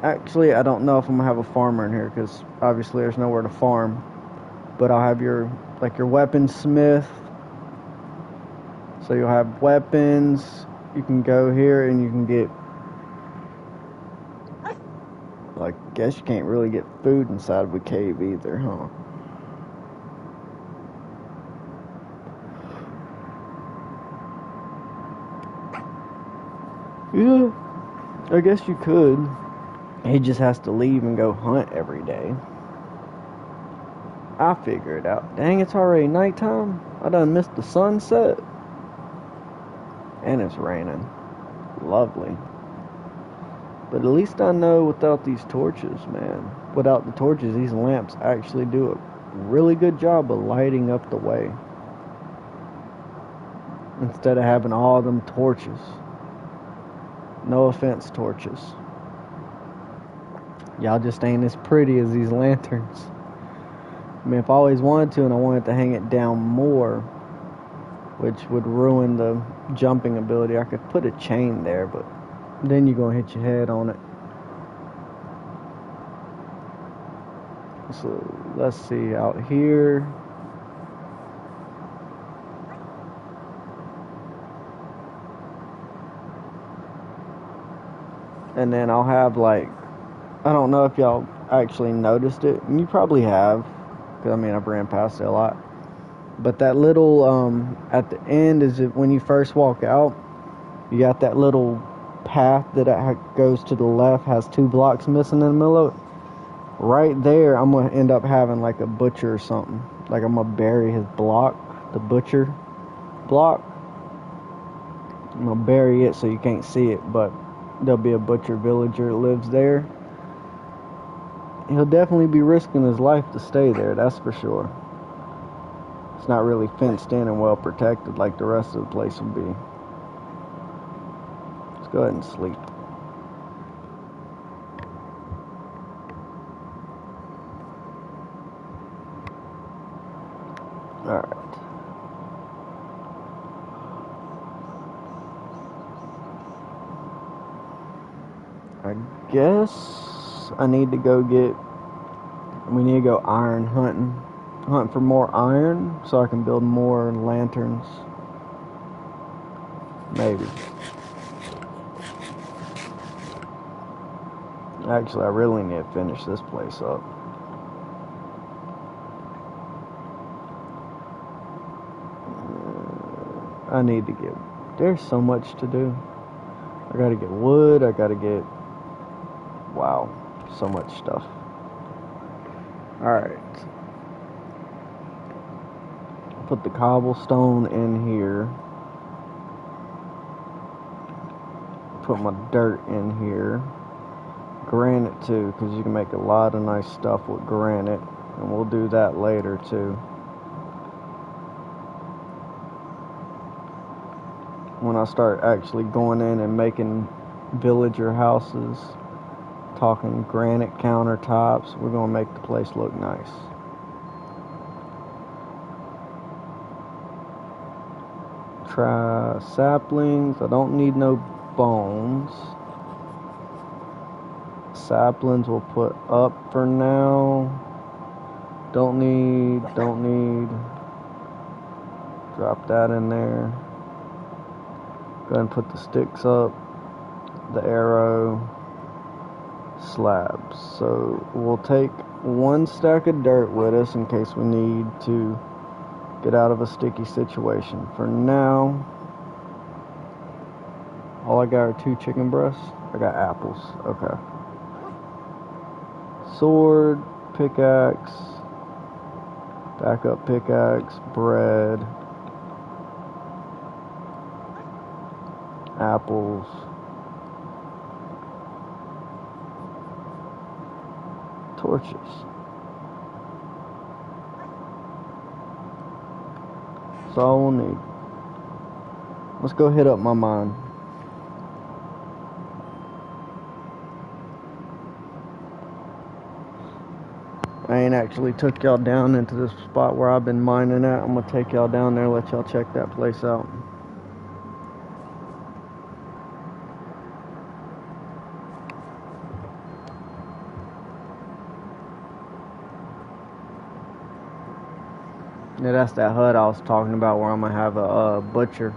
Actually, I don't know if I'm going to have a farmer in here because obviously there's nowhere to farm. But I'll have your weaponsmith. So you'll have weapons. You can go here and you can get, I guess you can't really get food inside of a cave either, huh? Yeah, I guess you could. He just has to leave and go hunt every day. I'll figure it out. Dang, it's already nighttime. I done missed the sunset. And it's raining. Lovely. But at least I know without these torches, man. Without the torches, these lamps actually do a really good job of lighting up the way. Instead of having all them torches. No offense, torches. Y'all just ain't as pretty as these lanterns. I mean, if I always wanted to and I wanted to hang it down more, which would ruin the jumping ability, I could put a chain there, but then you're going to hit your head on it. So, let's see, out here. And then I'll have like, I don't know if y'all actually noticed it, and you probably have, because I mean I've ran past it a lot. But that little at the end is it when you first walk out, you got that little path that goes to the left, has 2 blocks missing in the middle of it. Right there, I'm gonna end up having like a butcher or something. Like I'm gonna bury his block, the butcher block. I'm gonna bury it so you can't see it, but there'll be a butcher villager that lives there. He'll definitely be risking his life to stay there, that's for sure. It's not really fenced in and well protected like the rest of the place will be. Let's go ahead and sleep. Alright. I guess I need to go we need to go iron hunting. Hunt for more iron so I can build more lanterns. Maybe. Actually, I really need to finish this place up. I need to there's so much to do. I gotta get wood, I gotta get, wow, so much stuff. Alright. Put the cobblestone in here. Put my dirt in here. Granite too, because you can make a lot of nice stuff with granite. And we'll do that later too. When I start actually going in and making villager houses, talking granite countertops, we're going to make the place look nice. Try saplings. I don't need no bones. Saplings we'll put up for now. Don't need. Drop that in there. Go ahead and put the sticks up. The arrow. Slabs. So we'll take 1 stack of dirt with us in case we need to get out of a sticky situation. For now, all I got are 2 chicken breasts. I got apples. Okay. Sword, pickaxe, backup pickaxe, bread, apples, torches. That's all we'll need. Let's go hit up my mine. I ain't actually took y'all down into the spot where I've been mining at. I'm gonna take y'all down there, let y'all check that place out. Yeah, that's that hut I was talking about where I'm gonna have a butcher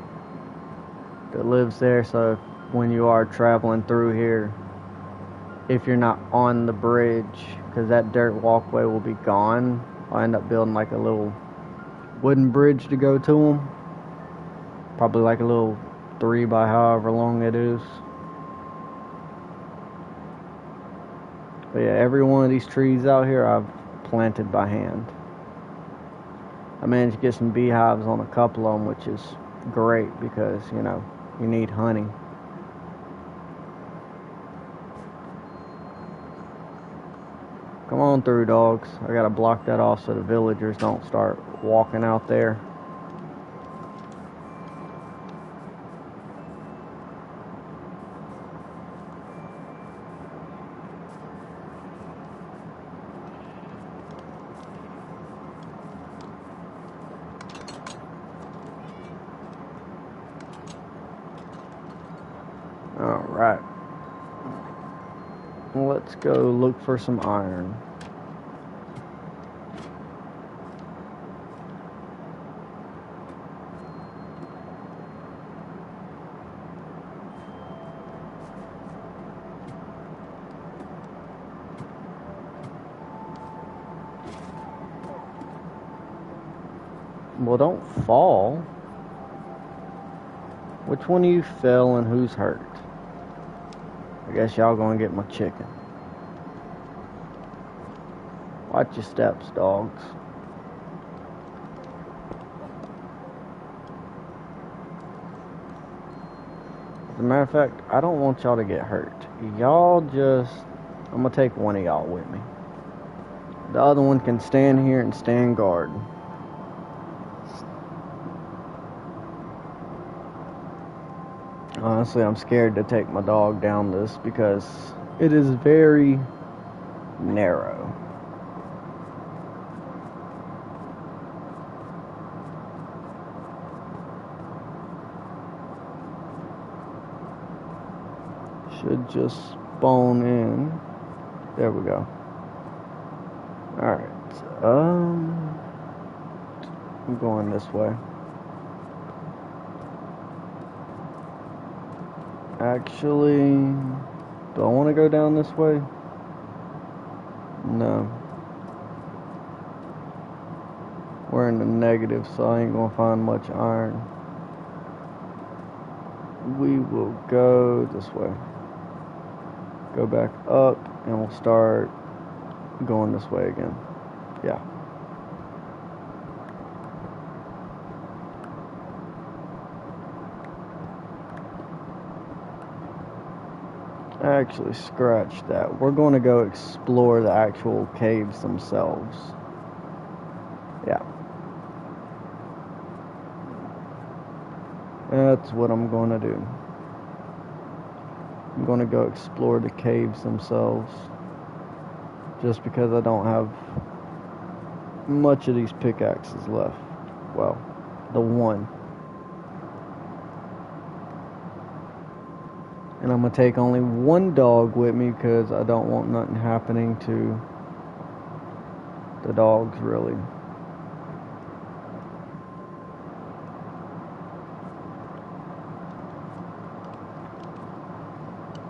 that lives there. So when you are traveling through here, if you're not on the bridge, because that dirt walkway will be gone, I'll end up building like a little wooden bridge to go to them. Probably like a little 3 by however long it is. But yeah, every one of these trees out here I've planted by hand. I managed to get some beehives on a couple of them, which is great because, you know, you need honey. Come on through, dogs. I gotta block that off so the villagers don't start walking out there. Alright. Let's go look for some iron. Well, don't fall. Which one of you fell and who's hurt? I guess y'all gonna get my chicken. Watch your steps, dogs. As a matter of fact, I don't want y'all to get hurt. Y'all just... I'm gonna take one of y'all with me. The other one can stand here and stand guard. Honestly, I'm scared to take my dog down this because it is very narrow. Should just spawn in. There we go. Alright. I'm going this way. Actually, do I want to go down this way? No. We're in the negative, so I ain't gonna find much iron. We will go this way. Go back up, and we'll start going this way again. Yeah. Actually, scratch that. We're going to go explore the actual caves themselves. Yeah. That's what I'm going to do. I'm going to go explore the caves themselves. Just because I don't have much of these pickaxes left. Well, the one. And I'm going to take only one dog with me because I don't want nothing happening to the dogs, really.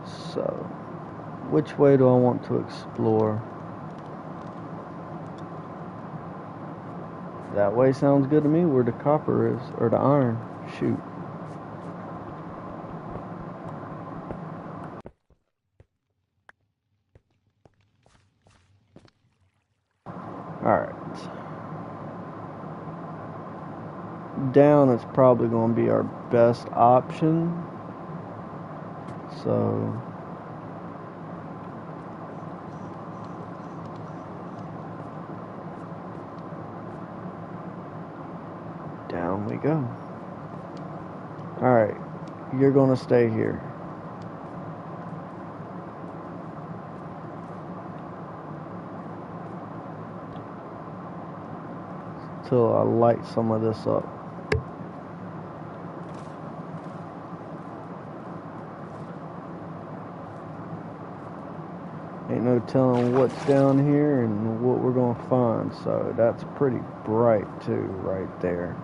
So, which way do I want to explore? That way sounds good to me, where the copper is, or the iron. Shoot. Alright. Down is probably going to be our best option. So... down we go. Alright. You're going to stay here. Till I light some of this up. Ain't no telling what's down here and what we're gonna find, so that's pretty bright too, right there.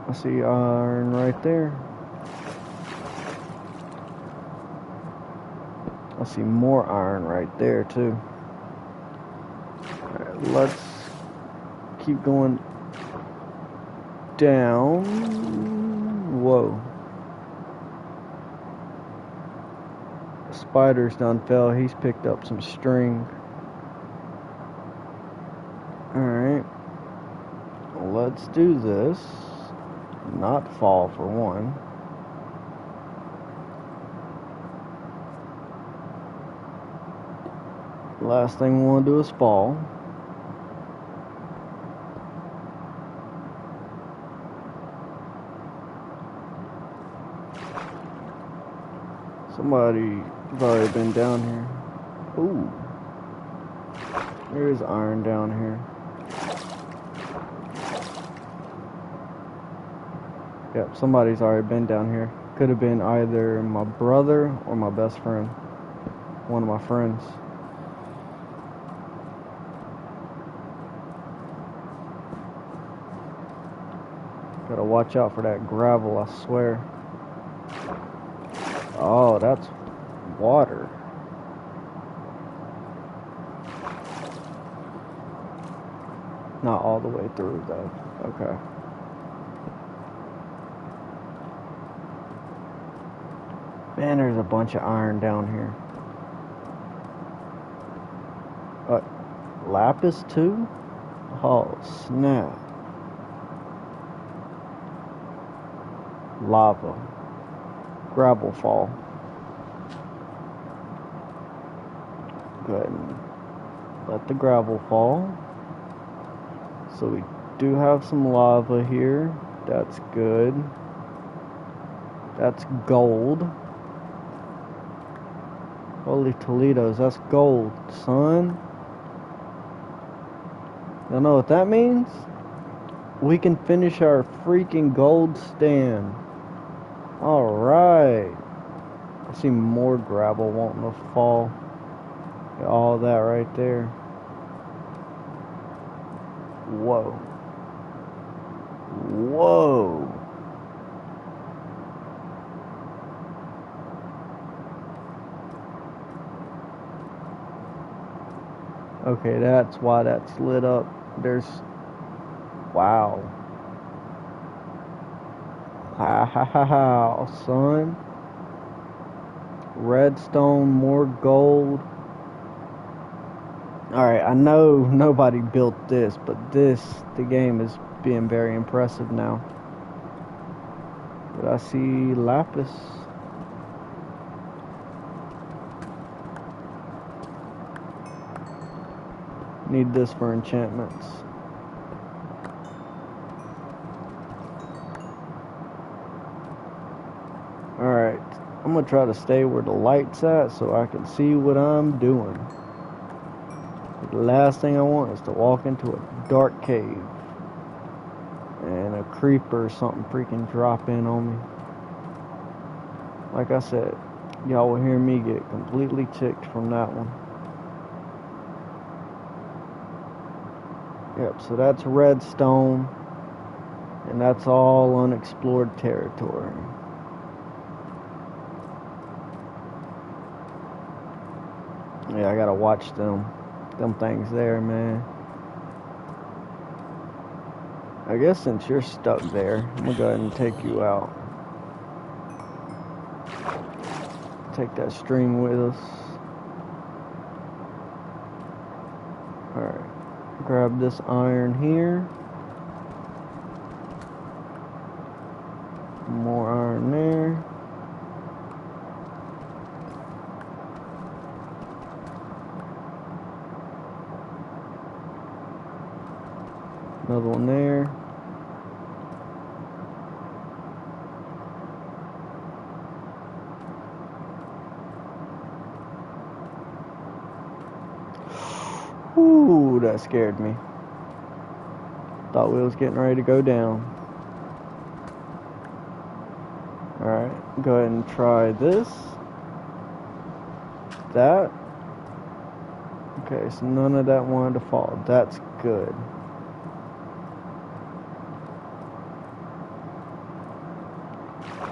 I see iron right there. I see more iron right there too. Alright, let's keep going down. Whoa. The spider's done fell. He's picked up some string. Alright. Let's do this. Not fall for one. Last thing we want to do is fall. Somebody's already been down here. Ooh. There's iron down here. Yep, somebody's already been down here. Could have been either my brother or my best friend. One of my friends. Gotta watch out for that gravel, I swear. Oh, that's water. Not all the way through, though. Okay. Man, there's a bunch of iron down here. Lapis, too? Oh, snap. Lava. Gravel fall. Go ahead and let the gravel fall. So we do have some lava here. That's good. That's gold. Holy Toledo's, that's gold, son. You know what that means? We can finish our freaking gold stand. Alright. I see more gravel wanting to fall. Got all that right there. Whoa. Whoa. Okay, that's why that's lit up. There's... Wow. Ha ha ha ha, son. Redstone, more gold. Alright, I know nobody built this, but the game is being very impressive now. But I see lapis. Need this for enchantments. Alright, I'm gonna try to stay where the light's at so I can see what I'm doing. The last thing I want is to walk into a dark cave and a creeper or something freaking drop in on me. Like I said, y'all will hear me get completely ticked from that one. Yep, so that's redstone, and that's all unexplored territory. Yeah, I gotta watch them things there, man. I guess since you're stuck there, I'm gonna go ahead and take you out. Take that string with us. Alright. Grab this iron here. More iron there. Another one there. Ooh, that scared me. Thought we was getting ready to go down. Alright, go ahead and try this. That. Okay, so none of that wanted to fall. That's good.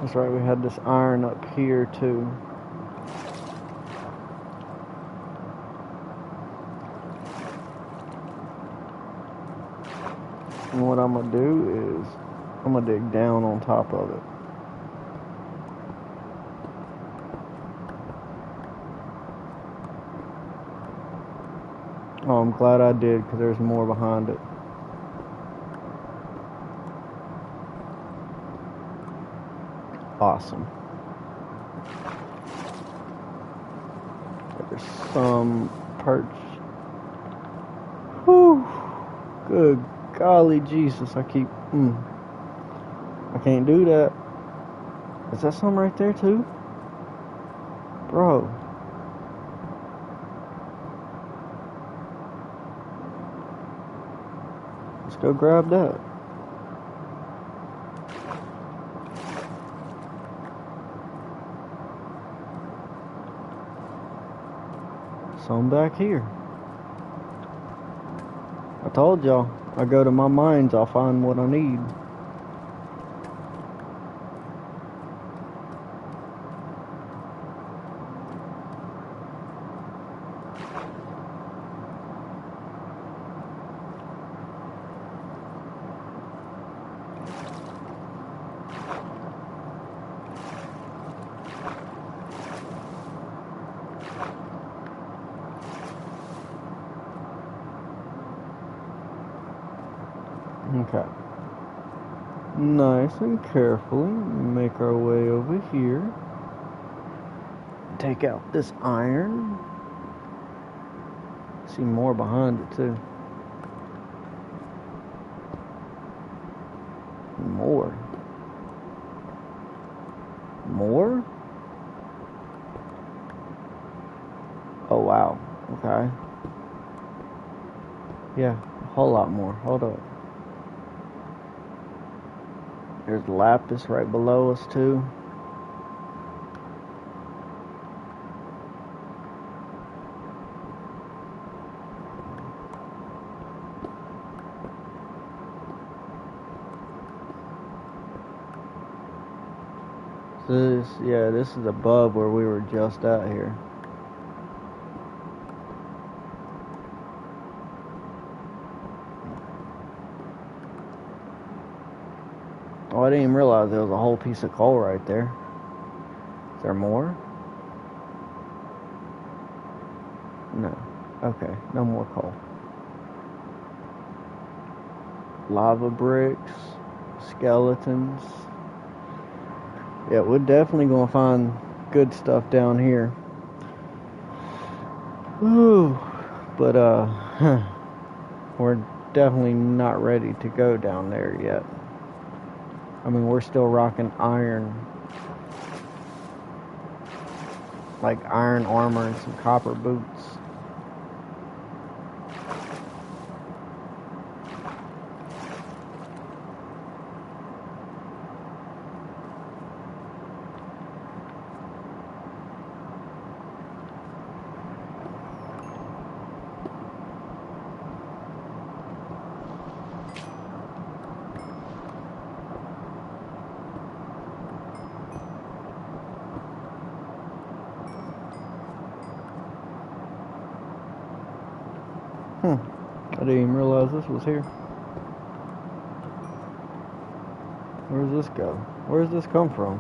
That's right, we had this iron up here too. And what I'm gonna do is, I'm gonna dig down on top of it. Oh, I'm glad I did, because there's more behind it. Awesome. There's some perch. Whew. Good golly Jesus, I can't do that. Is that some right there too? Bro. Let's go grab that. Some back here. I told y'all, I go to my mines, I'll find what I need. Okay. Nice and carefully make our way over here. Take out this iron. See more behind it too. More. More? Oh wow. Okay. Yeah, a whole lot more. Hold up. There's lapis right below us too. This is above where we were just at here. Oh, I didn't even realize there was a whole piece of coal right there. Is there more? No. Okay, no more coal. Lava bricks, skeletons. Yeah, we're definitely gonna find good stuff down here. Ooh, but we're definitely not ready to go down there yet. I mean, we're still rocking iron, like iron armor and some copper boots. I didn't even realize this was here. Where does this go? Where does this come from?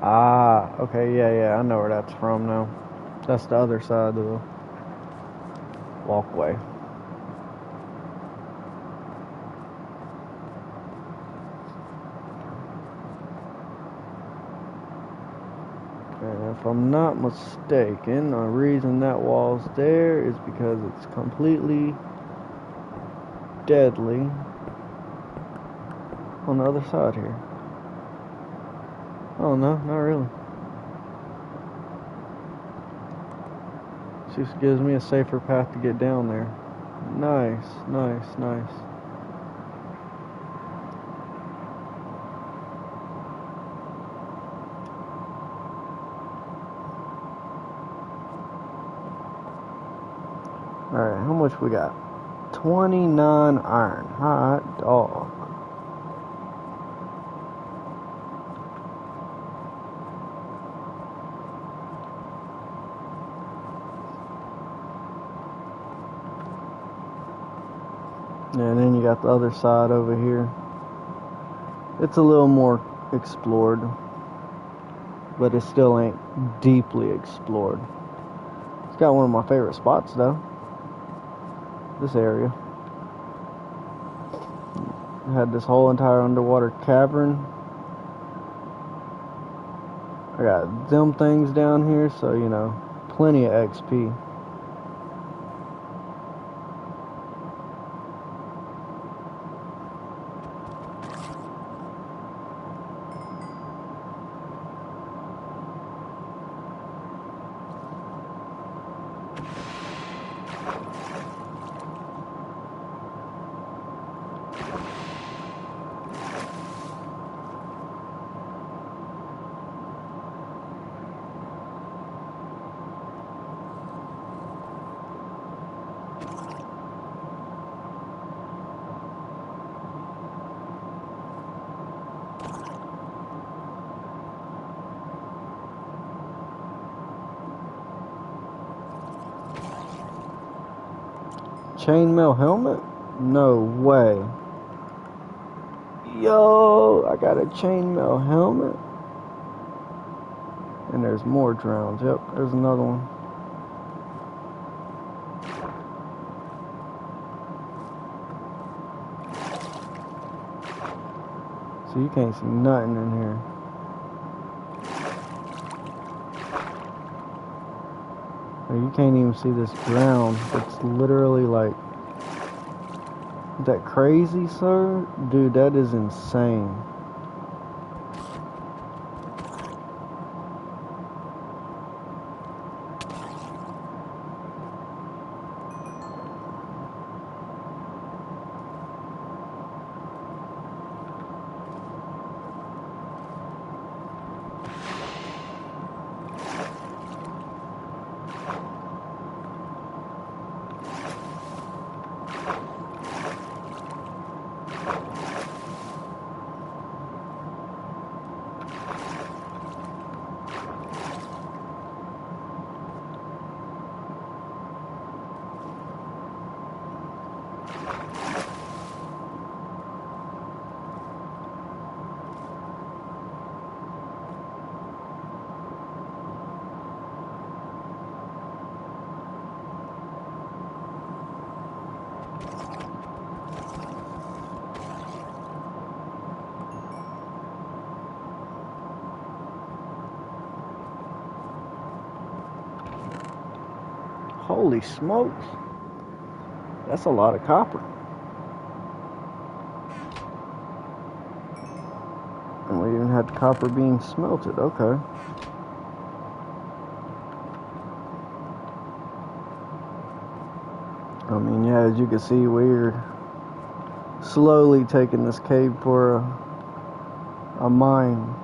Ah, okay, yeah, I know where that's from now. That's the other side of the walkway. And if I'm not mistaken, the reason that wall's there is because it's completely deadly on the other side here. Oh no, not really. Just gives me a safer path to get down there. Nice. Alright, how much we got? 29 iron. Hot dog. And then you got the other side over here. It's a little more explored, but it still ain't deeply explored. It's got one of my favorite spots though. This area. I had this whole entire underwater cavern. I got them things down here, so you know, plenty of XP. Chainmail helmet? No way. Yo, I got a chainmail helmet. And there's more drowns. Yep, there's another one. So you can't see nothing in here. You can't even see this ground. It's literally like... Is that crazy, sir? Dude, that is insane. Holy smokes. That's a lot of copper. And we even had copper being smelted. Okay. I mean, yeah, as you can see, we're slowly taking this cave for a mine.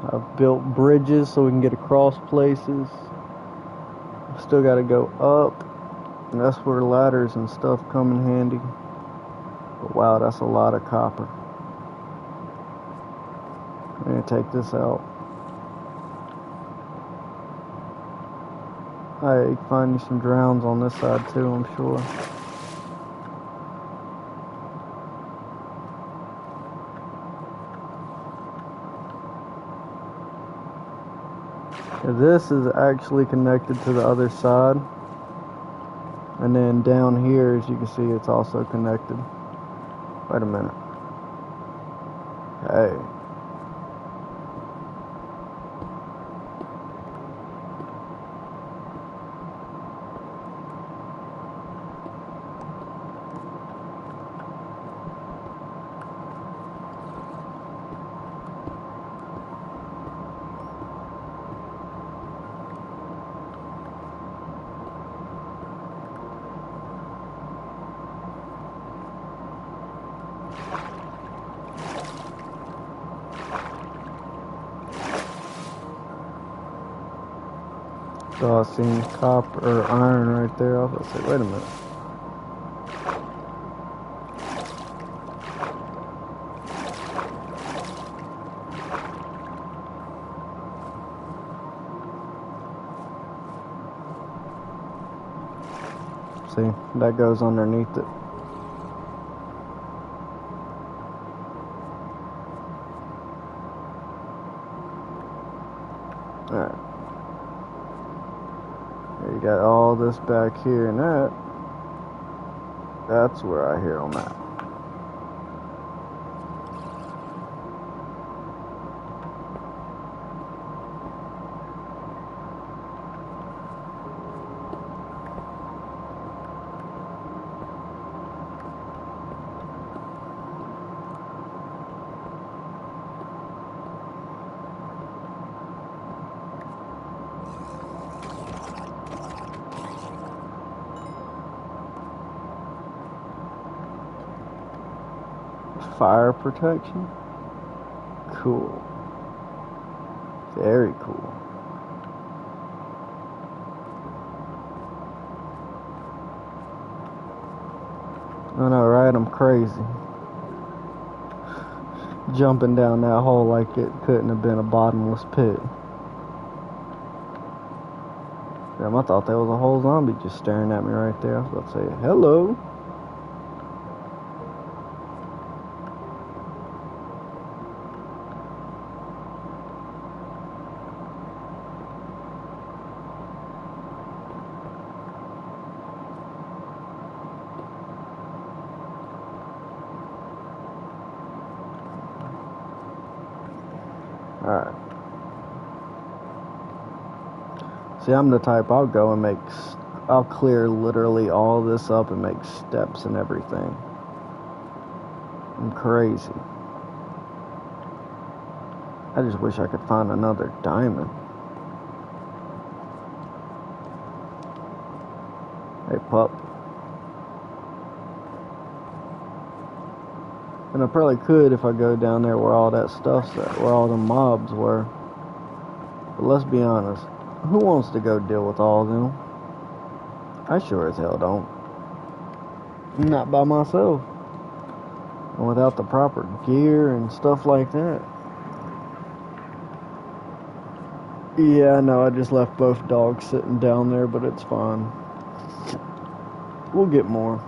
I've built bridges so we can get across places. Still got to go up. And that's where ladders and stuff come in handy. But wow, that's a lot of copper. I'm going to take this out. I can find you some drowns on this side too, I'm sure. This is actually connected to the other side. And then down here, as you can see, it's also connected. Wait a minute. Hey. So I seen copper or iron right there. I was gonna say, wait a minute. See, that goes underneath it. Alright. You got all this back here, and that's where I hear them at. Fire protection? Cool. Very cool. I know, right? I'm crazy. Jumping down that hole like it couldn't have been a bottomless pit. Damn, I thought that was a whole zombie just staring at me right there. I was about to say, hello. See, I'm the type, I'll go and I'll clear literally all this up and make steps and everything. I'm crazy. I just wish I could find another diamond. Hey, pup. And I probably could if I go down there where all that stuff's at, where all the mobs were. But let's be honest, who wants to go deal with all of them? I sure as hell don't. Not by myself. And without the proper gear and stuff like that. Yeah, I know, I just left both dogs sitting down there, but it's fine. We'll get more.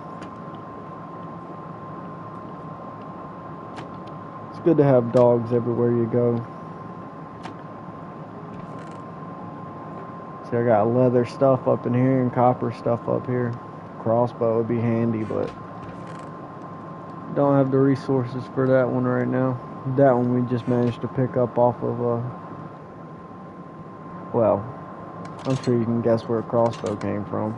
It's good to have dogs everywhere you go. See, I got leather stuff up in here and copper stuff up here. Crossbow would be handy, but don't have the resources for that one right now. That one we just managed to pick up off of well, I'm sure you can guess where a crossbow came from.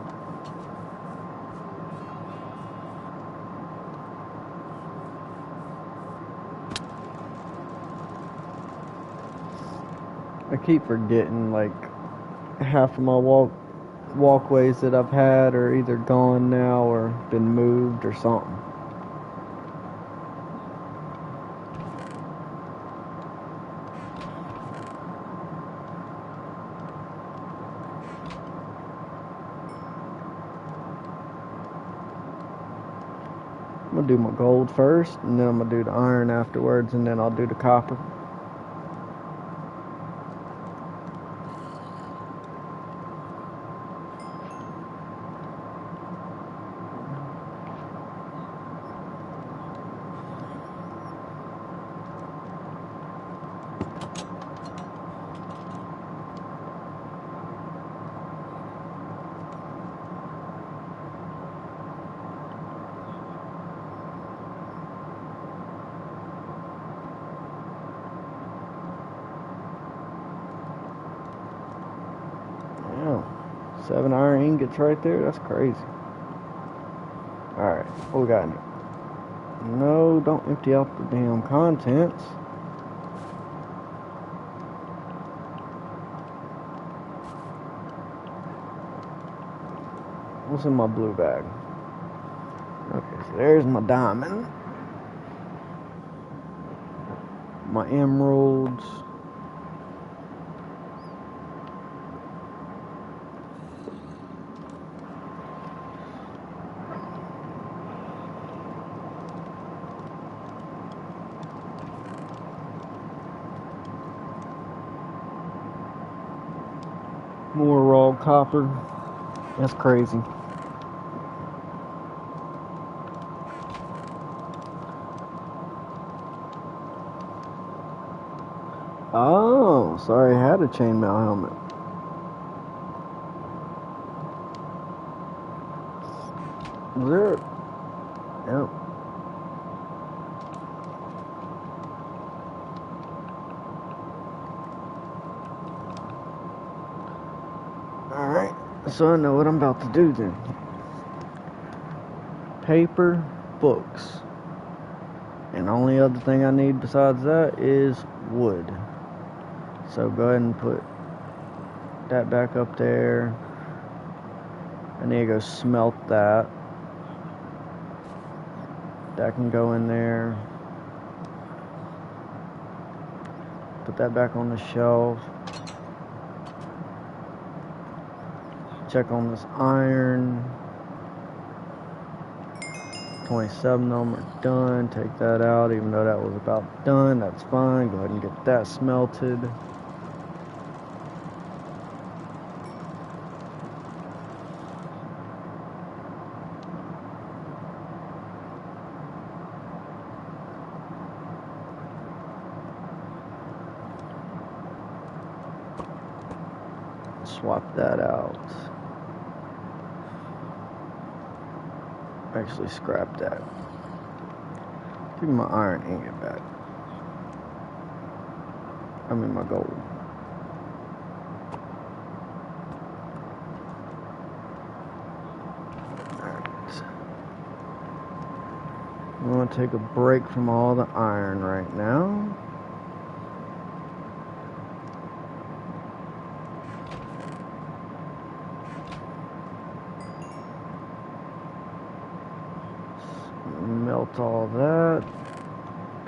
I keep forgetting, like, half of my walkways that I've had are either gone now or been moved or something. I'm gonna do my gold first, and then I'm gonna do the iron afterwards, and then I'll do the copper. Yeah, 7 iron ingots right there. That's crazy. Alright, what we got in here? No, don't empty out the damn contents. What's in my blue bag? Okay, so there's my diamond. My emeralds. More raw copper. That's crazy. Oh, sorry, I had a chainmail helmet. There. Yep. Alright, so I know what I'm about to do then. Paper, books. And the only other thing I need besides that is wood. So go ahead and put that back up there. I need to go smelt that. That can go in there. Put that back on the shelf. Check on this iron. 27 of them are done. Take that out, even though that was about done. That's fine. Go ahead and get that smelted. Swap that out. Actually, scrap that. Give me my iron ingot back. I mean, my gold. going to take a break from all the iron right now. Melt all that.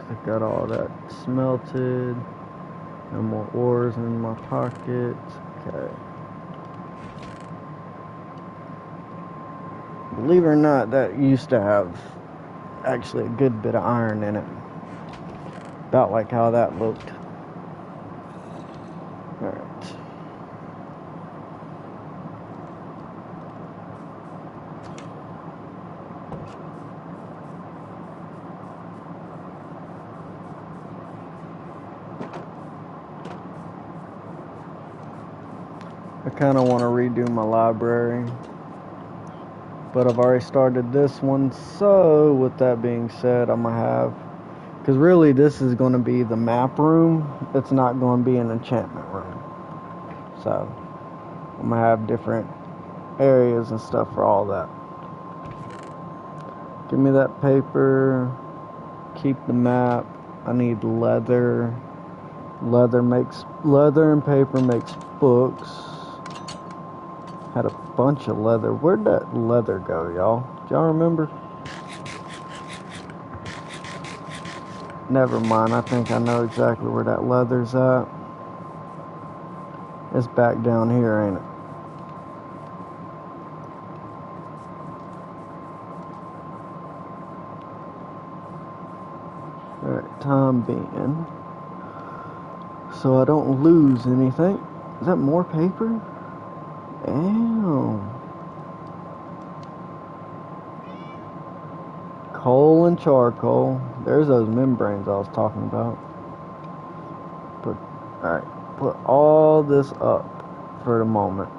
I got all that smelted. No more ores in my pockets. Okay. Believe it or not, that used to have actually a good bit of iron in it. About like how that looked. Alright. I kind of want to redo my library, but I've already started this one, so with that being said, I'm going to have, because really this is going to be the map room, it's not going to be an enchantment room, so I'm going to have different areas and stuff for all that. Give me that paper, keep the map, I need leather, leather and paper makes books. Had a bunch of leather. Where'd that leather go, y'all? Do y'all remember? Never mind. I think I know exactly where that leather's at. It's back down here, ain't it? Alright, time being. So I don't lose anything. Is that more paper? Damn. Coal and charcoal. There's those membranes I was talking about. Alright, put all this up for the moment.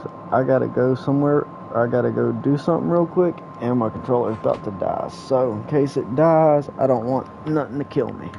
So I gotta go somewhere. I gotta go do something real quick, and my controller's about to die. So in case it dies, I don't want nothing to kill me.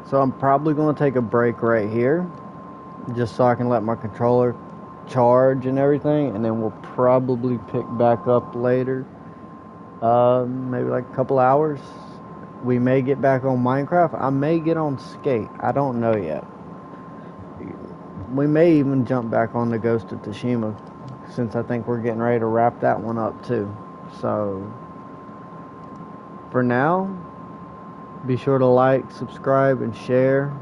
So I'm probably going to take a break right here, just so I can let my controller charge and everything, and then we'll probably pick back up later. Maybe like a couple hours. We may get back on Minecraft. I may get on Skate. I don't know yet. We may even jump back on the Ghost of Tsushima, since I think we're getting ready to wrap that one up too. So for now, be sure to like, subscribe, and share.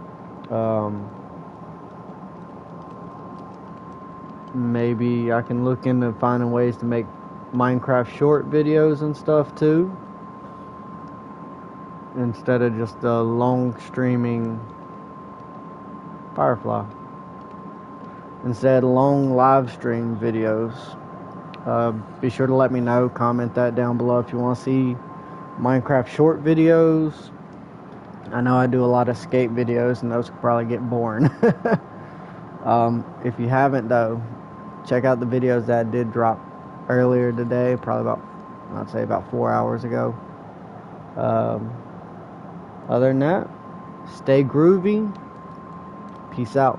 Maybe I can look into finding ways to make Minecraft short videos and stuff too, instead of just the long streaming Firefly. Instead, long live stream videos. Be sure to let me know. Comment that down below if you want to see Minecraft short videos. I know I do a lot of skate videos, and those could probably get boring. If you haven't though, check out the videos that I did drop earlier today, probably I'd say about 4 hours ago. Other than that, stay groovy. Peace out.